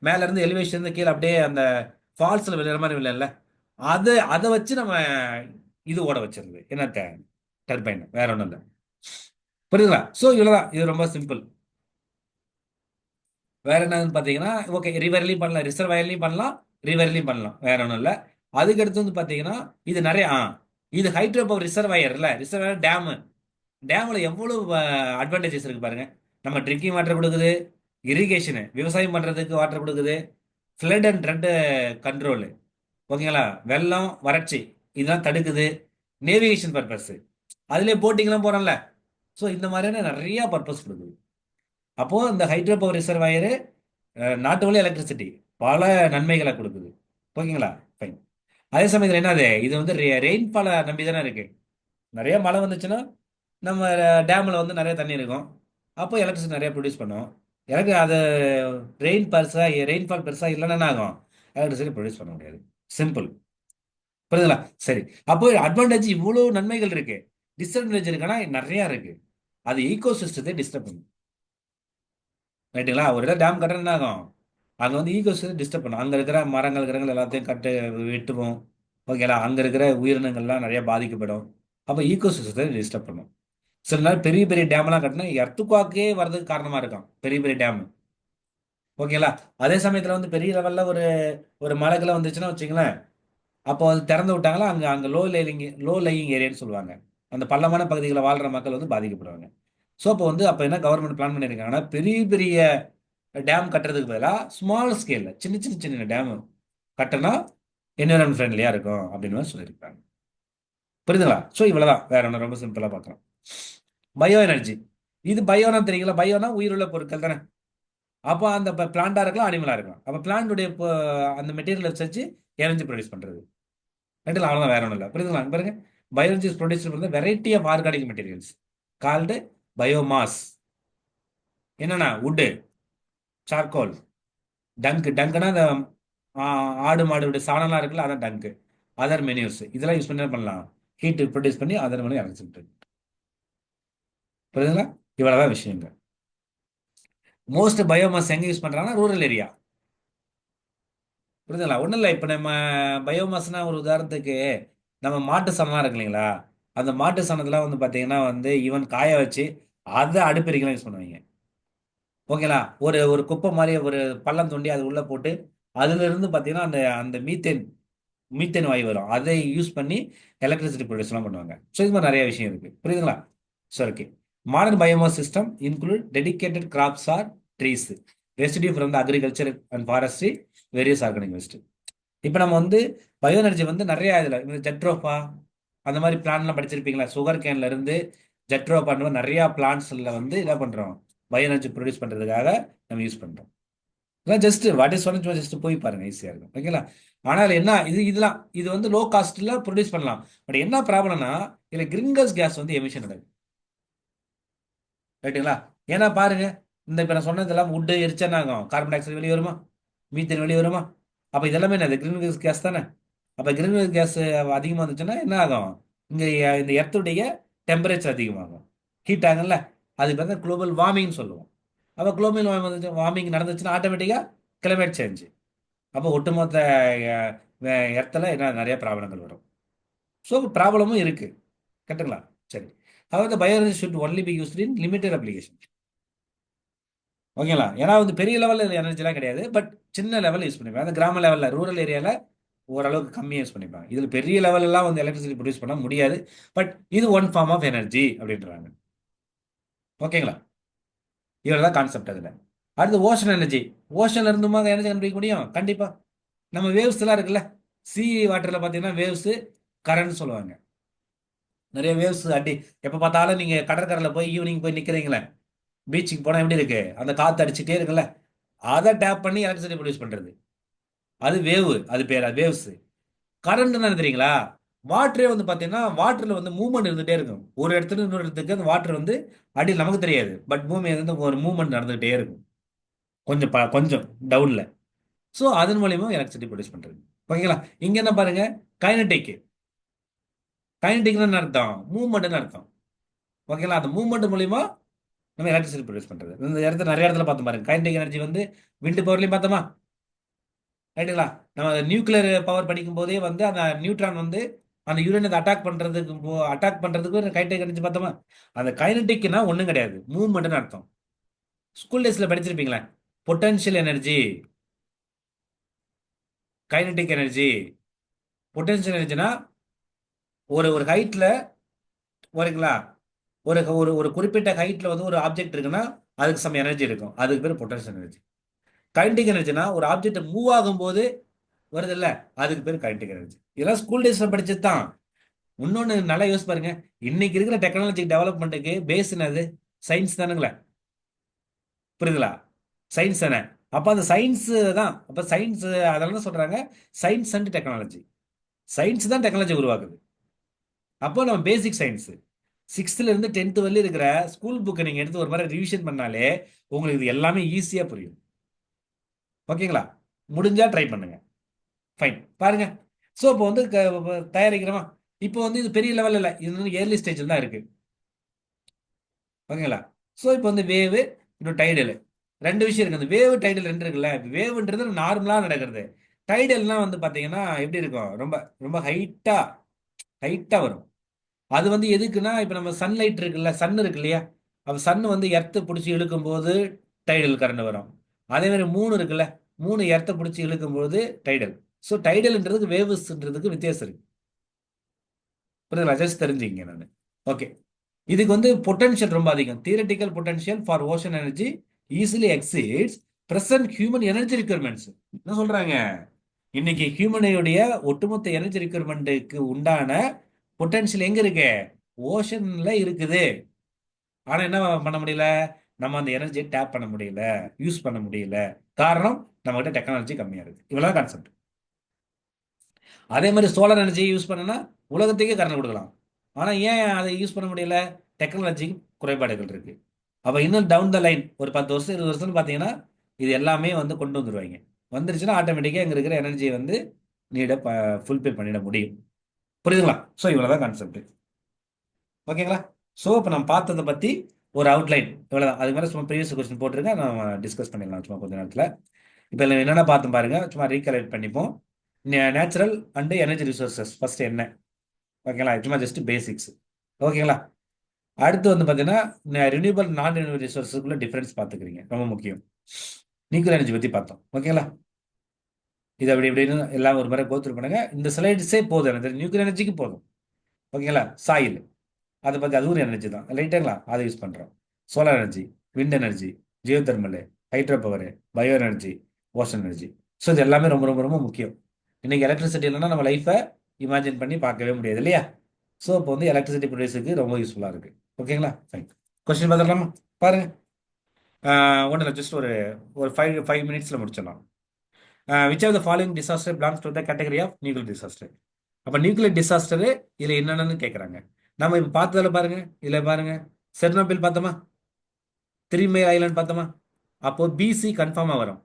மேல இருந்து எலிவேஷன் இருந்து கீழே அப்படியே அந்த ஃபால்ஸில் விழுற மாதிரி விழல, அதை வச்சு நம்ம இது ஓட வச்சிருது என்னத்த, டர்பைன், வேற ஒன்றும் இல்லை. புரியுதுங்களா? ஸோ இவ்வளோதான், இது ரொம்ப சிம்பிள். வேற என்னன்னு பார்த்தீங்கன்னா, ஓகே, ரிவர்லையும் பண்ணலாம், ரிசர்வாயர்லையும் பண்ணலாம், ரிவர்லையும் பண்ணலாம், வேற ஒன்றும் இல்லை. அதுக்கடுத்து வந்து பார்த்தீங்கன்னா, இது நிறைய இது ஹைட்ரோ பவர் ரிசர்வாயர் இல்லை, ரிசர்வாயர் டேமு. டேமில் எவ்வளவு அட்வான்டேஜஸ் இருக்கு பாருங்க. நம்ம ட்ரிங்கிங் வாட்டர் கொடுக்குது, இரிகேஷனு விவசாயம் பண்ணுறதுக்கு வாட்டர் கொடுக்குது, ஃப்ளட் அண்ட் ட்ரட் கண்ட்ரோலு, ஓகேங்களா, வெள்ளம் வறட்சி இதெல்லாம் தடுக்குது, நேவிகேஷன் பர்பஸ், அதுலேயே போட்டிங்லாம் போகிறோம்ல. ஸோ இந்த மாதிரியான நிறைய பர்பஸ் கொடுக்குது. அப்போது இந்த hydro power reservoir not only electricity, பல நன்மைகளை கொடுக்குது. ஓகேங்களா, ஃபைன். அதே சமயத்தில் என்னது, இது வந்து ரெயின்ஃபாலை நம்பி தானே இருக்கு. நிறைய மழை வந்துச்சுன்னா நம்ம டேமில் வந்து நிறைய தண்ணி இருக்கும், அப்போ எலக்ட்ரிசிட்டி நிறைய ப்ரொடியூஸ் பண்ணும். எனக்கு அது ரெயின்ஃபால் பெருசாக இல்லைன்னா என்ன ஆகும், எலக்ட்ரிசிட்டி ப்ரொடியூஸ் பண்ண முடியாது. சிம்பிள். புரியுதுங்களா? சரி. அப்போ அட்வான்டேஜ் இவ்வளோ நன்மைகள் இருக்கு, டிஸ்அட்வான்டேஜ் இருக்குன்னா நிறைய இருக்கு. அது ஈகோ சிஸ்டத்தை டிஸ்டர்ப் பண்ணும். ரைட்டுங்களா? ஒரு இடம் டேம் கட்டுறது என்ன ஆகும், அங்கே வந்து ஈகோ சிஸ்டத்தை டிஸ்டர்ப் பண்ணும். அங்கே இருக்கிற மரங்கள் கிரகங்கள் எல்லாத்தையும் வெட்டுவோம். ஓகேங்களா? அங்கே இருக்கிற உயிரினங்கள்லாம் நிறைய பாதிக்கப்படும். அப்போ ஈகோ சிஸ்டத்தை டிஸ்டர்ப் பண்ணும். சில நேரம் பெரிய பெரிய டேம்லாம் கட்டினா எர்த்துக்வாக்கே வர்றதுக்கு காரணமாக இருக்கும், பெரிய பெரிய டேம். ஓகேங்களா? அதே சமயத்தில் வந்து பெரிய லெவலில் ஒரு ஒரு மலைக்கெல்லாம் வந்துச்சுன்னா வச்சுங்களேன், அப்போ அது திறந்து விட்டாங்களா, அங்கே அங்கே லோ லையிங் ஏரியான்னு சொல்லுவாங்க. அந்த பள்ளமான பகுதிகளில் வாழ்கிற மக்கள் வந்து பாதிக்கப்படுவாங்க. ஸோ அப்போ என்ன கவர்மெண்ட் பிளான் பண்ணியிருக்காங்கன்னா, பெரிய பெரிய டேம் கட்டுறதுக்கு பதிலாக ஸ்மால் ஸ்கேலில் சின்ன சின்ன சின்ன டேம் கட்டினா என்விரான்மெண்ட் ஃப்ரெண்ட்லியாக இருக்கும் அப்படின்னு மாதிரி சொல்லியிருக்காங்க. புரியுதுங்களா? ஸோ இவ்வளோதான், வேற ஒன்று ரொம்ப சிம்பிளாக பார்க்குறோம். Bio energy. இது பயோனா தெரியுங்களா, பயோனா உயிருள்ள பொருட்கள் தானே. அப்போ அந்த பிளான்டா இருக்கலாம், அனிமலா இருக்கலாம். அப்போ பிளான்டுடைய அந்த மெட்டீரியல் வச்சு எனர்ஜி ப்ரொடியூஸ் பண்றது, ரெண்டுல அவ்வளோதான், வேற ஒன்றும் இல்லை. புரியுதுங்களா? அங்க பாருங்க, பயோலஜி ப்ரொடியூஸ் பண்ணுறது variety of organic materials called biomass. என்னன்னா வுட்டு, சார்கோல், டங்க்னா அந்த ஆடு மாடுடைய சாணம்லாம் இருக்குல்ல, அதான் டங்க். அதர் மெனியூஸ் இதெல்லாம் யூஸ் பண்ணி என்ன பண்ணலாம், ஹீட் ப்ரொடியூஸ் பண்ணி அதர் மணி இறச்சிட்டு. புரியுதுங்களா? இவ்வளவுதான் விஷயங்கள். மோஸ்ட் பயோமாஸ் எங்க யூஸ் பண்றாங்கன்னா ரூரல் ஏரியா. புரியுதுங்களா? ஒன்றும் இல்லை, இப்போ நம்ம பயோமாஸ்னா ஒரு உதாரணத்துக்கு நம்ம மாட்டு சாணம்லாம் இருக்கு இல்லைங்களா, அந்த மாட்டு சாணத்தெல்லாம் வந்து பார்த்தீங்கன்னா வந்து ஈவன் காய வச்சு அதை அடுப்பெரிக்கலாம் யூஸ் பண்ணுவாங்க. ஓகேங்களா? ஒரு ஒரு குப்பை மாதிரி ஒரு பள்ளம் தோண்டி அது உள்ளே போட்டு அதுல இருந்து பார்த்தீங்கன்னா அந்த அந்த மீத்தேன் மீத்தேன் வாயு வரும், அதை யூஸ் பண்ணி எலக்ட்ரிசிட்டி ப்ரொடியூஸ்லாம் பண்ணுவாங்க. ஸோ இது மாதிரி நிறைய விஷயம் இருக்கு. புரியுதுங்களா? சரி, okay. Modern biomass system include dedicated crops or trees, residue from the agriculture and forestry, various organic waste. இப்போ நம்ம வந்து பயோ எனர்ஜி வந்து நிறைய இதில் இந்த ஜெட்ரோஃபா அந்த மாதிரி பிளான்லாம் படிச்சிருப்பீங்களா, சுகர் கேன்ல இருந்து ஜெட்ரோஃபா அந்த மாதிரி நிறையா பிளான்ட்ஸில் வந்து என்ன பண்ணுறோம், பயோ எனர்ஜி ப்ரொடியூஸ் பண்ணுறதுக்காக நம்ம யூஸ் பண்ணுறோம். இதெல்லாம் just what is one just போய் பாருங்க, ஈஸியாக இருக்கும். ஓகேங்களா? ஆனால் என்ன இது வந்து லோ காஸ்ட்ல ப்ரொடியூஸ் பண்ணலாம். பட் என்ன ப்ராப்ளம்னா இதில் கிரீன்ஹவுஸ் கேஸ் வந்து எமிஷன் நடக்குது. ரைட்டுங்களா? ஏன்னா பாருங்க, இந்த இப்போ நான் சொன்னதெல்லாம் வுட்டு எரிச்சா என்ன ஆகும், கார்பன் டை ஆக்சைடு வெளியே வருமா, மீத்தேன் வெளியே வருமா. அப்போ இதெல்லாமே என்னது, கிரீன்ஹவுஸ் கேஸ் தானே. அப்போ கிரீன்ஹவுஸ் கேஸ் அதிகமாக இருந்துச்சுன்னா என்ன ஆகும், இங்கே இந்த எர்த்துடைய டெம்பரேச்சர் அதிகமாகும், ஹீட் ஆகும்ல. அதுக்கு பார்த்தா குளோபல் வார்மிங் சொல்லுவோம். அப்போ குளோபல் வார்மிங் நடந்துச்சுன்னா ஆட்டோமேட்டிக்காக கிளைமேட் சேஞ்ச். அப்போ ஒட்டுமொத்த இடத்துல என்ன நிறைய ப்ராப்ளங்கள் வரும். ஸோ ப்ராப்ளமும் இருக்கு. கரெக்டுங்களா? சரி. அதாவது biology should only be used in limited application. ஓகேங்களா? ஏன்னா வந்து பெரிய லெவலில் எனர்ஜிலாம் கிடையாது, பட் சின்ன லெவலில் யூஸ் பண்ணிப்பாங்க. அந்த கிராம லெவலில் ரூரல் ஏரியாவில் ஓரளவுக்கு கம்மியாக யூஸ் பண்ணிப்பாங்க. இதில் பெரிய லெவலெல்லாம் வந்து எலக்ட்ரிசிட்டி ப்ரொடியூஸ் பண்ண முடியாது, பட் இது ஒன் ஃபார்ம் ஆஃப் எனர்ஜி அப்படின்றாங்க. ஓகேங்களா? இவ்வளோ தான் கான்செப்ட் அதில். அடுத்து ஓஷன் எனர்ஜி. ஓஷன்ல இருந்துமா எனர்ஜி கண்டுபிடிக்க முடியும்? கண்டிப்பாக. நம்ம வேவ்ஸ் எல்லாம் இருக்குல்ல, சி வாட்டரில் பார்த்தீங்கன்னா வேவ்ஸு கரண்ட் சொல்லுவாங்க. நிறைய வேவ்ஸ் அடி, எப்போ பார்த்தாலும் நீங்கள் கடற்கரையில் போய் ஈவினிங் போய் நிற்கிறீங்களே, பீச்சுக்கு போனால் எப்படி இருக்கு, அந்த காற்று அடிச்சுட்டே இருக்குல்ல, அதை டேப் பண்ணி எலக்ட்ரிசிட்டி ப்ரொடியூஸ் பண்ணுறது, அது வேவு, அது பேர் வேவ்ஸ். கரண்ட் என்ன தெரியுங்களா, வாட்டரே வந்து பார்த்தீங்கன்னா வாட்டரில் வந்து மூவ்மெண்ட் இருந்துகிட்டே இருக்கும். ஒரு இடத்துல இன்னொரு இடத்துக்கு அந்த வாட்டர் வந்து அடியில் நமக்கு தெரியாது, பட் பூமி வந்து ஒரு மூவ்மெண்ட் நடந்துகிட்டே இருக்கும், கொஞ்சம் கொஞ்சம் டவுனில். ஸோ அதன் மூலியமா எலக்ட்ரிசிட்டி ப்ரொடியூஸ் பண்ணுறது. ஓகேங்களா? இங்கே என்ன பாருங்க, கைனடிக். கைனடிக்னு அர்த்தம் மூவ்மெண்ட்னு அர்த்தம். ஓகேங்களா? அந்த மூவ்மெண்ட் மூலியமா நம்ம எலக்ட்ரிசிட்டி ப்ரொடியூஸ் பண்றது. இந்த இடத்துல நிறைய இடத்துல பார்த்தோம் பாருங்க. கைனடிக் எனர்ஜி வந்து விண்டு பவர்லையும் பார்த்தோமா, ரைட்டுங்களா? நம்ம நியூக்ளியர் பவர் படிக்கும் போதே வந்து அந்த நியூட்ரான் வந்து அந்த யுரேனியத்தை அட்டாக் பண்றதுக்கு கைனடிக் எனர்ஜி பார்த்தோமா. அந்த கைனடிக்னா ஒன்றும் கிடையாது, மூவ்மெண்ட்னு அர்த்தம். ஸ்கூல் டேஸ்ல படிச்சிருப்பீங்களா, potential energy, kinetic energy. Potential எனர்ஜினா ஒரு ஒரு ஹைட்ல வரீங்களா, ஒரு ஒரு ஒரு குறிப்பிட்ட ஹைட்ல வந்து ஒரு ஆப்ஜெக்ட் இருக்குன்னா அதுக்கு சம் எனர்ஜி இருக்கும், அதுக்கு பேர் பொட்டன்ஷியல் எனர்ஜி. கைனடிக் எனர்ஜினா ஒரு ஆப்ஜெக்ட் மூவ் ஆகும்போது வருது இல்ல, அதுக்கு பேர் கைனடிக் எனர்ஜி. இதெல்லாம் ஸ்கூல் டேஸ்ல படிச்சது தான். இன்னொன்னு நல்லா யோசிச்சு பாருங்க, இன்னைக்கு இருக்கிற டெக்னாலஜி டெவலப்மெண்ட்டுக்கு பேஸ் என்னது? சயின்ஸ் தானுங்களே. புரியுதுங்களா? சயின்ஸ் தானே. அப்ப அந்த சயின்ஸ் தான், அப்ப சயின்ஸ் அதெல்லாம் தான் சொல்றாங்க சயின்ஸ் அண்ட் டெக்னாலஜி. சயின்ஸ் தான் டெக்னாலஜி உருவாக்குது. அப்போ நம்ம பேசிக் சயின்ஸ் சிக்ஸ்த்ல இருந்து 10th வரல இருக்கிற ஸ்கூல் புக்கை நீங்க எடுத்து ஒரு மாதிரி ரிவிஷன் பண்ணாலே உங்களுக்கு இது எல்லாமே ஈஸியா புரியும். ஓகேங்களா? முடிஞ்சா ட்ரை பண்ணுங்க. ஃபைன், பாருங்க. ஸோ இப்போ வந்து தயாரிக்கிறோமா. இப்போ வந்து இது பெரிய லெவல் இல்லை, இது வந்து ஏர்லி ஸ்டேஜில் தான் இருக்கு. ஓகேங்களா? ஸோ இப்போ வந்து வேவு, இன்னும் டைடல், ரெண்டு விஷயம் இருக்கு. அந்த வேவு டைடல் ரெண்டு இருக்குல்ல. வேவுன்றது நார்மலாக நடக்கிறது. டைடல்னா வந்து பார்த்தீங்கன்னா எப்படி இருக்கும், ரொம்ப ரொம்ப ஹைட்டா ஹைட்டா வரும். அது வந்து எதுக்குன்னா, இப்போ நம்ம சன்லைட் இருக்குல்ல, சன் இருக்கு இல்லையா, அப்போ சன் வந்து எர்த்தை பிடிச்சி இழுக்கும் போது டைடல் கரண்ட் வரும். அதே மாதிரி மூணு இருக்குல்ல, மூணு எர்த்தை பிடிச்சி இழுக்கும் போது டைடல். ஸோ டைடல்ன்றதுக்கு வேவ்ஸ்ன்றதுக்கு வித்தியாசம் இருக்கு. புரியுதுங்களா? ஜஸ்ட் தெரிஞ்சுங்க நான். ஓகே. இதுக்கு வந்து பொட்டன்ஷியல் ரொம்ப அதிகம். Theoretical potential for ocean energy easily exceeds present human energy requirements. என்ன சொல்றாங்க, இன்னைக்கு ஹியூமனுடைய ஒட்டுமொத்த எனர்ஜி ரிக்யர்மெண்ட்டுக்கு உண்டான பொட்டன்ஷியல் எங்க இருக்கு? ஓஷன்ல இருக்குது. ஆனா என்ன பண்ண முடியல, நம்ம அந்த எனர்ஜியை டேப் பண்ண முடியல, யூஸ் பண்ண முடியல. காரணம், நம்ம கிட்ட டெக்னாலஜி கம்மியா இருக்கு. இவ்வளவு கான்செப்ட். அதே மாதிரி சோலார் எனர்ஜியை யூஸ் பண்ணனா உலகத்துக்கே கரண்ட் கொடுக்கலாம். ஆனா ஏன் அதை யூஸ் பண்ண முடியல? டெக்னாலஜிக்கு குறைபாடுகள் இருக்கு. அப்ப இன்னும் டவுன் த லைன் ஒரு 10 வருஷம் 20 வருஷம் பாத்தீங்கன்னா இது எல்லாமே வந்து கொண்டு வந்துருவாங்க. வந்துருச்சுன்னா ஆட்டோமேட்டிக்கா இங்க இருக்கிற எனர்ஜியை வந்து நீட ஃபுல்ஃபில் பண்ணிட முடியும். புரியுதுங்களா? ஸோ இவ்வளவுதான் கான்செப்ட். ஓகேங்களா? ஸோ இப்போ நம்ம பார்த்ததை பத்தி ஒரு அவுட்லைன் இவ்வளவுதான். அது மாதிரி சும்மா ப்ரீவியஸ் கொஸ்டின் போட்டிருக்கேன், நம்ம டிஸ்கஸ் பண்ணிடலாம் சும்மா கொஞ்ச நேரத்தில். இப்போ என்னென்ன பார்த்து பாருங்க, சும்மா ரீகலெக்ட் பண்ணிப்போம். Natural and energy resources first என்ன? ஓகேங்களா? சும்மா ஜஸ்ட் பேசிக்ஸ். ஓகேங்களா? அடுத்து வந்து பார்த்தீங்கன்னா ரினியூவபிள் நான் ரினியூவபிள் ரிசோர்ஸுக்குள்ள டிஃபரன்ஸ் பார்த்துக்கிறீங்க, ரொம்ப முக்கியம். நியூக்ளியர் எனர்ஜி பற்றி பார்த்தோம். ஓகேங்களா? இது அப்படி இப்படின்னு எல்லாம் ஒரு முறை கோத்ரூ பண்ணுங்க. இந்த ஸ்லைட்ஸே போதும், எனக்கு நியூக்ளியர் எனர்ஜிக்கு போதும். ஓகேங்களா? சாயில், அதை பற்றி அது ஒரு எனர்ஜி தான், ரைட்டுங்களா? அதை யூஸ் பண்ணுறோம். Solar energy, wind energy, Jio thermal, hydro power, bio energy, ocean energy. So இது எல்லாமே ரொம்ப ரொம்ப ரொம்ப முக்கியம். இன்னைக்கு எலக்ட்ரிசிட்டி இல்லைன்னா நம்ம லைஃப்பை இமேஜின் பண்ணி பார்க்கவே முடியாது இல்லையா? ஸோ இப்போ வந்து எலக்ட்ரிசிட்டி ப்ரொடியூஸுக்கு ரொம்ப யூஸ்ஃபுல்லாக இருக்கு. ஓகேங்களா? ஃபைன். கொஸ்டின் பார்த்துக்கலாமா? பாருங்க. ஒன்றும் இல்லை, ஜஸ்ட் ஒரு ஒரு 5 மினிட்ஸில் முடிச்சிடலாம். Which of the following disaster belongs to the category of nuclear disaster. அப்போ நியூக்ளியர் டிசாஸ்டர் இதில் என்னென்னு கேட்குறாங்க. நம்ம இப்போ பார்த்ததில் பாருங்க, இதில் பாருங்க, செர்னோபில் பார்த்தோமா, 3 மைல் ஐலாண்ட் பார்த்தோமா. அப்போ பிசி கன்ஃபார்மாக வரும்,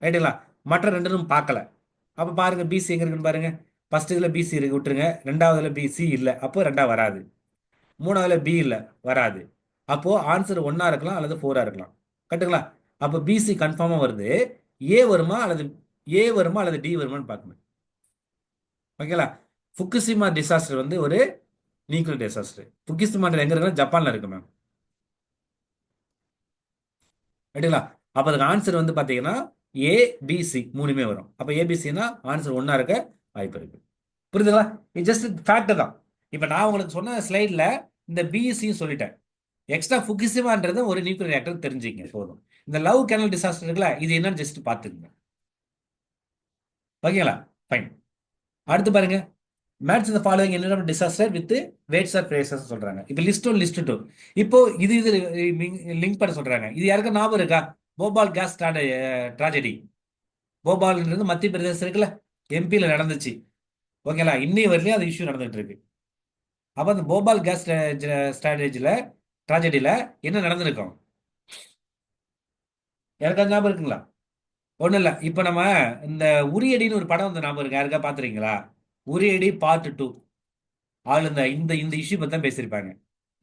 ரைட்டுங்களா? மற்ற ரெண்டும் பார்க்கல. அப்போ பாருங்க பிசி எங்க இருக்குன்னு பாருங்க. ஃபர்ஸ்ட் இதில் பிசி இருக்கு, விட்டுருங்க. ரெண்டாவதுல பிசி இல்லை, அப்போ ரெண்டா வராது. மூணாவதுல பி இல்லை, வராது. அப்போ ஆன்சர் ஒன்னா இருக்கலாம் அல்லது 4 இருக்கலாம். கரெக்ட்டுங்களா? அப்போ பிசி கன்ஃபார்மாக வருது. ஏ வருமா அல்லது டி வருமான்னு பார்க்கணும். ஓகேங்களா? ஃபுக்குசிமா டிசாஸ்டர் வந்து ஒரு நியூக்ளியர் டிசாஸ்டர். ஃபுக்குசிமா எங்க இருக்குன்னா ஜப்பான்ல இருக்கு மேம், ரைட்டுங்களா? அப்போ அதுக்கு ஆன்சர் வந்து பார்த்தீங்கன்னா ஏபிசி மூணுமே வரும். அப்போ ஏபிசினா ஆன்சர் ஒன்னா இருக்க வாய்ப்பு இருக்கு. புரியுதுங்களா? இது ஜஸ்ட் ஃபேக்ட் தான். இப்போ நான் உங்களுக்கு சொன்ன ஸ்லைடில் இந்த பிஎஸ்சியும் சொல்லிட்டேன். எக்ஸ்ட்ரா ஃபுகுசிமான்றது ஒரு நியூக்ளியர் ரியாக்டர் தெரிஞ்சுங்க போதும். இந்த லவ் கேனல் டிசாஸ்டர் இருக்குல்ல, இது என்னன்னு ஜஸ்ட் பார்த்துக்குங்க. ஓகேங்களா? ஃபைன். அடுத்து பாருங்க, மேட்ச் இந்த ஃபாலோயிங் என்ன disaster with words or phrases சொல்றாங்க. இப்போ லிஸ்ட் 1 லிஸ்ட் 2. இப்போ இது லிங்க் பண்ண சொல்றாங்க. இது யாருக்கும் ஞாபகம் இருக்கா? Bhopal case tragedy. போபால்ன்றது மத்திய பிரதேசம் இருக்குல்ல, எம்பியில் நடந்துச்சு. ஓகேங்களா? இன்னை வரலையும் அது இஷ்யூ நடந்துட்டு இருக்கு. அப்போ அந்த போபால் கேஸ் ஸ்ட்ராட்டஜியில் ட்ராஜடியில் என்ன நடந்திருக்கும் யாருக்கா ஞாபகம் இருக்குங்களா? ஒன்றும் இல்லை. இப்போ நம்ம இந்த உரியடின்னு ஒரு படம் வந்து ஞாபகம் இருக்கு, யாருக்கா பார்த்துருக்கீங்களா? உரியடி பார்ட் 2. ஆள் இந்த இந்த இந்த இஷ்யூ பற்றி தான் பேசியிருப்பாங்க,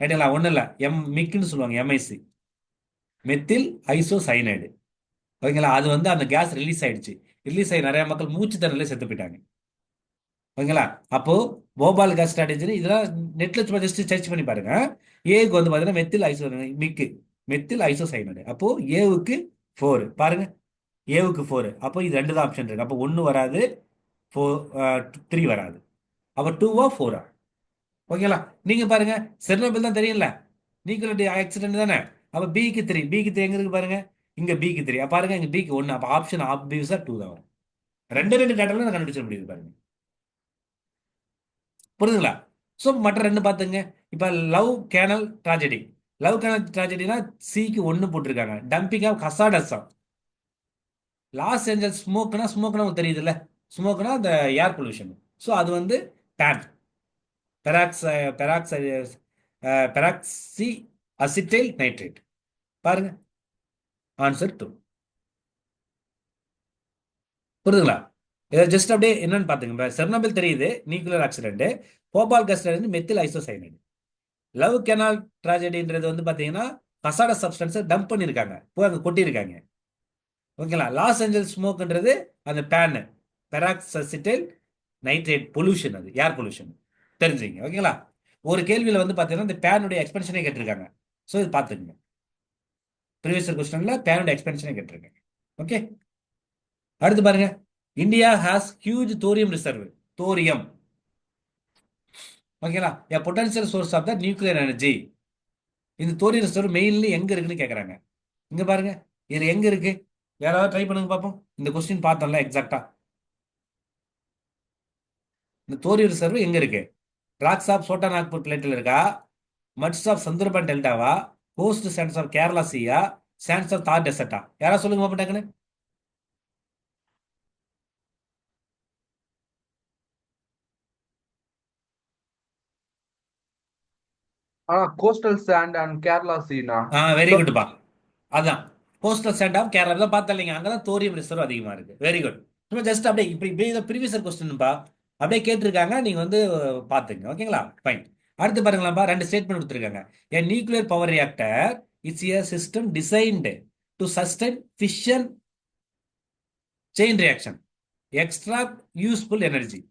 ரைட்டுங்களா? ஒன்றும் இல்லை, மிக்குன்னு சொல்லுவாங்க, எம்ஐசி, மெத்தில் ஐசோ சைனைடு. ஓகேங்களா? அது வந்து அந்த கேஸ் ரிலீஸ் ஆயிடுச்சு. ரிலீஸ் ஆகி நிறைய மக்கள் மூச்சு திணறலே செத்து போயிட்டாங்க. ஓகேங்களா? அப்போ போபால் கேஸ் ஸ்ட்ராட்டஜி இதெல்லாம் நெட்ல ஜஸ்ட் சர்ச் பண்ணி பாருங்க. ஏக்கு வந்து பார்த்தீங்கன்னா மெத்தில் ஐசோ மிக்கு, மெத்தில் ஐசோ சைனைடு. அப்போ ஏவுக்கு 4 பாருங்க, ஏவுக்கு 4. அப்போ இது ரெண்டு தான் ஆப்ஷன் இருக்கு. அப்போ ஒன்று வராது, 3 வராது. அப்போ 2வா 4ஆ? ஓகேங்களா? நீங்க பாருங்க, செர்னோபில் தான் தெரியும்ல, நியூக்ளியர் ஆக்சிடென்ட் தானே. அப்ப பிக்கு 3, பிக்கு 3 எங்க இருக்கு பாருங்க, இங்க பிக்கு 3. அப்ப பாருங்க, இங்க பிக்கு 1. அப்ப ஆப்ஷன் ஆப்வியஸா 2 தான் வரும். ரெண்டு ரெண்டு டேட்டால கண்டுபிடிச்சிட முடியுது பாருங்க. புரியுதுங்களா? ஸோ மற்ற ரெண்டு பார்த்துங்க. இப்ப Love Canal tragedy, Love Canal ட்ராஜடினா சிக்கு 1 போட்டிருக்காங்க. டம்பிங் ஆஃப் ஹசார்டஸா. லாஸ் ஏஞ்சல்ஸ் ஸ்மோக்னா, ஸ்மோக்னா உங்களுக்கு தெரியுதுல்ல, ஸ்மோக்னா அந்த ஏர் பொல்யூஷன். ஸோ அது வந்து PAN, peroxy peroxy peroxy acetyl nitrate. பாருங்க, ஆன்சர் 2. புரியுதுங்களா? இதை ஜஸ்ட் அப்படியே என்னன்னு பாத்துங்க. இப்ப செர்னோபில் தெரியுது, nuclear accident. Bhopal gas methyl isocyanide. Love Canal ட்ராஜடின்றது வந்து பாத்தீங்கன்னா கசாட சப்ஸ்டன்ஸை டம்ப் பண்ணியிருக்காங்க, போய் அங்க கொட்டியிருக்காங்க. ஓகேங்களா? லாஸ் ஏஞ்சல்ஸ் ஸ்மோக்ன்றது அந்த பேன், பெராக்சசிட்டைல் நைட்ரேட் பொல்யூஷன், அது ஏர் பொல்யூஷன். தெரிஞ்சுங்க. ஓகேங்களா? ஒரு கேள்வியில வந்து பாத்தீங்கன்னா இந்த பேனுடைய எக்ஸ்பென்ஷனே கேட்டிருக்காங்க. ஸோ இது பார்த்துங்க, ப்ரீவியஸ் கொஸ்டின்ல பேனுடைய எக்ஸ்பென்ஷனே கேட்டிருக்காங்க. ஓகே, அடுத்து பாருங்க. India has huge thorium reserve. Thorium, ஓகேங்களா, a potential source of the nuclear energy. இந்த தோரியம் ரிசர்வ் மெயின்லி எங்க இருக்குன்னு கேக்குறாங்க. இங்க பாருங்க, இது எங்க இருக்கு? யாராவது ட்ரை பண்ணுங்க பார்ப்போம். இந்த கொஸ்டின் பார்த்தோம்ல எக்ஸாக்டா, இந்த தோரியம் ரிசர்வ் எங்க இருக்கு? ராக்ஸ் ஆஃப் சோட்டா நாக்பூர் பிளேட்டில் இருக்கா? மட்ஸ் ஆஃப் சந்துரபன் டெல்டாவா? கோஸ்ட் சாண்ட்ஸ் ஆஃப் கேரளா சீயா? சாண்ட்ஸ் ஆஃப் தார் டெசர்ட்டா? யாராவது சொல்லுங்க பார்ப்போம் டக்குன்னு. கோஸ்டல் சாண்ட் அண்ட் கேரளா சீனா. வெரி குட்பா. அதான் கோஸ்டல் ஸ்டேட் ஆஃப் கேரளா தான் பார்த்தா இல்லைங்க, அங்கதான் தோரியம் ரிசர்வ் அதிகமா இருக்கு. Very good. சும்மா ஜஸ்ட் அப்படியே இப்படி இப்படி ப்ரீவியஸ் கொஸ்டின்பா, அப்படியே கேட்டிருக்காங்க, நீங்க வந்து பாத்துங்க. ஓகேங்களா? ஃபைன். அடுத்து பாருங்களாப்பா, ரெண்டு ஸ்டேட்மெண்ட் கொடுத்துருக்காங்க. A nuclear power reactor is a system designed to sustain fission chain reaction, extract useful energy.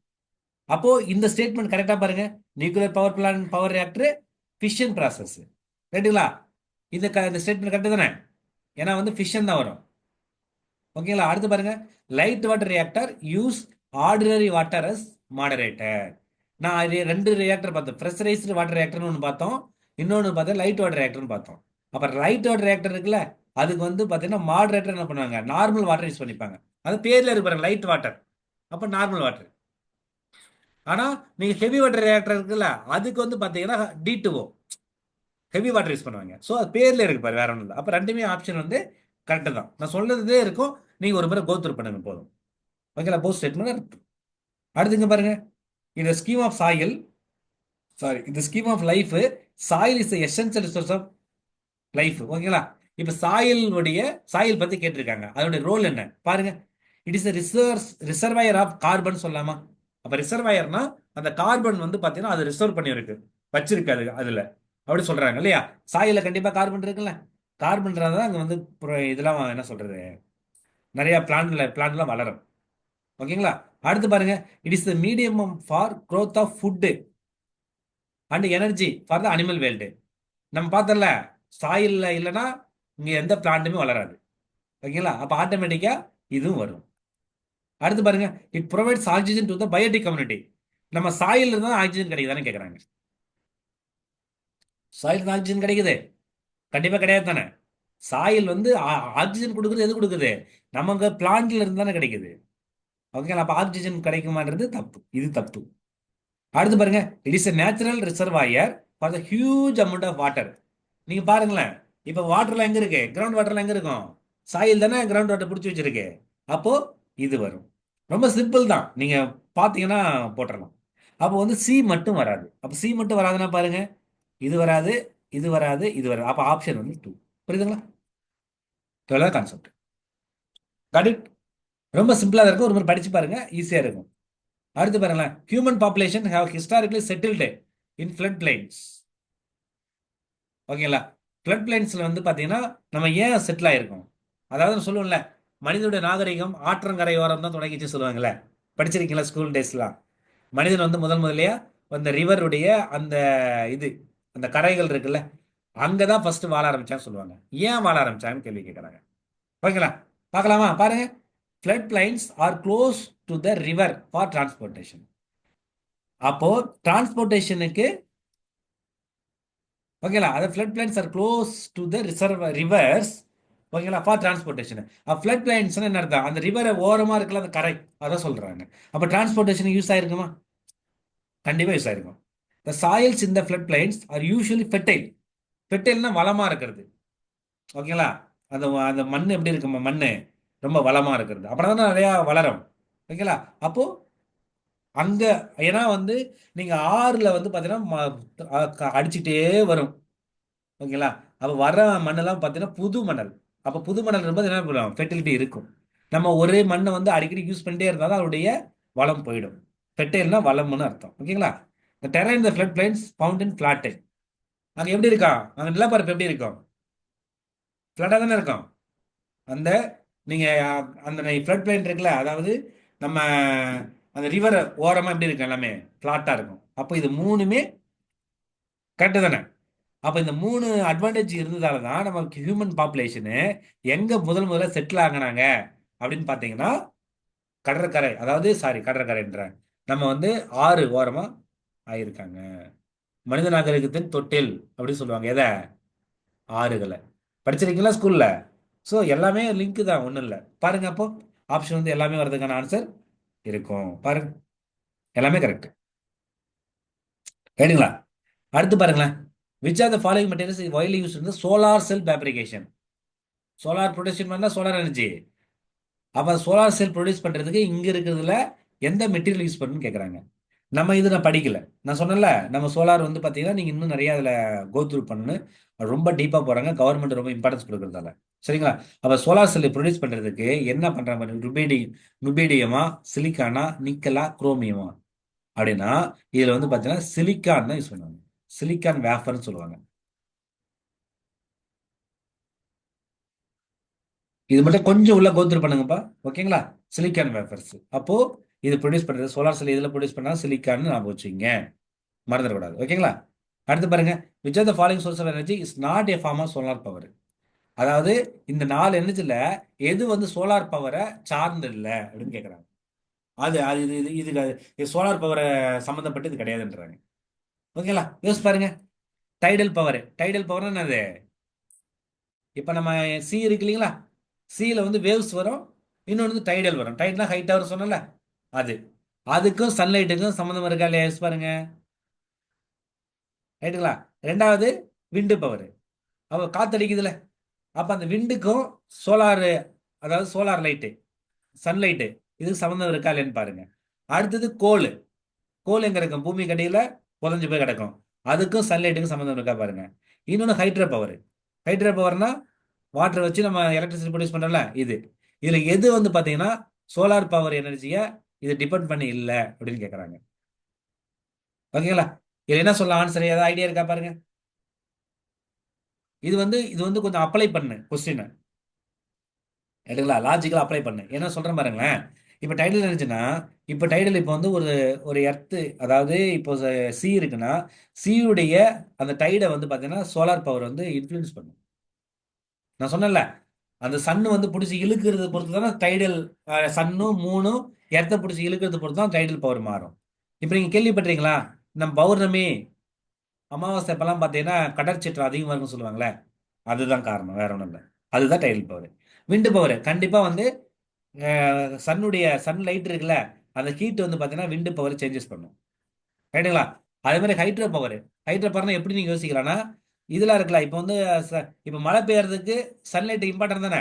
அப்போ இந்த ஸ்டேட்மெண்ட் கரெக்டா பாருங்க. Nuclear power plant, power reactor, fission process. ரைட்டுங்களா? இந்த ஸ்டேட்மெண்ட் கரெக்ட் தானே? ஏன்னா வந்து ஃபிஷன் தான் வரும். ஓகேங்களா? அடுத்து பாருங்க, light water reactor use ordinary water as moderator. நான் இது ரெண்டு ரியாக்டர் பார்த்தோம், ப்ரெஷரைஸ்டு வாட்டர் ரியாக்டர்னு ஒன்று பார்த்தோம், இன்னொன்று பார்த்தா லைட் வாட்டர் ரியாக்டர்னு பார்த்தோம். அப்போ லைட் வாட்டர் ரியாக்டர் இருக்குல்ல, அதுக்கு வந்து பார்த்தீங்கன்னா மாடரேட்டர் என்ன பண்ணுவாங்க, நார்மல் வாட்டர் யூஸ் பண்ணிப்பாங்க. அது பேர்ல இருக்கு பாருங்க, லைட் வாட்டர், அப்போ நார்மல் வாட்டர். ஆனா நீங்க ஹெவி வாட்டர் ரியாக்டர் இருக்குல்ல, அதுக்கு வந்து பார்த்தீங்கன்னா D2O, ஹெவி வாட்டர் யூஸ் பண்ணுவாங்க. ஸோ அது பேர்ல இருக்கு பாரு, வேற ஒன்றும் இல்லை. அப்போ ரெண்டுமே ஆப்ஷன் வந்து கரெக்டு தான். நான் சொல்றதே இருக்கும், நீங்க ஒரு முறை கோத்ரூ பண்ணுங்க போதும். ஓகேங்களா? Post statement. அடுத்துங்க பாருங்க, இந்த ஸ்கீம் ஆஃப் சாயில், சாரி, இந்த scheme of life, soil is essential resource of life. ஓகேங்களா? இப்போ சாயிலுடைய, சாயில் பத்தி கேட்டிருக்காங்க, அதோட ரோல் என்ன பாருங்க. It is reservoir of carbon சொல்லலாமா? அப்ப ரிசர்வாயர்னா அந்த கார்பன் வந்து பாத்தீங்கன்னா அது ரிசர்வ் பண்ணி இருக்கு, வச்சிருக்கு அது அதுல, அப்படி சொல்றாங்க இல்லையா? சாயில கண்டிப்பா கார்பன் இருக்குல்ல, கார்பன்றாதான் அங்க வந்து இதெல்லாம் என்ன சொல்றது, நிறைய பிளான்ட்லாம் வளரும். ஓகேங்களா? அடுத்து பாருங்க, it is the medium for growth of food and energy for the animal world. நம்ம பார்த்தோம்ல, சாயில்ல இல்லைன்னா இங்க எந்த பிளான்ட்டுமே வளராது. ஓகேங்களா? அப்ப ஆட்டோமேட்டிக்கா இதுவும் வரும். அடுத்து பாருங்க, it provides oxygen to the biotic community. நம்ம சாயில் இருந்தா ஆக்சிஜன் கிடைக்குதானே கேட்குறாங்க. சாயில் ஆக்சிஜன் கிடைக்குது? கண்டிப்பா கிடையாது தானே. சாயில் வந்து ஆக்சிஜன் கொடுக்குறது எது கொடுக்குது, நமக்கு பிளான்ட்ல இருந்து தானே கிடைக்குது. ஓகேங்களா? அப்ப ஆக்சிஜன் கிடைக்குமான்றது தப்பு, இது தப்பு. அடுத்து பாருங்க, it is a natural reservoir for the huge amount of water. நீங்க பாருங்களேன், இப்ப வாட்டர்லாம் எங்க இருக்கு, கிரவுண்ட் வாட்டர்லாம் எங்க இருக்கும், சாயில் தானே கிரவுண்ட் வாட்டர் பிடிச்சி வச்சிருக்கு. அப்போ இது வரும். ரொம்ப சிம்பிள் தான், நீங்க பாத்தீங்கன்னா போட்டுடலாம். அப்போ வந்து சி மட்டும் வராது. அப்போ சி மட்டும் வராதுன்னா பாருங்க, இது வராது, இது வராது, இது வராது. அப்போ ஆப்ஷன் வந்து 2. புரியுதுங்களா? இவ்வளவு கான்செப்ட். Got it. ரொம்ப சிம்பிளா இருக்கும், ஒரு முறை படிச்சு பாருங்க, ஈஸியா இருக்கும். அடுத்து பாருங்களேன், human population have historically settled in flood plains. ஓகேங்களா? ஃப்ளட் பிளைன்ஸ்ல வந்து பார்த்தீங்கன்னா நம்ம ஏன் செட்டில் ஆயிருக்கோம்? அதாவது சொல்லுவோம்ல, மனிதனுடைய நாகரிகம் ஆற்றங்கரையோரம் தான் தொடங்கிச்சு சொல்லுவாங்கல்ல. படிச்சிருக்கீங்களா ஸ்கூல் டேஸ்லாம்? மனிதன் வந்து முதல்லையா அந்த ரிவருடைய அந்த இது அந்த கரைகள் இருக்குல்ல, அங்கதான் ஃபர்ஸ்ட் வாழ ஆரம்பிச்சான்னு சொல்லுவாங்க. ஏன் வாழ ஆரம்பிச்சான்னு கேள்வி கேட்கறாங்க. ஓகேங்களா? பார்க்கலாமா? பாருங்க. Flood plains are close to the river for transportation. அப்போ டிரான்ஸ்போர்ட்டேஷனுக்கு ஓகேங்களா, அது flood plains are close to the rivers. ஓகேங்களா, ஃபார் டிரான்ஸ்போர்ட்டேஷன். ஃப்ளட் பிளைன்ஸ் என்ன அர்த்தம்? அந்த ரிவரை ஓரமா இருக்குல்ல அந்த கரை, அதான் சொல்றாங்க. அப்போ டிரான்ஸ்போர்ட்டேஷன் யூஸ் ஆயிருக்குமா? கண்டிப்பா யூஸ் ஆயிருக்கும். The soils in the flood plains are usually fertile. ஃபெர்டைல்னா வளமா இருக்கிறது. ஓகேங்களா, அந்த அந்த மண் எப்படி இருக்கு? மண்ணு ரொம்ப வளமா இருக்கிறது, அப்படின்னா தான் நிறைய வளரும். ஓகேங்களா? அப்போ அங்க ஏன்னா வந்து நீங்க ஆறுல வந்து பாத்தீங்கன்னா அடிச்சுட்டே வரும். ஓகேங்களா? அப்ப வர மண்ணெல்லாம் பாத்தீங்கன்னா புது மணல். அப்ப புது மணல் இருக்கும்போது என்ன பண்ணுவோம்? ஃபெர்டிலிட்டி இருக்கும். நம்ம ஒரே மண்ணை வந்து அடிக்கடி யூஸ் பண்ணிட்டே இருந்தாலும் அதோடைய வளம் போயிடும். ஃபெர்டைல்னா வளம்னு அர்த்தம். ஓகேங்களா? இந்த terrain the flood plains found in பிளாட்டை. அங்க எப்படி இருக்கா? அங்க நிலப்பரப்பு எப்படி இருக்கும்? ஃப்ளட்டா தானே இருக்கும். அந்த நீங்க அந்த ஃப்ளட் பிளைன் இருக்குல்ல, அதாவது நம்ம அந்த ரிவர் ஓரமா எப்படி இருக்கும்? எல்லாமே ஃபிளாட்டா இருக்கும். அப்போ இது மூணுமே கரெக்டு தானே? அப்ப இந்த மூணு அட்வான்டேஜ் இருந்ததால தான் நமக்கு ஹியூமன் பாப்புலேஷனு எங்க முதல்ல செட்டில் ஆகினாங்க அப்படின்னு பார்த்தீங்கன்னா கடற்கரை, அதாவது சாரி கடற்கரைன்றேன், நம்ம வந்து ஆறு ஓரமா ஆயிருக்காங்க. மனித நாகரிகத்தின் தொட்டில் அப்படின்னு சொல்லுவாங்க எதை? ஆறுகளை. படிச்சிருக்கீங்களா ஸ்கூல்ல? ஸோ எல்லாமே லிங்க் தான், ஒன்றும் இல்லை. பாருங்க, அப்போ ஆப்ஷன் வந்து எல்லாமே வர்றதுக்கான ஆன்சர் இருக்கும். பாருங்க, எல்லாமே கரெக்ட். ரைட்டுங்களா? அடுத்து பாருங்களேன். Which are the following materials widely use in solar cell fabrication? Solar production பண்ணால் சோலார் எனர்ஜி. அப்போ சோலார் செல் ப்ரொடியூஸ் பண்ணுறதுக்கு இங்கே இருக்கிறதுல எந்த மெட்டீரியல் யூஸ் பண்ணணும்னு கேட்குறாங்க. நம்ம இது நான் படிக்கல. நான் சொன்னேன்ல, நம்ம சோலார் வந்து பார்த்தீங்கன்னா நீங்கள் இன்னும் நிறைய அதில் கோத்ரூ பண்ணணும். ரொம்ப டீப்பாக போகிறாங்க, கவர்மெண்ட் ரொம்ப இம்பார்ட்டன்ஸ் கொடுக்குறதால. சரிங்களா? அப்போ சோலார் செல்லை ப்ரொடியூஸ் பண்ணுறதுக்கு என்ன பண்ணுறாங்க? ருபீடியமா, சிலிக்கானா, நிக்கலா, குரோமியமா? அப்படின்னா இதில் வந்து பார்த்தீங்கன்னா சிலிக்கான் தான் யூஸ் பண்ணுவாங்க. சிலிக்கான் வேஃபர்னு சொல்லுவாங்க. இது மட்டும் கொஞ்சம் உள்ள கோத்ரூ பண்ணுங்கப்பா. ஓகேங்களா? Silicon wafers. அப்போ இது ப்ரொடியூஸ் பண்றது சோலார் செல் இதில் ப்ரொடியூஸ் பண்ணா சிலிக்கான்னு நான் வச்சுங்க, மறந்துடக்கூடாது. ஓகேங்களா? அடுத்து பாருங்க. Which are the following source of energy is not a form of solar power? அதாவது இந்த 4 எனர்ஜில எது வந்து சோலார் பவரை சார்ந்து இல்லை அப்படின்னு கேட்குறாங்க. அது அது இது இது இதுக்கு இது சோலார் பவரை சம்மந்தப்பட்டு இது கிடையாதுன்றாங்க. ஓகேங்களா? யோசிச்சு பாருங்க. Tidal power. டைடல் பவர் என்னது? இப்போ நம்ம சி இருக்கு இல்லைங்களா, சியில் வந்து வேவ்ஸ் வரும், இன்னொன்று வந்து டைடல் வரும். டைட்னா ஹைட்டாக வரும் சொன்னல, அது அதுக்கும் சன்லைட்டுக்கும் சம்மந்தம் இருக்கா இல்லையா? யோசிச்சு பாருங்க. ரைட்டுங்களா? ரெண்டாவது விண்டு பவர். அப்போ காத்தடிக்குதுல, அப்போ அந்த விண்டுக்கும் சோலாரு, அதாவது சோலார் லைட்டு, சன்லைட்டு, இதுக்கு சம்மந்தம் இருக்கா இல்லைன்னு பாருங்க. அடுத்தது கோல். கோல் எங்க இருக்கும்? பூமி கடியில் புதஞ்சு போய் கிடக்கும். அதுக்கும் சன்லைட்டுக்கும் சம்மந்தம் இருக்கா பாருங்க. இன்னொன்று ஹைட்ரோ பவர். ஹைட்ரோ பவர்னா வாட்டர் வச்சு நம்ம எலக்ட்ரிசிட்டி ப்ரொடியூஸ் பண்றோம்ல, இது. இதுல எது வந்து பாத்தீங்கன்னா சோலார் பவர் எனர்ஜியை இது டிபெண்ட் பண்ணி இல்லை அப்படின்னு கேட்குறாங்க. ஓகேங்களா? இது என்ன சொல்ல ஆன்சர்? ஏதாவது ஐடியா இருக்கா பாருங்க. இது வந்து கொஞ்சம் அப்ளை பண்ணு கொஸ்டின். எடுங்களா? லாஜிக்கலா அப்ளை பண்ணு. என்ன சொல்றேன் பாருங்களேன். இப்போ டைடல் எனர்ஜினா, இப்போ டைடல் இப்போ வந்து ஒரு ஒரு எர்த்து, அதாவது இப்போ சி இருக்குன்னா சியுடைய அந்த டைடை வந்து பார்த்தீங்கன்னா சோலார் பவர் வந்து இன்ஃப்ளூயன்ஸ் பண்ணும். நான் சொன்னேன்ல, அந்த சன்னு வந்து பிடிச்சி இழுக்கிறது பொறுத்து தானே டைடல். சன்னும் மூணும் எர்த்தை பிடிச்சி இழுக்கிறது பொறுத்து தான் டைடல் பவர் மாறும். இப்போ நீங்கள் கேள்விப்பட்டீங்களா, நம்ம பௌர்ணமி அமாவாசை இப்பெல்லாம் பார்த்தீங்கன்னா கடற்சீற்றம் அதிகமாக இருக்குன்னு சொல்லுவாங்களே, அதுதான் காரணம், வேற ஒன்றும் இல்லை. அதுதான் டைடல் பவர். விண்டு பவர் கண்டிப்பாக வந்து சன்னுடைய சன் லைட் இருக்குல்ல, அந்த ஹீட் வந்து பார்த்தீங்கன்னா விண்டு பவர் சேஞ்சஸ் பண்ணும். ரைட்டுங்களா? அதே மாதிரி ஹைட்ரோ பவர். ஹைட்ரோ பவர்னா எப்படி நீங்கள் யோசிக்கலாம்னா, இதெல்லாம் இருக்குல்ல, இப்போ வந்து இப்போ மழை பெய்யறதுக்கு சன்லைட் இம்பார்ட்டன் தானே.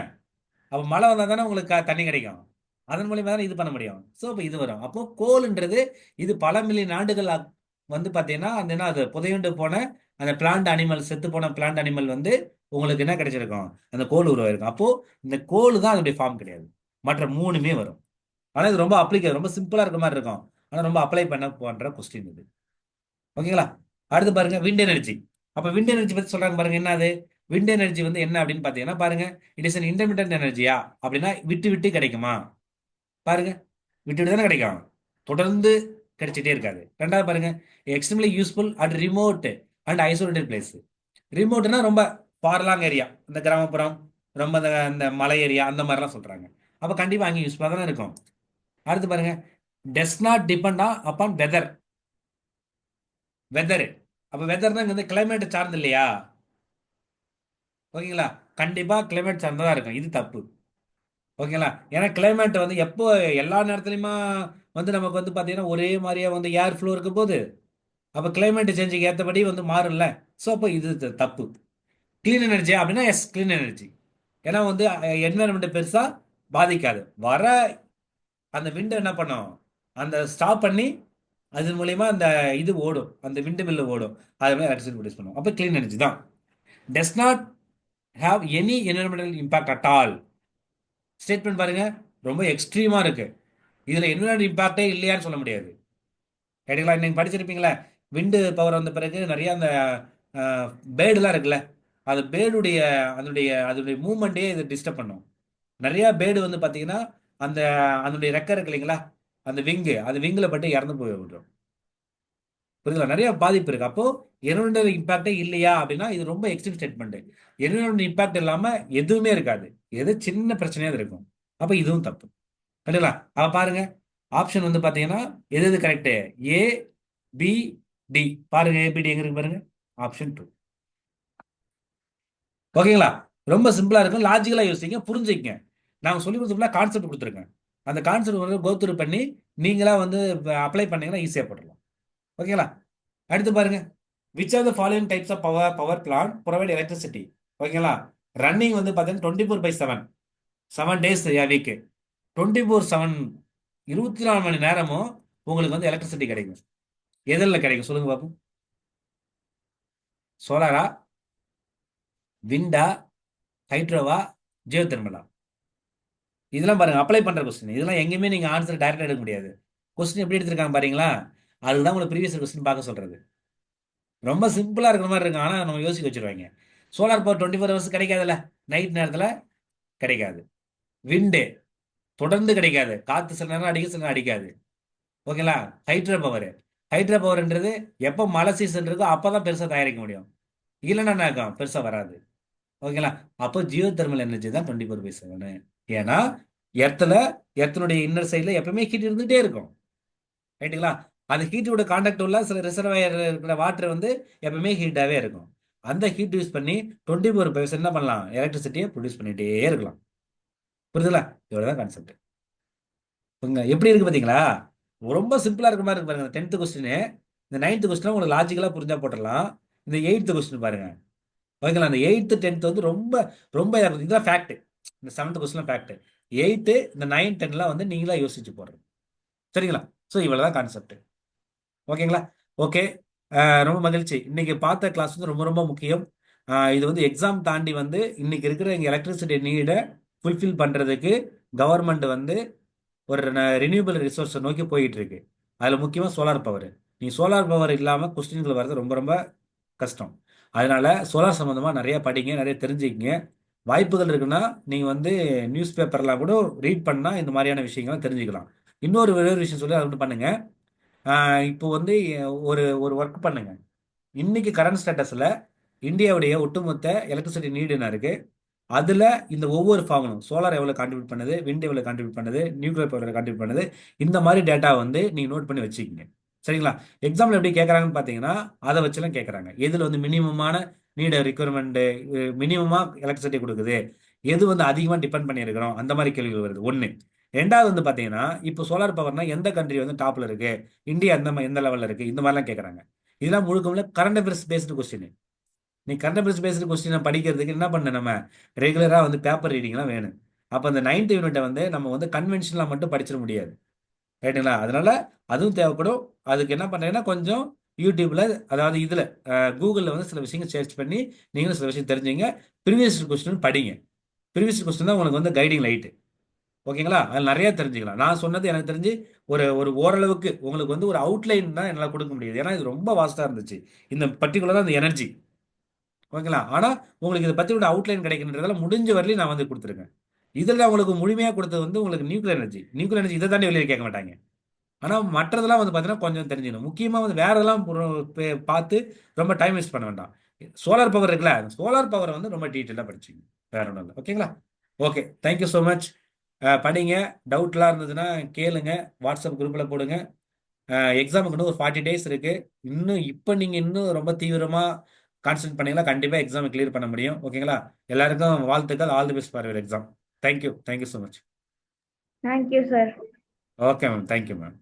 அப்போ மழை வந்தால் தானே உங்களுக்கு தண்ணி கிடைக்கும். அதன் மூலியமா தானே இது பண்ண முடியும். ஸோ இப்போ இது வரும். அப்போ கோல்ன்றது இது பல மில்லியன் ஆண்டுகள் வந்து பார்த்தீங்கன்னா அந்த என்ன அது புதையுண்டு போன அந்த பிளான்ட் அனிமல், செத்து போன பிளான்ட் அனிமல் வந்து உங்களுக்கு என்ன கிடைச்சிருக்கும்? அந்த கோல் உருவாயிருக்கும். அப்போ இந்த கோல் தான் அதோடைய ஃபார்ம் கிடையாது, மற்ற மூணுமே வரும். ஆனால் இது ரொம்ப ரொம்ப சிம்பிளா இருக்க மாதிரி இருக்கும், ஆனால் ரொம்ப அப்ளை பண்ண போன்ற கொஸ்டின் இது. ஓகேங்களா? அடுத்து பாருங்க, விண்ட் எனர்ஜி. அப்போ விண்ட் எனர்ஜி பற்றி சொல்கிறாங்க பாருங்க. என்ன அது விண்ட் எனர்ஜி வந்து என்ன அப்படின்னு பார்த்தீங்கன்னா பாருங்க, இட் இஸ் அன் இன்டர்மீடியன்ட் எனர்ஜியா அப்படின்னா விட்டு விட்டு கிடைக்குமா பாருங்க, விட்டு விட்டு தானே கிடைக்கும், தொடர்ந்து கிடைச்சிட்டே இருக்காது. ரெண்டாவது பாருங்க, extremely useful at remote and isolated places. ரிமோட்னா ரொம்ப ஃபார்லாங் ஏரியா, இந்த கிராமப்புறம், ரொம்ப இந்த மலை ஏரியா அந்த மாதிரிலாம் சொல்றாங்க. அப்போ கண்டிப்பாக அங்கே யூஸ்ஃபுல்லாக தானே இருக்கும். அடுத்து பாருங்க, does not depend upon weather. Weather அப்போ வெதர்னா இங்கே வந்து கிளைமேட் சார்ந்து இல்லையா, ஓகேங்களா, கண்டிப்பாக கிளைமேட் சார்ந்ததாக இருக்கும். இது தப்பு, ஓகேங்களா. ஏன்னா கிளைமேட் வந்து எப்போ எல்லா நேரத்துலையுமா வந்து நமக்கு வந்து பார்த்தீங்கன்னா ஒரே மாதிரியா வந்து ஏர் ஃப்ளோ இருக்க போது, அப்போ கிளைமேட் சேஞ்சுக்கு ஏற்றபடி வந்து மாறும்ல. ஸோ அப்போ இது தப்பு. க்ளீன் எனர்ஜி அப்படின்னா எஸ் க்ளீன் எனர்ஜி, ஏன்னா வந்து என்விரான்மெண்ட் பெருசாக பாதிக்காது. வர அந்த விண்டை என்ன பண்ணும், அந்த ஸ்டாப் பண்ணி அது மூலயமா அந்த இது ஓடும், அந்த விண்டு மில்லு ஓடும், அது மாதிரி எலக்ட்ரிசிட்டி ப்ரொடியூஸ் பண்ணும். அப்போ க்ளீன் எனர்ஜி தான். Does not have any environmental impact at all. Statement பாருங்க, ரொம்ப எக்ஸ்ட்ரீமாக இருக்கு. இதில் என்விரான்மெண்ட் இம்பாக்டே இல்லையான்னு சொல்ல முடியாது. ரைட்டுங்களா. நீங்கள் படிச்சிருப்பீங்களே, விண்டு பவர் வந்த பிறகு நிறைய அந்த பேர்டுலாம் இருக்குல்ல, அது பேர்டுடைய அதனுடைய மூமெண்ட்டே இது டிஸ்டர்ப் பண்ணும். நிறைய பேர்டு வந்து பார்த்தீங்கன்னா அந்த அதனுடைய ரெக்கை இருக்கு இல்லைங்களா, அந்த விங்கு, அது விங்கில் பட்டு இறந்து போய் விடுறோம். புரியுதுங்களா, நிறைய பாதிப்பு இருக்கு. அப்போ என்விரான்மெண்டல் இம்பாக்டே இல்லையா அப்படின்னா இது ரொம்ப எக்ஸ்ட்ரீம் ஸ்டேட்மெண்ட். என்விரான்மெண்டல் இம்பாக்ட் இல்லாமல் எதுவுமே இருக்காது, எது சின்ன பிரச்சனையாக இருக்கும். அப்போ இதுவும் தப்பு. கரெக்டுங்களா. அப்போ பாருங்க, ஆப்ஷன் வந்து பார்த்தீங்கன்னா எது எது கரெக்டு, ஏ பி டி. பாருங்க ஏபிடி எங்க இருக்கு பாருங்க, ஆப்ஷன் 2. ஓகேங்களா. ரொம்ப சிம்பிளா இருக்கும், லாஜிக்கலா யோசிங்க, புரிஞ்சுக்கங்க. நான் சொல்லி கொடுத்தோம்னா கான்செப்ட் கொடுத்துருக்கேன், அந்த கான்செப்ட் வந்து கோத்ரூ பண்ணி நீங்களா வந்து அப்ளை பண்ணீங்கன்னா ஈஸியாக போட்டுடலாம். ஓகேங்களா. அடுத்து பாருங்க, which are the following types of power plant provide electricity. ஓகேங்களா. ரன்னிங் வந்து பார்த்தீங்கன்னா 24/7, 7 days வீக்கு, 24/7, 24 மணி நேரமும் உங்களுக்கு வந்து எலக்ட்ரிசிட்டி கிடைக்கும். எதில் கிடைக்கும் சொல்லுங்க பாப்போம். சோலாரா, விண்டா, ஹைட்ரோவா, ஜியோ தெர்மலா. இதெல்லாம் பாருங்க அப்ளை பண்ற கொஸ்டின். இதெல்லாம் எங்கேயுமே நீங்க ஆன்சர் டைரக்டா எடுக்க முடியாது. கொஸ்டின் எப்படி எடுத்திருக்காங்க பாருங்களா, அதுதான் உங்களுக்கு ப்ரீவியஸ் கொஸ்டின் பார்க்க சொல்றது. ரொம்ப சிம்பிளா இருக்கிற மாதிரி இருக்கும், ஆனா நம்ம யோசிக்க வச்சிருவாங்க. சோலார் பவர் 24 ஹவர்ஸ் கிடைக்காதுல்ல, நைட் நேரத்தில் கிடைக்காது. விண்டு தொடர்ந்து கிடைக்காது, காத்து சில நேரம் அடிக்க சில நேரம் அடிக்காது. ஓகேங்களா. ஹைட்ரோ பவர், ஹைட்ரோ பவர்ன்றது எப்போ மழை சீசன் இருக்கோ அப்பதான் பெருசா தயாரிக்க முடியும், இல்லைன்னா என்ன பெருசா வராது. ஓகேங்களா. அப்போ ஜியோ தெர்மல் எனர்ஜி தான் 24/7. ஏன்னா எர்த்துல, எர்த்தனுடைய இன்னர் சைடில் எப்பவுமே ஹீட் இருந்துகிட்டே இருக்கும். ரைட்டுங்களா. அந்த ஹீட்டோட கான்டாக்ட் உள்ள சில ரிசர்வாயர் இருக்கிற வாட்டர் வந்து எப்பவுமே ஹீட்டாகவே இருக்கும். அந்த ஹீட் யூஸ் பண்ணி 24/7 என்ன பண்ணலாம், எலக்ட்ரிசிட்டியை ப்ரொடியூஸ் பண்ணிகிட்டே இருக்கலாம். புரியுதுங்களா. இவ்வளோதான் கான்செப்ட். எப்படி இருக்கு பார்த்தீங்களா, ரொம்ப சிம்பிளாக இருக்கிற மாதிரி இருக்கு பாருங்க. 10th கொஸ்டின், இந்த 9th கொஸ்டின் உங்களுக்கு லாஜிக்கலாக புரிஞ்சா போட்டுடலாம். இந்த 8th கொஸ்டின் பாருங்க. ஓகேங்களா. அந்த 8th 10th வந்து ரொம்ப ரொம்ப இதுதான் ஃபேக்ட். இந்த 7th கொஸ்டின் ஃபேக்ட். 8 இந்த 9 10லாம் வந்து நீங்களா யோசிச்சு போடுறது. சரிங்களா. ஸோ இவ்வளோதான் கான்செப்ட். ஓகேங்களா. ஓகே. ரொம்ப மகிழ்ச்சி. இன்னைக்கு பார்த்த கிளாஸ் வந்து ரொம்ப ரொம்ப முக்கியம். இது வந்து எக்ஸாம் தாண்டி வந்து இன்னைக்கு இருக்கிற எங்கள் எலக்ட்ரிசிட்டி நீடை ஃபுல்ஃபில் பண்ணுறதுக்கு கவர்மெண்ட் வந்து ஒரு ரினியூபிள் ரிசோர்ஸை நோக்கி போயிட்டு இருக்கு. அதில் முக்கியமாக சோலார் பவர். நீ சோலார் பவர் இல்லாமல் கொஸ்டின்கள் வர்றது ரொம்ப ரொம்ப கஷ்டம். அதனால சோலார் சம்மந்தமாக நிறைய படிங்க, நிறைய தெரிஞ்சுக்கிங்க. வாய்ப்புகள் இருக்குன்னா நீங்கள் வந்து நியூஸ் பேப்பர்லாம் கூட ரீட் பண்ணால் இந்த மாதிரியான விஷயங்கள்லாம் தெரிஞ்சுக்கலாம். இன்னொரு வேறு விஷயம் சொல்லி அதை வந்து பண்ணுங்க. இப்போ வந்து ஒரு ஒரு ஒர்க் பண்ணுங்க. இன்னைக்கு கரண்ட் ஸ்டேட்டஸில் இந்தியாவுடைய ஒட்டுமொத்த எலக்ட்ரிசிட்டி நீடு என்ன இருக்கு, அதில் இந்த ஒவ்வொரு ஃபார்மும் சோலார் எவ்வளோ கான்ட்ரிபியூட் பண்ணுது, விண்ட் எவ்வளோ கான்ட்ரிபியூட் பண்ணுது, நியூக்ளியர் பவர் கான்ட்ரிபியூட் பண்ணுது, இந்த மாதிரி டேட்டா வந்து நீங்கள் நோட் பண்ணி வச்சுக்கிங்க. சரிங்களா. எக்ஸாம்பிள் எப்படி கேட்குறாங்கன்னு பார்த்தீங்கன்னா அதை வச்சுலாம் கேட்குறாங்க. எதில் வந்து மினிமமான நீடு ரிக்வயர்மெண்ட்டு, மினிமமாக எலக்ட்ரிசிட்டி கொடுக்குது, எது வந்து அதிகமாக டிபெண்ட் பண்ணியிருக்கிறோம், அந்த மாதிரி கேள்விகள் வருது. ஒன்று. ரெண்டாவது வந்து பார்த்தீங்கன்னா இப்போ சோலார் பவர்னா எந்த கண்ட்ரி வந்து டாப்பில் இருக்கு, இந்தியா எந்த லெவலில் இருக்கு, இந்த மாதிரிலாம் கேட்குறாங்க. இதெல்லாம் முழுக்க முழுக்க கரண்ட் அஃபேர்ஸ் பேஸ்டு கொஸ்டின். நீ கரண்ட் அஃபேர்ஸ் பேஸ்டு கொஸ்டினை படிக்கிறதுக்கு என்ன பண்ண, நம்ம ரெகுலராக வந்து பேப்பர் ரீடிங்லாம் வேணும். அப்போ அந்த 9th யூனிட்டை வந்து நம்ம வந்து கன்வென்ஷனலாக மட்டும் படிச்சிட முடியாது. ரைட்டுங்களா. அதனால அதுவும் தேவைப்படும். அதுக்கு என்ன பண்ணுறீங்கன்னா கொஞ்சம் யூடியூப்ல, அதாவது இதில் கூகுளில் வந்து சில விஷயங்கள் சர்ச் பண்ணி நீங்களும் சில விஷயம் தெரிஞ்சுங்க. ப்ரீவியஸ் கொஸ்டின் படிங்க. ப்ரீவியஸ் கொஸ்டின் தான் உங்களுக்கு வந்து கைடிங் லைட்டு. ஓகேங்களா. அதில் நிறைய தெரிஞ்சுக்கலாம். நான் சொன்னது எனக்கு தெரிஞ்சு ஒரு ஒரு ஓரளவுக்கு உங்களுக்கு வந்து ஒரு அவுட்லைன் தான் என்னால் கொடுக்க முடியுது. ஏன்னா இது ரொம்ப வாஸ்ட்டாக இருந்துச்சு, இந்த பர்டிகுலராக அந்த எனர்ஜி. ஓகேங்களா? ஆனால் உங்களுக்கு இதை பற்றி ஒரு அவுட்லைன் கிடைக்கின்றதால முடிஞ்ச வரையிலும் நான் வந்து கொடுத்துருக்கேன். இதில் உங்களுக்கு முழுமையாக கொடுத்தது வந்து உங்களுக்கு நியூக்ளியர் எனர்ஜி. நியூக்ளியர் எனர்ஜி இதை தாண்டி வெளியே கேட்க மாட்டாங்க. ஆனால் மற்றதெல்லாம் வந்து பார்த்தீங்கன்னா கொஞ்சம் தெரிஞ்சுக்கணும். முக்கியமாக வந்து வேற எல்லாம் பார்த்து ரொம்ப டைம் வேஸ்ட் பண்ண வேண்டாம். சோலார் பவர் இருக்குல்ல, சோலார் பவரை வந்து ரொம்ப டீட்டெயிலாக படிச்சுங்க. வேற ஒன்றும் இல்லை. ஓகேங்களா? Okay, thank you so much. படிங்க. டவுட்லாம் இருந்ததுன்னா கேளுங்க, வாட்ஸ்அப் குரூப்பில் போடுங்க. எக்ஸாமுக்கு இன்னும் ஒரு 40 டேஸ் இருக்கு. இன்னும் இப்போ நீங்கள் இன்னும் ரொம்ப தீவிரமாக கான்சென்ட்ரேட் பண்ணீங்கன்னா கண்டிப்பாக எக்ஸாமை கிளியர் பண்ண முடியும். ஓகேங்களா? எல்லாருக்கும் வாழ்த்துக்கள். All the best for your exam. Thank you so much. Thank you sir. Okay ma'am, thank you ma'am.